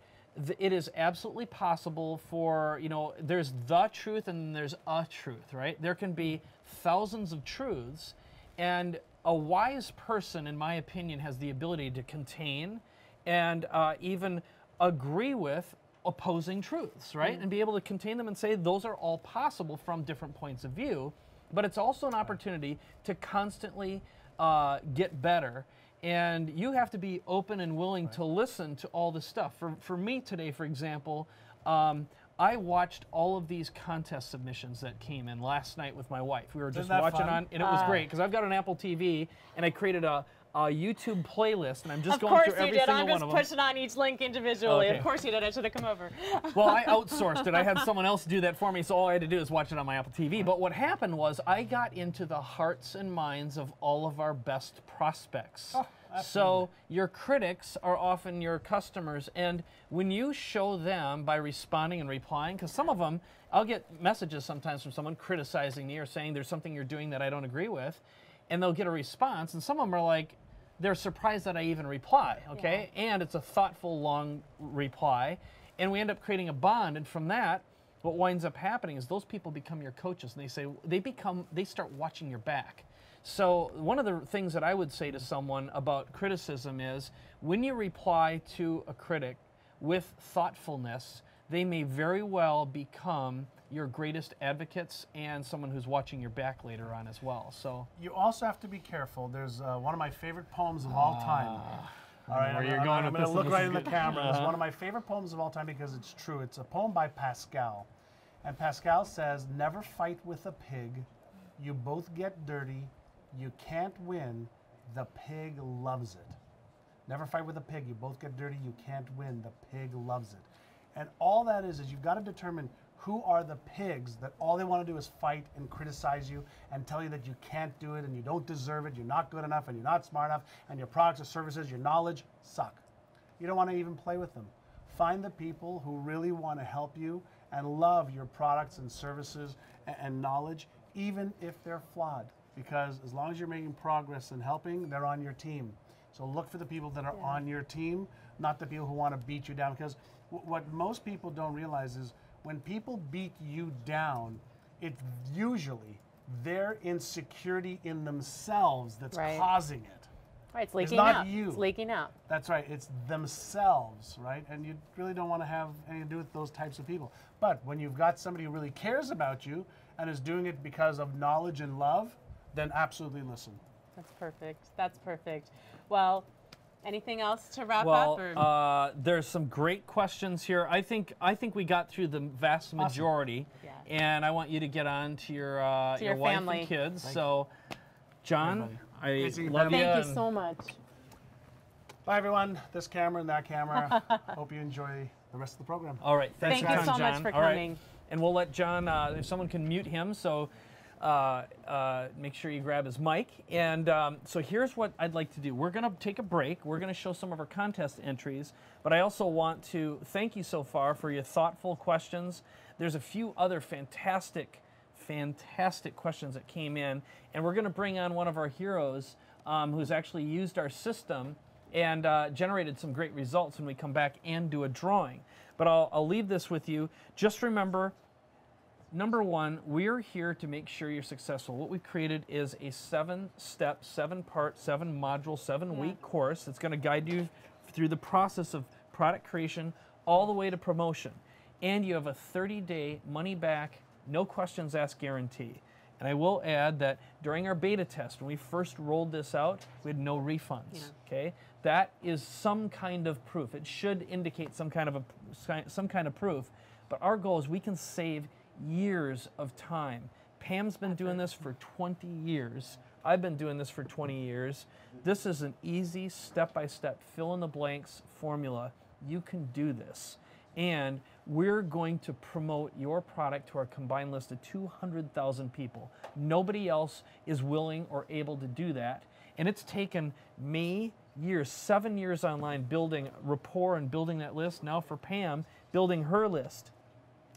it is absolutely possible for, you know, there's the truth and there's a truth, right? There can be thousands of truths, and a wise person, in my opinion, has the ability to contain and even agree with opposing truths, right? And be able to contain them and say those are all possible from different points of view. But it's also an opportunity to constantly get better. And you have to be open and willing to listen to all this stuff. For me today, for example, I watched all of these contest submissions that came in last night with my wife. We were just that watching fun? on, and it was great because I've got an Apple TV, and I created a YouTube playlist, and I'm just Of going course through every you did. single I'm one just of them. pushing on each link individually. Okay. Of course you did. I should have come over. Well, I outsourced it. I had someone else do that for me, so all I had to do is watch it on my Apple TV. But what happened was I got into the hearts and minds of all of our best prospects. So your critics are often your customers, and when you show them by responding and replying, because some of them, I'll get messages sometimes from someone criticizing me or saying there's something you're doing that I don't agree with, and they'll get a response, and some of them are like, they're surprised that I even reply, okay? And it's a thoughtful, long reply, and we end up creating a bond, and from that, what winds up happening is those people become your coaches, and they start watching your back. So one of the things that I would say to someone about criticism is, when you reply to a critic with thoughtfulness, they may very well become your greatest advocates and someone who's watching your back later on as well. So You also have to be careful. There's one of my favorite poems of all time. All right, where you're I'm going going with to this, look this right is in the good. camera. It's one of my favorite poems of all time because it's true. It's a poem by Pascal. And Pascal says, never fight with a pig. You both get dirty. You can't win. The pig loves it. Never fight with a pig. You both get dirty. You can't win. The pig loves it. And all that is you've got to determine who are the pigs that all they want to do is fight and criticize you and tell you that you can't do it and you don't deserve it, you're not good enough and you're not smart enough and your products or services, your knowledge suck. You don't want to even play with them. Find the people who really want to help you and love your products and services and knowledge, even if they're flawed. Because as long as you're making progress and helping, they're on your team. So look for the people that are on your team, not the people who want to beat you down. Because what most people don't realize is when people beat you down, it's usually their insecurity in themselves that's causing it. Right, it's leaking not out. you. It's leaking out. That's right, it's themselves, right? And you really don't want to have anything to do with those types of people. But when you've got somebody who really cares about you and is doing it because of knowledge and love, then absolutely listen. That's perfect. That's perfect. Well, anything else to wrap Well, up? Or? There's some great questions here. I think we got through the vast majority, and I want you to get on to your wife family. and kids. So, John, I Good to see you, love Pam. you. Thank you so much. Bye, everyone. This camera and that camera. Hope you enjoy the rest of the program. All right, thanks Thank a you ton, so much John. for All right. coming. And we'll let John, if someone can mute him, so make sure you grab his mic. And so here's what I'd like to do. We're going to take a break. We're going to show some of our contest entries, but I also want to thank you so far for your thoughtful questions. There's a few other fantastic questions that came in, and we're going to bring on one of our heroes who's actually used our system and generated some great results when we come back and do a drawing. But I'll leave this with you. Just remember, number one, we're here to make sure you're successful. What we've created is a 7-step, 7-part, 7-module, 7-week course that's going to guide you through the process of product creation all the way to promotion. And you have a 30-day money-back, no questions asked guarantee. And I will add that during our beta test, when we first rolled this out, we had no refunds. Okay, that is some kind of proof. It should indicate some kind of proof. But our goal is we can save years of time. Pam's been doing this for 20 years. I've been doing this for 20 years. This is an easy step-by-step fill-in-the-blanks formula. You can do this. And we're going to promote your product to our combined list of 200,000 people. Nobody else is willing or able to do that. And it's taken me years, 7 years online, building rapport and building that list. Now for Pam, building her list.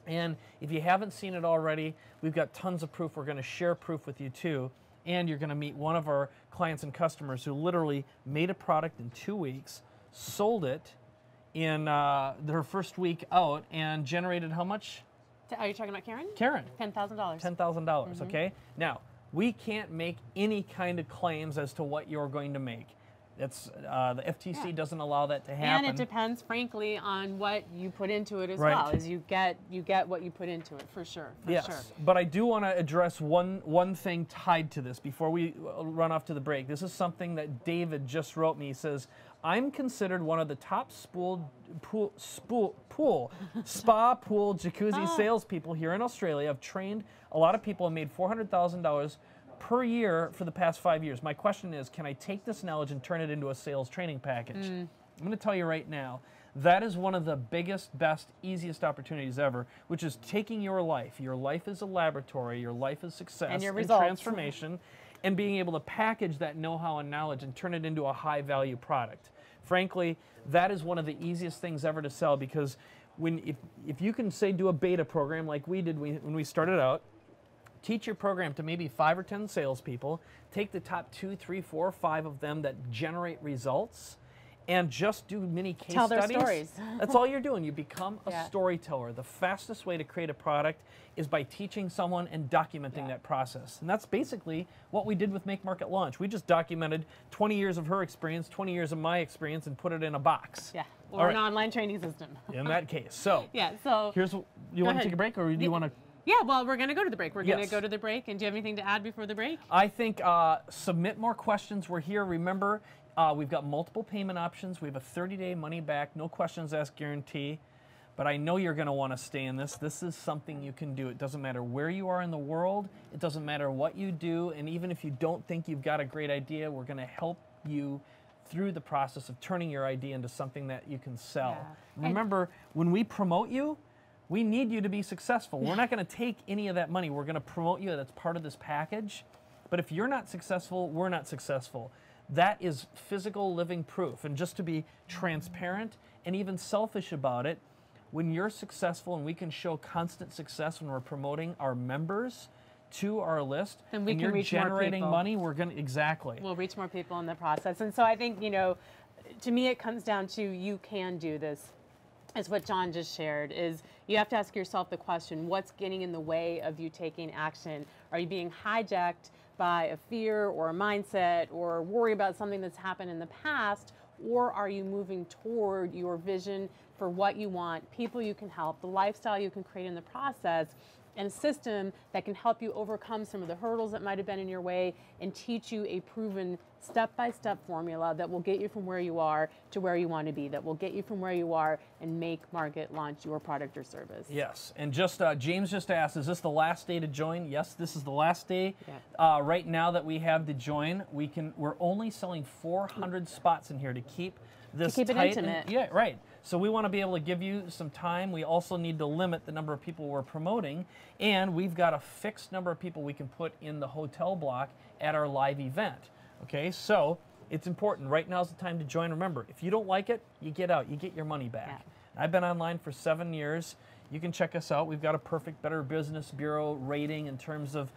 And if you haven't seen it already, we've got tons of proof. We're going to share proof with you too. And you're going to meet one of our clients and customers who literally made a product in 2 weeks, sold it in their first week out, and generated how much? Are you talking about Karen? Karen. $10,000. $10,000, okay? Now, we can't make any kind of claims as to what you're going to make. It's, the FTC doesn't allow that to happen. And it depends, frankly, on what you put into it as Right. well. As you get what you put into it, for sure. Yes, but I do want to address one thing tied to this before we run off to the break. This is something that David just wrote me. He says, I'm considered one of the top spa pool jacuzzi salespeople here in Australia. I've trained a lot of people and made $400,000 per year for the past 5 years. My question is, can I take this knowledge and turn it into a sales training package? I'm going to tell you right now, that is one of the biggest, best, easiest opportunities ever, which is taking your life. Your life is a laboratory, your life is success And your and results. transformation, and being able to package that know-how and knowledge and turn it into a high-value product. Frankly, that is one of the easiest things ever to sell, because if you can, say, do a beta program like we did when we started out, teach your program to maybe 5 or 10 salespeople, take the top 2, 3, 4, 5 of them that generate results, and just do mini case Tell studies. their stories. That's all you're doing. You become a storyteller. The fastest way to create a product is by teaching someone and documenting that process. And that's basically what we did with Make Market Launch. We just documented 20 years of her experience, 20 years of my experience, and put it in a box. Yeah, or an online training system. In that case. So, so here's what, you want to take a break, or do you want to? Yeah, well, we're going to go to the break. We're going to Yes. go to the break. And do you have anything to add before the break? I think submit more questions. We're here. Remember, we've got multiple payment options. We have a 30-day money-back, no questions asked guarantee. But I know you're going to want to stay in this. This is something you can do. It doesn't matter where you are in the world. It doesn't matter what you do. And even if you don't think you've got a great idea, we're going to help you through the process of turning your idea into something that you can sell. Yeah. Remember, when we promote you, We need you to be successful. We're not going to take any of that money. We're going to promote you. That's part of this package. But if you're not successful, we're not successful. That is physical living proof. And just to be transparent and even selfish about it, when you're successful and we can show constant success when we're promoting our members to our list, and we and can you're reach more generating people. money, we're going to, exactly. We'll reach more people in the process. And so I think, you know, to me it comes down to you can do this. Is what John just shared, is you have to ask yourself the question, what's getting in the way of you taking action? Are you being hijacked by a fear or a mindset or worry about something that's happened in the past? Or are you moving toward your vision for what you want, people you can help, the lifestyle you can create in the process, and a system that can help you overcome some of the hurdles that might have been in your way and teach you a proven step-by-step formula that will get you from where you are to where you want to be, that will get you from where you are and make, market, launch your product or service. Yes, and just James just asked, is this the last day to join? Yes, this is the last day. Yeah. Right now that we have to join, we're only selling 400 spots in here to keep this keep it tight. intimate. Yeah, right. So we want to be able to give you some time. We also need to limit the number of people we're promoting, and we've got a fixed number of people we can put in the hotel block at our live event. Okay, so it's important. Right now's the time to join. Remember, if you don't like it, you get out. You get your money back. Yeah. I've been online for 7 years. You can check us out. We've got a perfect Better Business Bureau rating in terms of,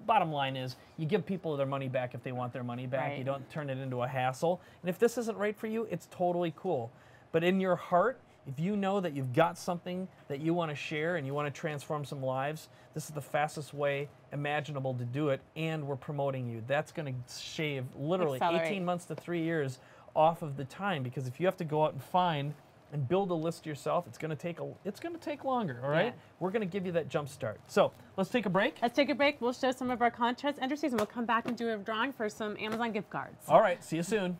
bottom line is you give people their money back if they want their money back. Right. You don't turn it into a hassle. And if this isn't right for you, it's totally cool. But in your heart, if you know that you've got something that you want to share and you want to transform some lives, this is the fastest way imaginable to do it, and we're promoting you. That's going to shave literally 18 months to 3 years off of the time, because if you have to go out and find and build a list yourself, it's going to take longer, all right? Yeah. We're going to give you that jump start. So let's take a break. Let's take a break. We'll show some of our contest entries, and we'll come back and do a drawing for some Amazon gift cards. All right, see you soon.